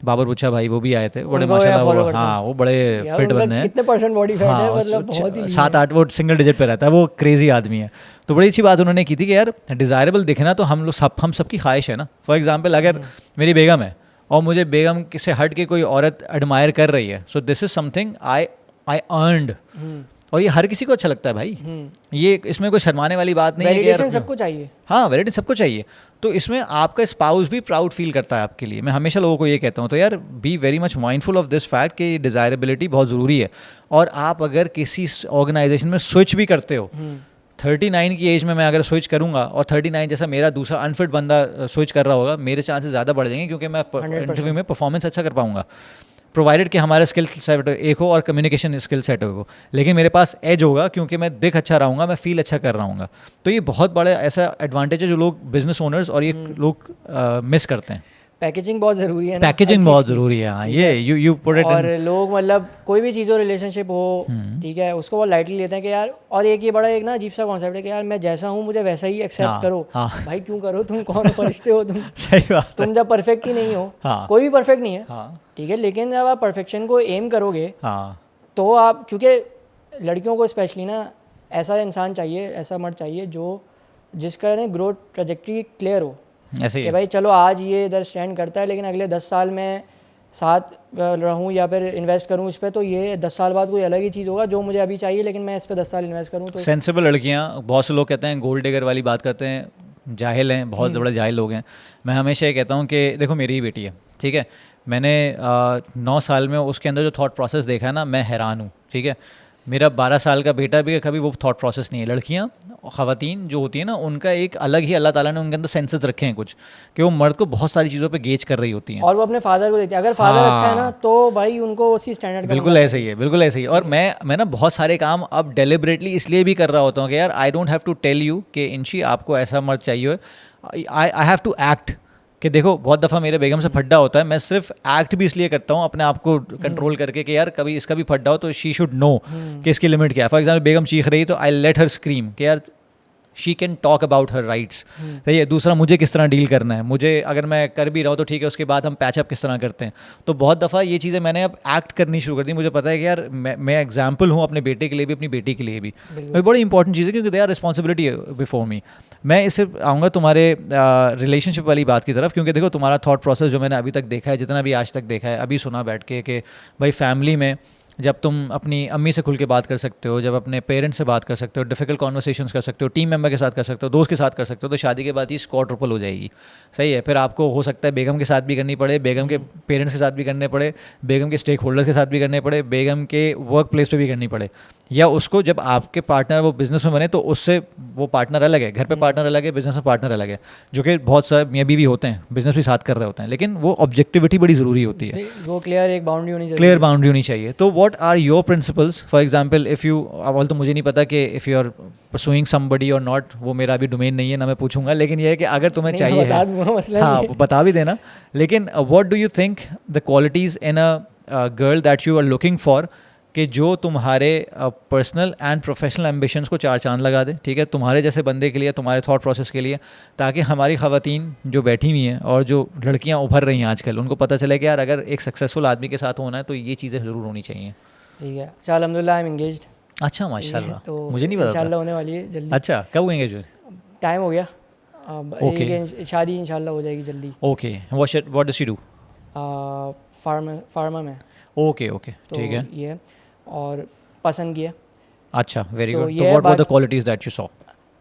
बाबर बुच्छा भाई, वो भी आए थे, बड़े उनको मैं माशाल्लाह फॉलो वो, करता हाँ हूँ वो बड़े यार, फिट उनका बंदे हैं। कितने परसेंट बॉडी फैट है, हाँ, मतलब बहुत ही lean सात है। आठ, वो सिंगल डिजिट पे रहता है, वो क्रेजी आदमी है। तो बड़ी अच्छी बात उन्होंने की थी कि यार डिज़ायरेबल दिखना तो हम सबकी ख्वाहिश है ना। फॉर एग्जांपल अगर मेरी बेगम है और मुझे बेगम से हट के कोई औरत एडमायर कर रही है, so this is something I I earned, और ये हर किसी को अच्छा लगता है भाई। ये इसमें कोई शर्माने वाली बात नहीं है कि वैलिडेशन यार, सबको चाहिए। हाँ वैलिडेशन सबको चाहिए। तो इसमें आपका स्पाउस भी प्राउड फील करता है आपके लिए। मैं हमेशा लोगों को ये कहता हूँ, तो यार be very much mindful of this fact कि डिज़ायरेबिलिटी बहुत ज़रूरी है। और आप अगर किसी ऑर्गेनाइजेशन में स्विच भी करते हो, 39 की एज में मैं अगर स्विच करूंगा और 39 जैसा मेरा दूसरा अनफिट बंदा स्विच कर रहा होगा, मेरे चांसेस ज़्यादा बढ़ जाएंगे, क्योंकि मैं 100%। इंटरव्यू में परफॉर्मेंस अच्छा कर पाऊंगा, प्रोवाइडेड कि हमारे स्किल सेट एक हो और कम्युनिकेशन स्किल सेट हो। लेकिन मेरे पास एज होगा क्योंकि मैं दिख अच्छा रहूँगा, मैं फील अच्छा कर रहा हूँगा। तो ये बहुत बड़ा ऐसा एडवांटेज है जो लोग बिजनेस ओनर्स और ये लोग मिस करते हैं। पैकेजिंग बहुत ज़रूरी है ना, हर पैकेजिंग चीज़ बहुत की, ज़रूरी है, हाँ, ठीक ये है। यू पुट इट और इन। लोग मतलब कोई भी चीज़ हो, रिलेशनशिप हो, ठीक है, उसको बहुत लाइटली लेते हैं कि यार, और एक ये बड़ा एक ना अजीब सा कॉन्सेप्ट है कि यार मैं जैसा हूँ मुझे वैसा ही एक्सेप्ट हाँ, करो। हाँ। भाई क्यों करो, तुम कौन फरिश्ते हो तुम? सही बात है। तुम जब परफेक्ट ही नहीं हो, हाँ। कोई भी परफेक्ट नहीं है, हाँ, ठीक है, लेकिन जब आप परफेक्शन को एम करोगे हाँ, तो आप, क्योंकि लड़कियों को स्पेशली ना ऐसा इंसान चाहिए, ऐसा मर्द चाहिए जो जिसका ना ग्रोथ ट्रेजेक्ट्री क्लियर हो, ऐसे ही कि है। भाई चलो आज ये इधर स्टैंड करता है, लेकिन अगले 10 साल में साथ रहूं या फिर इन्वेस्ट करूं इस पे, तो ये 10 साल बाद कोई अलग ही चीज़ होगा जो मुझे अभी चाहिए, लेकिन मैं इस पे 10 साल इन्वेस्ट करूं तो। सेंसिबल लड़कियां, बहुत से लोग कहते हैं गोल्ड डिगर वाली बात करते हैं, जाहिल हैं, बहुत बड़े जाहिल लोग हैं। मैं हमेशा ये कहता हूँ कि देखो मेरी ही बेटी है, ठीक है, मैंने 9 साल में उसके अंदर जो थॉट प्रोसेस देखा है ना, मैं हैरान हूँ, ठीक है। मेरा 12 साल का बेटा भी है, कभी वो थॉट प्रोसेस नहीं है। लड़कियाँ, ख़वातीन जो होती हैं ना, उनका एक अलग ही अल्लाह ताला ने उनके अंदर सेंसेस रखे हैं कुछ, कि वो मर्द को बहुत सारी चीज़ों पे गेज कर रही होती हैं। और वो अपने फादर को देखते हैं, अगर फादर अच्छा है ना हाँ, तो भाई उनको उसी स्टैंडर्ड का बिल्कुल बंदा ऐसे ही है, बिल्कुल ऐसे ही है। और मैं ना बहुत सारे काम अब डेलिबरेटली इसलिए भी कर रहा होता हूँ कि यार I don't have to tell you कि इंशी आपको ऐसा मर्द चाहिए, आई हैव टू एक्ट। कि देखो बहुत दफ़ा मेरे बेगम से फड्डा होता है, मैं सिर्फ एक्ट भी इसलिए करता हूँ अपने आप को कंट्रोल करके कि यार कभी इसका भी फड्डा हो तो शी शुड नो कि इसकी लिमिट क्या है। फॉर एग्जाम्पल बेगम चीख रही तो आई लेट हर स्क्रीम कि यार she can talk about her rights, सही है। दूसरा, मुझे किस तरह डील करना है, मुझे अगर मैं कर भी रहा हूँ तो ठीक है, उसके बाद हम पैचअप किस तरह करते हैं। तो बहुत दफ़ा ये चीज़ें मैंने अब एक्ट करनी शुरू कर दी। मुझे पता है कि यार मैं एग्जाम्पल हूँ अपने बेटे के लिए भी, अपनी बेटी के लिए भी। तो बड़ी इंपॉर्टेंट चीज़ है क्योंकि they our responsibility before me. मैं इससे आऊँगा तुम्हारे रिलेशनशिप वाली बात की तरफ, क्योंकि देखो तुम्हारा थॉट प्रोसेस जो मैंने अभी तक देखा है, जितना भी आज तक देखा है, अभी सुना बैठ के, कि भाई फैमिली में जब तुम अपनी अम्मी से खुल के बात कर सकते हो, जब अपने पेरेंट्स से बात कर सकते हो, डिफिकल्ट कॉन्वर्सेशंस कर सकते हो, टीम मेंबर के साथ कर सकते हो, दोस्त के साथ कर सकते हो, तो शादी के बाद ही क्वाड्रुपल हो जाएगी, सही है। फिर आपको हो सकता है बेगम के साथ भी करनी पड़े, बेगम के पेरेंट्स के साथ भी करने पड़े, बेगम के स्टेक होल्डर्स के साथ भी करने पड़े, बेगम के वर्क प्लेस पर भी करनी पड़े, या उसको जब आपके पार्टनर वो बिज़नेस में बने तो उससे वो पार्टनर अलग है, घर पे पार्टनर अलग है, बिजनेस में पार्टनर अलग है, जो कि बहुत सारे मियाँ बीवी होते हैं, बिजनेस भी साथ कर रहे होते हैं, लेकिन वो ऑब्जेक्टिविटी बड़ी ज़रूरी होती है, वो क्लियर एक बाउंड्री होनी चाहिए, क्लियर बाउंड्री होनी चाहिए। तो what are your principles, for example if you, अब तो मुझे नहीं पता कि if you are pursuing somebody और नॉट, वो मेरा अभी डोमेन नहीं है ना, मैं पूछूंगा, लेकिन ये है कि अगर तुम्हें नहीं, चाहिए बता है, दूंगा, मसला हाँ नहीं है। बता भी देना। लेकिन what do you think the qualities in a girl that you are looking for, कि जो तुम्हारे पर्सनल एंड प्रोफेशनल एम्बिशंस को चार चांद लगा दे, ठीक है, तुम्हारे जैसे बंदे के लिए, तुम्हारे थॉट प्रोसेस के लिए, ताकि हमारी ख़वातीन जो बैठी हुई हैं और जो लड़कियां उभर रही हैं आजकल, उनको पता चले कि यार अगर एक सक्सेसफुल आदमी के साथ होना है तो ये चीज़ें ज़रूर होनी चाहिए। ठीक है, चल अल्हम्दुलिल्लाह आई एम एंगेज्ड। अच्छा, माशाल्लाह, तो मुझे नहीं पता इंशाल्लाह था। होने वाली है जल्दी। अच्छा, कब होंगे एंगेजमेंट? टाइम हो गया, अब ओके, शादी इंशाल्लाह हो जाएगी जल्दी। Okay, what does she do? Pharma में। ओके, ओके, तो ठीक है। ये है, और पसंद किया। अच्छा, वेरी तो गुड। तो ये व्हाट वर द बात- क्वालिटीज़ दैट यू सॉ?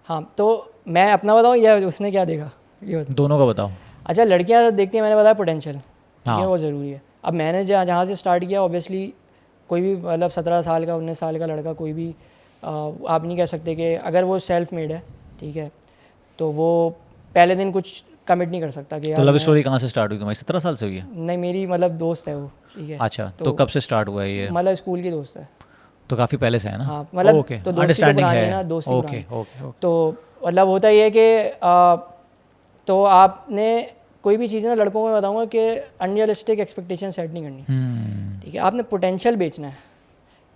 हाँ, तो मैं अपना बताऊँ या उसने क्या देखा, ये बता। दोनों का बताओ। अच्छा, लड़कियाँ देखती हैं, मैंने बताया पोटेंशियल, ठीक हाँ। है, वो ज़रूरी है। अब मैंने जहाँ से स्टार्ट किया, ऑब्वियसली कोई भी मतलब 17 साल का 19 साल का लड़का, कोई भी आप नहीं कह सकते कि अगर वो सेल्फ मेड है, ठीक है, तो वो पहले दिन कुछ कमिट नहीं कर सकता कि तो यार लव मैं- स्टोरी कहाँ से स्टार्ट हुई तुम्हारी? 17 साल से हुई है? नहीं, मेरी मतलब दोस्त है वो, ठीक है। अच्छा, तो कब से स्टार्ट हुआ है ये? मतलब स्कूल की दोस्त है। तो काफ़ी पहले से है ना? हाँ, मतलब ओके, तो दोस्ती तो अंडरस्टैंडिंग पुरानी है है ना, दोस्ती ओके पुरानी। Okay okay. तो मतलब होता ये है कि तो आपने कोई भी चीज़ ना, लड़कों को मैं बताऊंगा कि अनरियलिस्टिक एक्सपेक्टेशन सेट नहीं करनी, ठीक है। आपने पोटेंशियल बेचना है,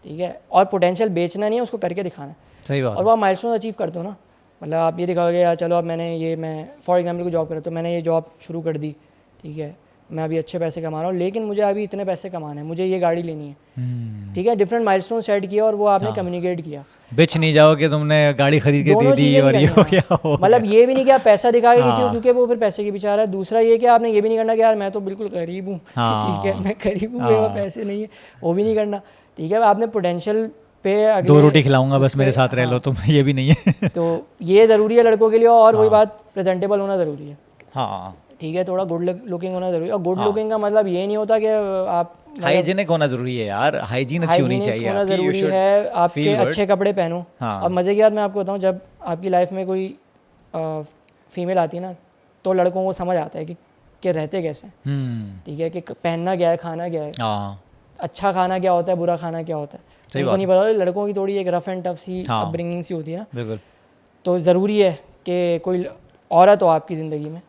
ठीक है, और पोटेंशियल बेचना नहीं है, उसको करके दिखाना है। सही बात और वो आप माइलस्टोन अचीव करते हो ना, मतलब आप ये दिखाओगे यार चलो अब मैं फॉर एग्जांपल को जॉब कर रहा, तो मैंने ये जॉब शुरू कर दी, ठीक है, मैं अभी अच्छे पैसे कमा रहा हूँ, लेकिन मुझे अभी इतने पैसे कमाने हैं, मुझे ये गाड़ी लेनी है, ठीक है। डिफरेंट माइलस्टोन सेट किया और वो आपने कम्युनिकेट किया। बेच नहीं जाओ कि तुमने गाड़ी खरीद के दे दोनों दी चीज़ें और नहीं ये हो करनी गया हो मतलब ये भी नहीं कि आप पैसा दिखाओगे किसी को, हाँ। क्योंकि वो फिर पैसे के पीछे आ रहा है। दूसरा ये कि आपने ये भी नहीं करना कि यार मैं तो बिल्कुल गरीब हूँ, ठीक है, मैं गरीब हूँ, मेरे पास पैसे नहीं है, वो भी नहीं करना, ठीक है। आपने पोटेंशियल पे गया। अगले 2 रोटी खिलाऊंगा बस, उस पे- मेरे साथ रह लो हाँ, तुम, ये भी नहीं है। तो ये ज़रूरी है लड़कों के लिए। और वही बात, प्रेजेंटेबल होना ज़रूरी है, हाँ, ठीक है, थोड़ा गुड लुकिंग होना ज़रूरी है। और गुड हाँ। लुकिंग का मतलब ये नहीं होता कि आप हाइजीनिक होना जरूरी है यार, हाइजीन अच्छी होनी हाइजीनिक चाहिए होना आपकी, you ज़रूरी should है, आपके feel good। अच्छे कपड़े पहनो। हाँ। और मज़े की बात मैं आपको बताऊँ, जब आपकी लाइफ में कोई फीमेल आती है ना, तो लड़कों को समझ आता है कि रहते कैसे हैं, ठीक है, कि पहनना क्या है, खाना क्या है, हाँ, अच्छा खाना क्या होता है, बुरा खाना क्या होता है, सही उनको बात नहीं पता। लड़कों की थोड़ी एक रफ एंड टफ सी हाँ। अपब्रिंगिंग सी होती है ना, बिल्कुल। तो ज़रूरी है कि कोई औरत हो आपकी ज़िंदगी में,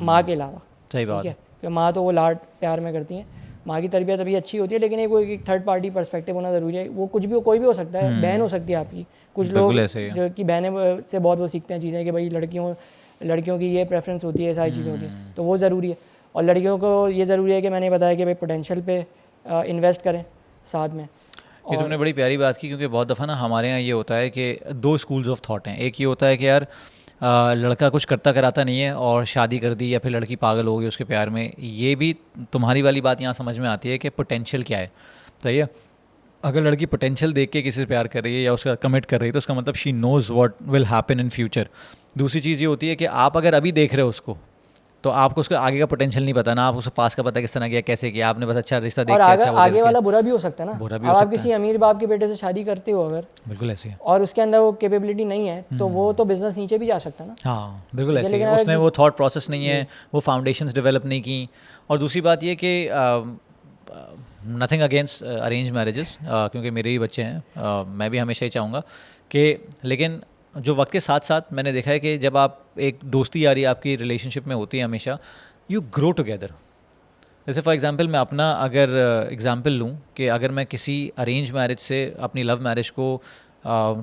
माँ के अलावा, सही ठीक बात है, कि माँ तो वो लाड प्यार में करती हैं, माँ की तरबियत अभी अच्छी होती है, लेकिन एक वो एक थर्ड पार्टी पर्सपेक्टिव होना ज़रूरी है। वो कुछ भी हो, कोई भी हो सकता है, बहन हो सकती है आपकी, कुछ लोग बिल्कुल ऐसे ही है। जो कि बहनें से बहुत वो सीखते हैं चीज़ें कि भाई लड़कियों की ये प्रेफरेंस होती है, सारी चीज़ें होती हैं, तो वो ज़रूरी है। और लड़कियों को ये ज़रूरी है कि मैंने बताया कि भाई पोटेंशियल पे इन्वेस्ट करें साथ में। ये तुमने बड़ी प्यारी बात की, क्योंकि बहुत दफ़ा ना हमारे यहाँ ये होता है कि 2 स्कूल्स ऑफ थॉट हैं। एक ये होता है कि यार लड़का कुछ करता कराता नहीं है और शादी कर दी, या फिर लड़की पागल हो गई उसके प्यार में। ये भी तुम्हारी वाली बात यहाँ समझ में आती है कि पोटेंशियल क्या है, सही है। अगर लड़की पोटेंशियल देख के किसी से प्यार कर रही है या उसका कमिट कर रही है, तो उसका मतलब she knows what will happen in future. दूसरी चीज़ ये होती है कि आप अगर अभी देख रहे हो उसको, तो आपको उसका आगे का पोटेंशियल नहीं पता ना, आप उसको पास का पता किस तरह किया, कैसे किया आपने, बस अच्छा रिश्ता देख और के अच्छा वो आगे वाला बुरा भी हो सकता है ना, बुरा भी अब हो आप सकता किसी अमीर बाप के बेटे से शादी करते हो अगर, बिल्कुल ऐसे है। और उसके अंदर वो कैपेबिलिटी नहीं है, तो वो तो बिजनेस नीचे भी जा सकता है ना। हाँ बिल्कुल ऐसे ही लेकिन है। अगर उसने वो थॉट प्रोसेस नहीं है, वो फाउंडेशंस डेवलप नहीं की। और दूसरी बात ये कि नथिंग अगेंस्ट अरेंज मैरिजेस, क्योंकि मेरे ही बच्चे हैं, मैं भी हमेशा ही चाहूँगा कि, लेकिन जो वक्त के साथ साथ मैंने देखा है कि जब आप एक दोस्ती यारी आपकी रिलेशनशिप में होती है, हमेशा यू ग्रो टुगेदर। जैसे फॉर एग्जांपल मैं अपना अगर एग्जांपल लूँ कि अगर मैं किसी अरेंज मैरिज से अपनी लव मैरिज को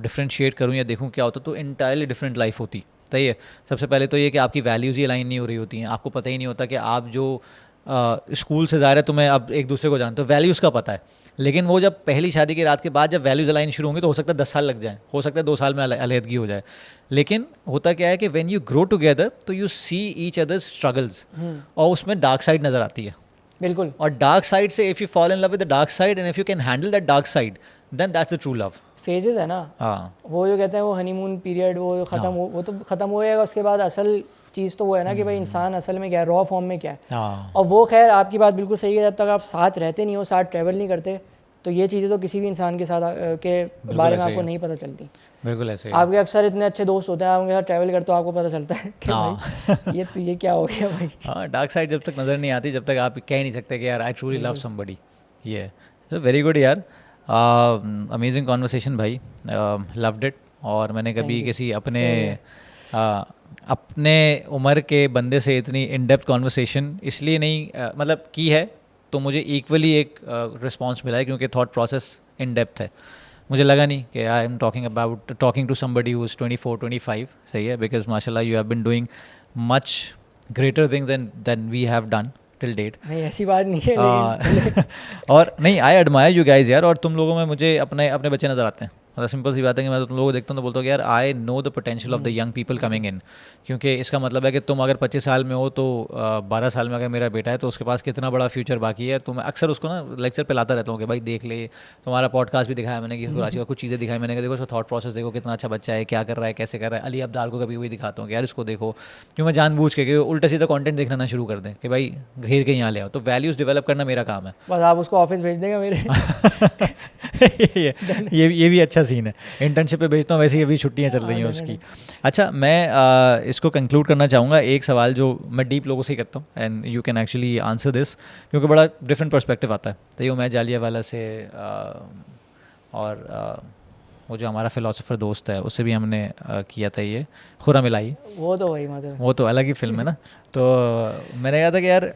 डिफ्रेंशिएट करूँ या देखूँ क्या होता, तो इंटायरली डिफरेंट लाइफ होती। सही है। सबसे पहले तो ये कि आपकी वैल्यूज़ ही अलाइन नहीं हो रही होती हैं, आपको पता ही नहीं होता कि आप जो स्कूल से ज़ाहिर है तुम्हें अब एक दूसरे को जानते हो, वैल्यूज़ का पता है, लेकिन वो जब पहली शादी की रात के बाद जब वैल्यूज़ अलाइन शुरू होंगी, तो हो सकता है 10 साल लग जाए, हो सकता है 2 साल में अलहदगी हो जाए। लेकिन होता क्या है कि व्हेन यू ग्रो टुगेदर, तो you see each others struggles, और उसमें डार्क साइड नज़र आती है। बिल्कुल। और डार्क साइड से if you fall in love with the dark side and if you can handle that dark side, then that's the true love. Phases है ना, हाँ वो जो कहते हैं वो हनीमून पीरियड, वो ख़त्म हो, वो तो ख़त्म हो जाएगा। उसके बाद असल चीज़ तो वो है ना कि भाई इंसान असल में क्या है, रॉ फॉर्म में क्या है। हाँ और वो खैर आपकी बात बिल्कुल सही है, जब तक आप साथ रहते नहीं हो, साथ ट्रैवल नहीं करते, तो ये चीज़ें तो किसी भी इंसान के साथ के बारे में ऐसे ही आपको है। नहीं पता चलती। बिल्कुल ऐसे ही। आपके अक्सर इतने अच्छे दोस्त होते हैं, आप उनके साथ ट्रैवल करते हो, आपको पता चलता है कि हाँ। भाई ये क्या हो गया भाई। हाँ, डार्क साइड जब तक नज़र नहीं आती, जब तक आप कह ही नहीं सकते कि यार आई ट्रूली लव समबडी। ये सो वेरी गुड यार, अमेजिंग कॉन्वर्सेशन भाई, लव्ड इट। और मैंने कभी you. किसी अपने उम्र के बंदे से इतनी इन डेप्थ कॉन्वर्सेशन इसलिए नहीं मतलब की है, तो मुझे इक्वली एक रिस्पॉन्स मिला है, क्योंकि थॉट प्रोसेस इन डेप्थ है। मुझे लगा नहीं कि I am talking to somebody who is 24-25, सही है, बिकॉज माशाल्लाह you have been doing much greater things than we have done till date. नहीं ऐसी बात नहीं है, लेकिन और नहीं, आई एडमायर यू गाइज यार, और तुम लोगों में मुझे अपने अपने बच्चे नज़र आते हैं। मतलब सिंपल सी बात है कि मैं तो तुम लोगों को देखता हूँ तो बोलता हूँ कि यार I know the potential of the young people coming in, क्योंकि इसका मतलब है कि तुम अगर 25 साल में हो तो 12 साल में अगर मेरा बेटा है तो उसके पास कितना बड़ा फ्यूचर बाकी है। तो मैं अक्सर उसको ना लेक्चर पे लाता रहता हूँ कि भाई देख ले, तुम्हारा पॉडकास्ट भी दिखाया मैंने कि कराची का कुछ चीज़ें दिखाई मैंने, कि देखो उसका थॉट प्रोसेस देखो, कितना अच्छा बच्चा है, क्या कर रहा है, कैसे कर रहा है। अली अब्दाल को कभी वही दिखाता हूँ कि यार इसको देखो, क्यों मैं जानबूझ के कि उल्टा सीधा कंटेंट देखना ना शुरू कर दें कि भाई घेर के यहाँ ले आओ। तो वैल्यूज़ डेवलप करना मेरा काम है। बस आप उसको ऑफिस भेज देंगे मेरे ये भी अच्छा सीन है, इंटर्नशिप पे भेजता हूँ, वैसे ही अभी छुट्टियाँ चल रही हैं उसकी। अच्छा, मैं इसको कंक्लूड करना चाहूँगा एक सवाल जो मैं डीप लोगों से ही करता हूँ, and you can actually answer this, क्योंकि बड़ा डिफरेंट पर्सपेक्टिव आता है। तो ये मैं जालियावाला से और वो जो हमारा फ़िलासफ़र दोस्त है उससे भी हमने किया था ये खुर्रम इलाही, वो तो वही मतलब वो तो अलग ही फिल्म है ना। तो मैंने कहा था कि यार,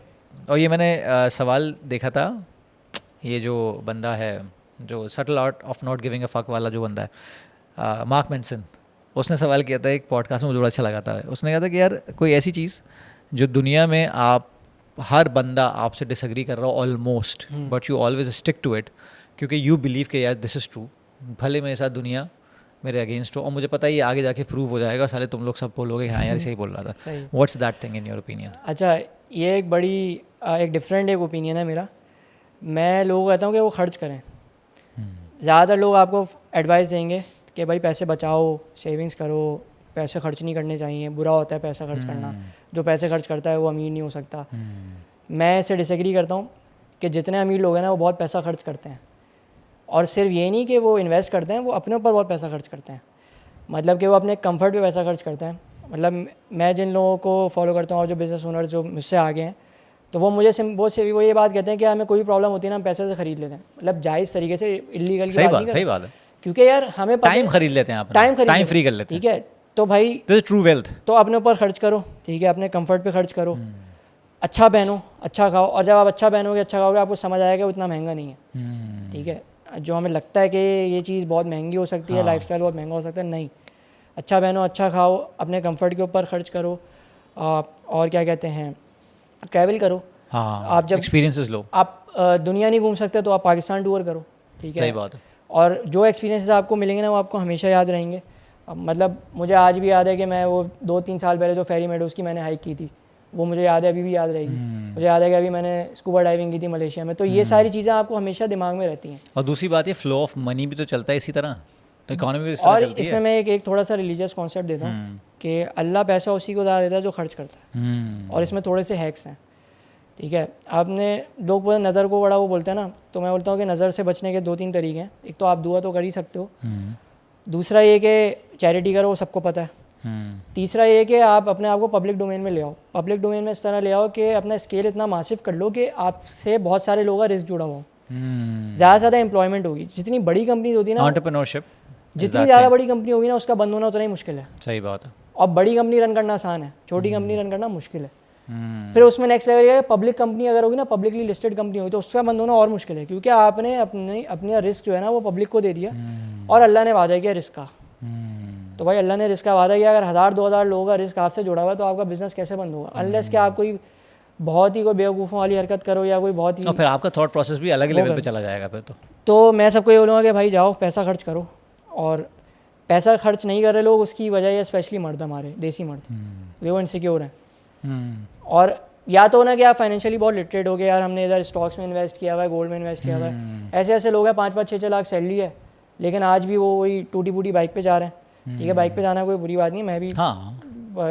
और ये मैंने सवाल देखा था, ये जो बंदा है जो subtle art of not giving a fuck वाला जो बंदा है, मार्क मेंसन, उसने सवाल किया था एक पॉडकास्ट में, मुझे बड़ा अच्छा लगा था। उसने कहा था कि यार कोई ऐसी चीज़ जो दुनिया में आप हर बंदा आपसे डिसएग्री कर रहा हो almost, but you always stick to it क्योंकि यू बिलीव कि यार दिस इज़ ट्रू, भले मेरे साथ दुनिया मेरे अगेंस्ट हो और मुझे पता है ये आगे जाके प्रूव हो जाएगा, साले तुम लोग सब बोलोगे हाँ यार सही बोल रहा था। सही। What's that thing in your opinion? अच्छा, ये एक बड़ी एक डिफरेंट एक ओपिनियन है मेरा। मैं लोगों को कहता हूँ कि वो खर्च करें। ज़्यादातर लोग आपको एडवाइस देंगे कि भाई पैसे बचाओ, सेविंग्स करो, पैसे खर्च नहीं करने चाहिए, बुरा होता है पैसा खर्च करना, जो पैसे खर्च करता है वो अमीर नहीं हो सकता। मैं इससे डिसएग्री करता हूँ कि जितने अमीर लोग हैं ना वो बहुत पैसा खर्च करते हैं, और सिर्फ ये नहीं कि वो इन्वेस्ट करते हैं, वो अपने ऊपर बहुत पैसा खर्च करते हैं। मतलब कि वो अपने कंफर्ट पे पैसा खर्च करते हैं। मतलब मैं जिन लोगों को फॉलो करता हूँ और जो बिज़नेस ओनर जो मुझसे आगे हैं, तो वो मुझे वो ये बात कहते हैं कि हमें कोई भी प्रॉब्लम होती है ना हम पैसे से ख़रीद लेते हैं। मतलब जायज़ तरीके से, इलीगल की बात नहीं कर सही बात है, क्योंकि यार हमें टाइम खरीद लेते हैं, टाइम फ्री कर लेते हैं, ठीक है। तो भाई ट्रू वेल्थ, तो अपने ऊपर खर्च करो, ठीक है, अपने कंफर्ट पे खर्च करो, अच्छा पहनो, अच्छा खाओ, और जब आप अच्छा पहनोगे, अच्छा खाओगे, आपको समझ आएगा वो इतना महंगा नहीं है, ठीक है। जो हमें लगता है कि ये चीज़ बहुत महंगी हो सकती है, लाइफस्टाइल बहुत महंगा हो सकता है, नहीं, अच्छा पहनो, अच्छा खाओ, अपने कंफर्ट के ऊपर खर्च करो, और क्या कहते हैं, ट्रैवल करो। आप जब एक्सपीरियंसेस लो, आप दुनिया नहीं घूम सकते तो आप पाकिस्तान टूर करो, ठीक है। सही बात है। और जो एक्सपीरियंसेस आपको मिलेंगे ना वो आपको हमेशा याद रहेंगे। अब मतलब मुझे आज भी याद है कि मैं वो 2-3 साल पहले जो फेरी मेडोज़ की मैंने हाइक की थी, वो मुझे याद है, अभी भी याद रहेगी। मुझे याद है कि अभी मैंने स्कूबा डाइविंग की थी मलेशिया में। तो ये सारी चीज़ें आपको हमेशा दिमाग में रहती हैं। और दूसरी बात ये फ्लो ऑफ मनी भी तो चलता है इसी तरह, तो इकोनॉमी भी इस और तरह चलती है। इसमें मैं एक थोड़ा सा रिलीजियस कॉन्सेप्ट देता हूँ कि अल्लाह पैसा उसी को उधार देता है जो खर्च करता है। और इसमें थोड़े से हैक्स हैं, ठीक है। आपने लोग बोले नज़र को बड़ा वो बोलते हैं ना, तो मैं बोलता हूँ कि नज़र से बचने के 2-3 तरीके हैं। एक तो आप दुआ तो कर ही सकते हो, दूसरा ये कि चैरिटी करो, वो सबको पता है। तीसरा ये कि आप अपने आप को पब्लिक डोमेन में ले आओ। पब्लिक डोमेन में इस तरह ले आओ कि अपना स्केल इतना मासिव कर लो कि आपसे बहुत सारे लोगों का रिस्क जुड़ा हुआ हो, ज़्यादा से ज़्यादा एम्प्लॉयमेंट होगी। जितनी बड़ी कंपनी होती है ना, एंटरप्रेन्योरशिप, जितनी ज़्यादा बड़ी कंपनी होगी ना उसका बंद होना उतना ही मुश्किल है। सही बात है। और बड़ी कंपनी रन करना आसान है, छोटी कंपनी रन करना मुश्किल है। फिर उसमें नेक्स्ट लेवल ये है, पब्लिक कंपनी अगर होगी ना, पब्लिकली लिस्टेड कंपनी होगी, तो उसका बंद होना और मुश्किल है, क्योंकि आपने अपना रिस्क जो है ना वो पब्लिक को दे दिया, और अल्लाह ने वादा किया रिस्क का। तो भाई अल्लाह ने रिस्क का वादा किया, अगर 1000-2000 लोगों का रिस्क आपसे जुड़ा हुआ है तो आपका बिजनेस कैसे बंद होगा? अनलेस कि आप कोई बहुत ही कोई बेवकूफ़ों वाली हरकत करो या कोई बहुत ही, और फिर आपका थॉट प्रोसेस भी अलग लेवल पे चला जाएगा फिर तो मैं सबको ये बोलूँगा कि भाई जाओ पैसा खर्च करो। और पैसा खर्च नहीं कर रहे लोग, उसकी वजह है स्पेशली मर्द, हमारे देसी मर्द, वे वो इनसिक्योर हैं। और या तो ना कि आप फाइनेंशियली बहुत लिटरेट हो गए, यार हमने इधर स्टॉक्स में इन्वेस्ट किया हुआ है, गोल्ड में इन्वेस्ट किया हुआ है। ऐसे ऐसे लोग हैं 5-5 6-6 लाख सैलरी है, लेकिन आज भी वो वही टूटी फूटी बाइक पे जा रहे हैं, ठीक है। बाइक पे जाना कोई बुरी बात नहीं है, मैं भी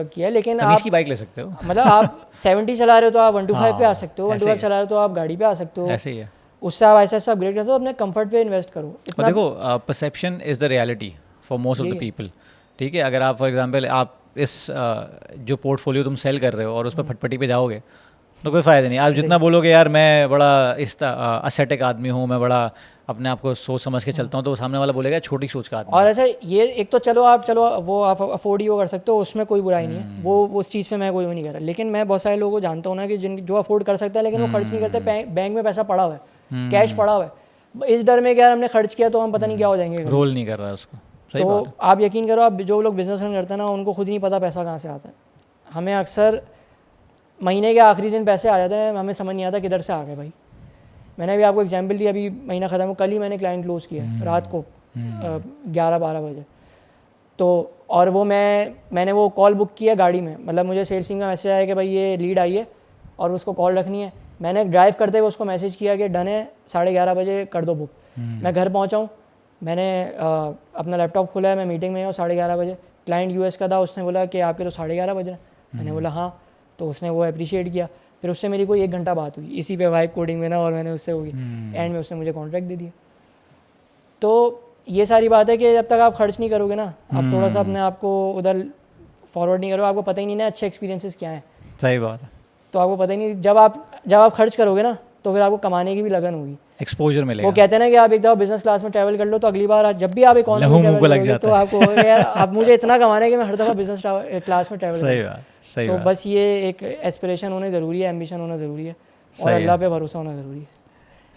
किया, लेकिन आप की बाइक ले सकते हो। मतलब आप 70 चला रहे हो तो आप 125 पे आ सकते हो, 125 चला रहे हो तो आप गाड़ी पे आ सकते हो, ऐसे ही है। उससे आप ऐसा अपग्रेड करते हो, अपने कंफर्ट पे इन्वेस्ट करो। और देखो, perception is the reality for most of the people, ठीक है। अगर आप फॉर एग्जांपल आप इस जो पोर्टफोलियो तुम सेल कर रहे हो और उस पर फटपटी पे जाओगे तो कोई फ़ायदा नहीं। आप जितना बोलोगे यार मैं बड़ा इस असेटिक आदमी हूँ, मैं बड़ा अपने आप को सोच समझ के चलता हूँ, तो सामने वाला बोलेगा छोटी सोच का आदमी। और अच्छा ये एक तो चलो वो आप अफोर्ड ही वो कर सकते हो, उसमें कोई बुराई नहीं है, वो उस चीज़ पे मैं कोई वो नहीं कर रहा। लेकिन मैं बहुत सारे लोगों को जानता हूँ ना कि जो अफोर्ड कर सकता है लेकिन वो खर्च नहीं करते, बैंक में पैसा पड़ा हुआ है, कैश पड़ा हुआ है, इस डर में कि यार हमने खर्च किया तो हम पता नहीं क्या हो जाएंगे, रोल नहीं कर रहा है उसको। तो आप यकीन करो, आप जो लोग बिजनेस रन करते हैं ना उनको खुद नहीं पता पैसा कहाँ से आता है। हमें अक्सर महीने के आखिरी दिन पैसे आ जाते हैं, हमें समझ नहीं आता किधर से आ गए भाई। मैंने अभी आपको एग्जांपल दिया, अभी महीना ख़त्म हो, कल ही मैंने क्लाइंट क्लोज़ किया रात को 11-12 बजे। तो और वो मैंने वो कॉल बुक किया गाड़ी में, मतलब मुझे सेल्स टीम का मैसेज आया कि भाई ये लीड आई है और उसको कॉल रखनी है। मैंने ड्राइव करते हुए उसको मैसेज किया कि डन है, 11:30 बजे कर दो बुक। मैं घर पहुँचा हूँ, मैंने अपना लैपटॉप खोला है, मैं मीटिंग में हूँ 11:30 बजे। क्लाइंट यूएस का था, उसने बोला कि आपके तो 11:30 बज रहे हैं। मैंने बोला हाँ, तो उसने वो अप्रिशिएट किया। फिर उससे मेरी कोई 1 घंटा बात हुई इसी पे वाइब कोडिंग में ना, और मैंने उससे होगी एंड में उसने मुझे कॉन्ट्रैक्ट दे दिया। तो ये सारी बात है कि जब तक आप खर्च नहीं करोगे ना, आप थोड़ा सा अपने आप को उधर फॉरवर्ड नहीं करोगे, आपको पता ही नहीं ना अच्छे एक्सपीरियंसेस क्या हैं। सही बात है, तो आपको पता ही नहीं, जब आप खर्च करोगे ना तो फिर आपको कमाने की भी लगन होगी। एक्सपोजर वो मिलेगा। कहते हैं ना कि आप एक दफ़ा बिजनेस क्लास में ट्रैवल कर लो तो अगली बार जब भी आप लहू इकोनॉमी मुंह को ट्रैवल लग करोगे जाता तो है। आपको होगा यार अब मुझे इतना कमाना है कि मैं हर दफ़ा बिजनेस क्लास में ट्रैवल सही करूँ। बात, सही तो बात, बस ये एक एस्पिरेशन होने ज़रूरी है, एम्बिशन होना ज़रूरी है, और सही है। अल्लाह पे भरोसा होना ज़रूरी है।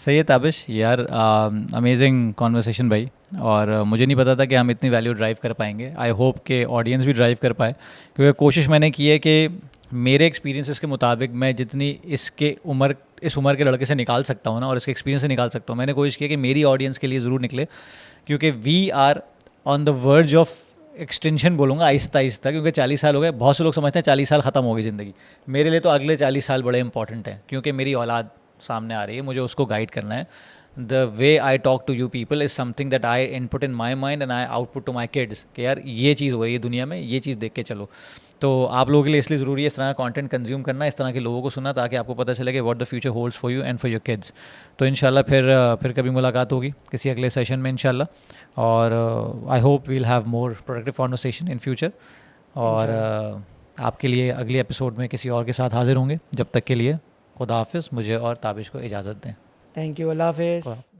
सही है ताबिश यार, अमेजिंग कॉन्वर्सेशन भाई। और मुझे नहीं पता था कि हम इतनी वैल्यू ड्राइव कर पाएंगे। आई होप कि ऑडियंस भी ड्राइव कर पाए, क्योंकि कोशिश मैंने की है कि मेरे एक्सपीरियंसेस के मुताबिक मैं जितनी इस उम्र के लड़के से निकाल सकता हूँ ना, और इसके एक्सपीरियंस से निकाल सकता हूँ, मैंने कोशिश की है कि मेरी ऑडियंस के लिए ज़रूर निकले, क्योंकि we are on the verge of extension बोलूँगा, आहिस्ता आहिस्ता, क्योंकि 40 साल हो गए। बहुत से लोग समझते हैं 40 साल ख़त्म हो गई ज़िंदगी। मेरे लिए तो अगले 40 साल बड़े इंपॉर्टेंट हैं, क्योंकि मेरी औलाद सामने आ रही है, मुझे उसको गाइड करना है। The way I talk to you people is something that I input in my mind and I output to my kids, कि यार ये चीज़ हो रही है दुनिया में, ये चीज़ देख के चलो। तो आप लोगों के लिए इसलिए ज़रूरी है इस तरह का कंटेंट कंज्यूम करना, इस तरह के लोगों को सुनना, ताकि आपको पता चले कि what the future holds for you and for your kids. तो इंशाल्लाह फिर कभी मुलाकात होगी किसी अगले सेशन में इंशाल्लाह। और I hope we'll have more productive conversation in future. और आपके लिए अगले एपिसोड में किसी और के साथ हाजिर होंगे। जब तक के लिए खुदा हाफिज़, मुझे और ताबिश को इजाज़त दें। थैंक यू, अल्लाह हाफिज़।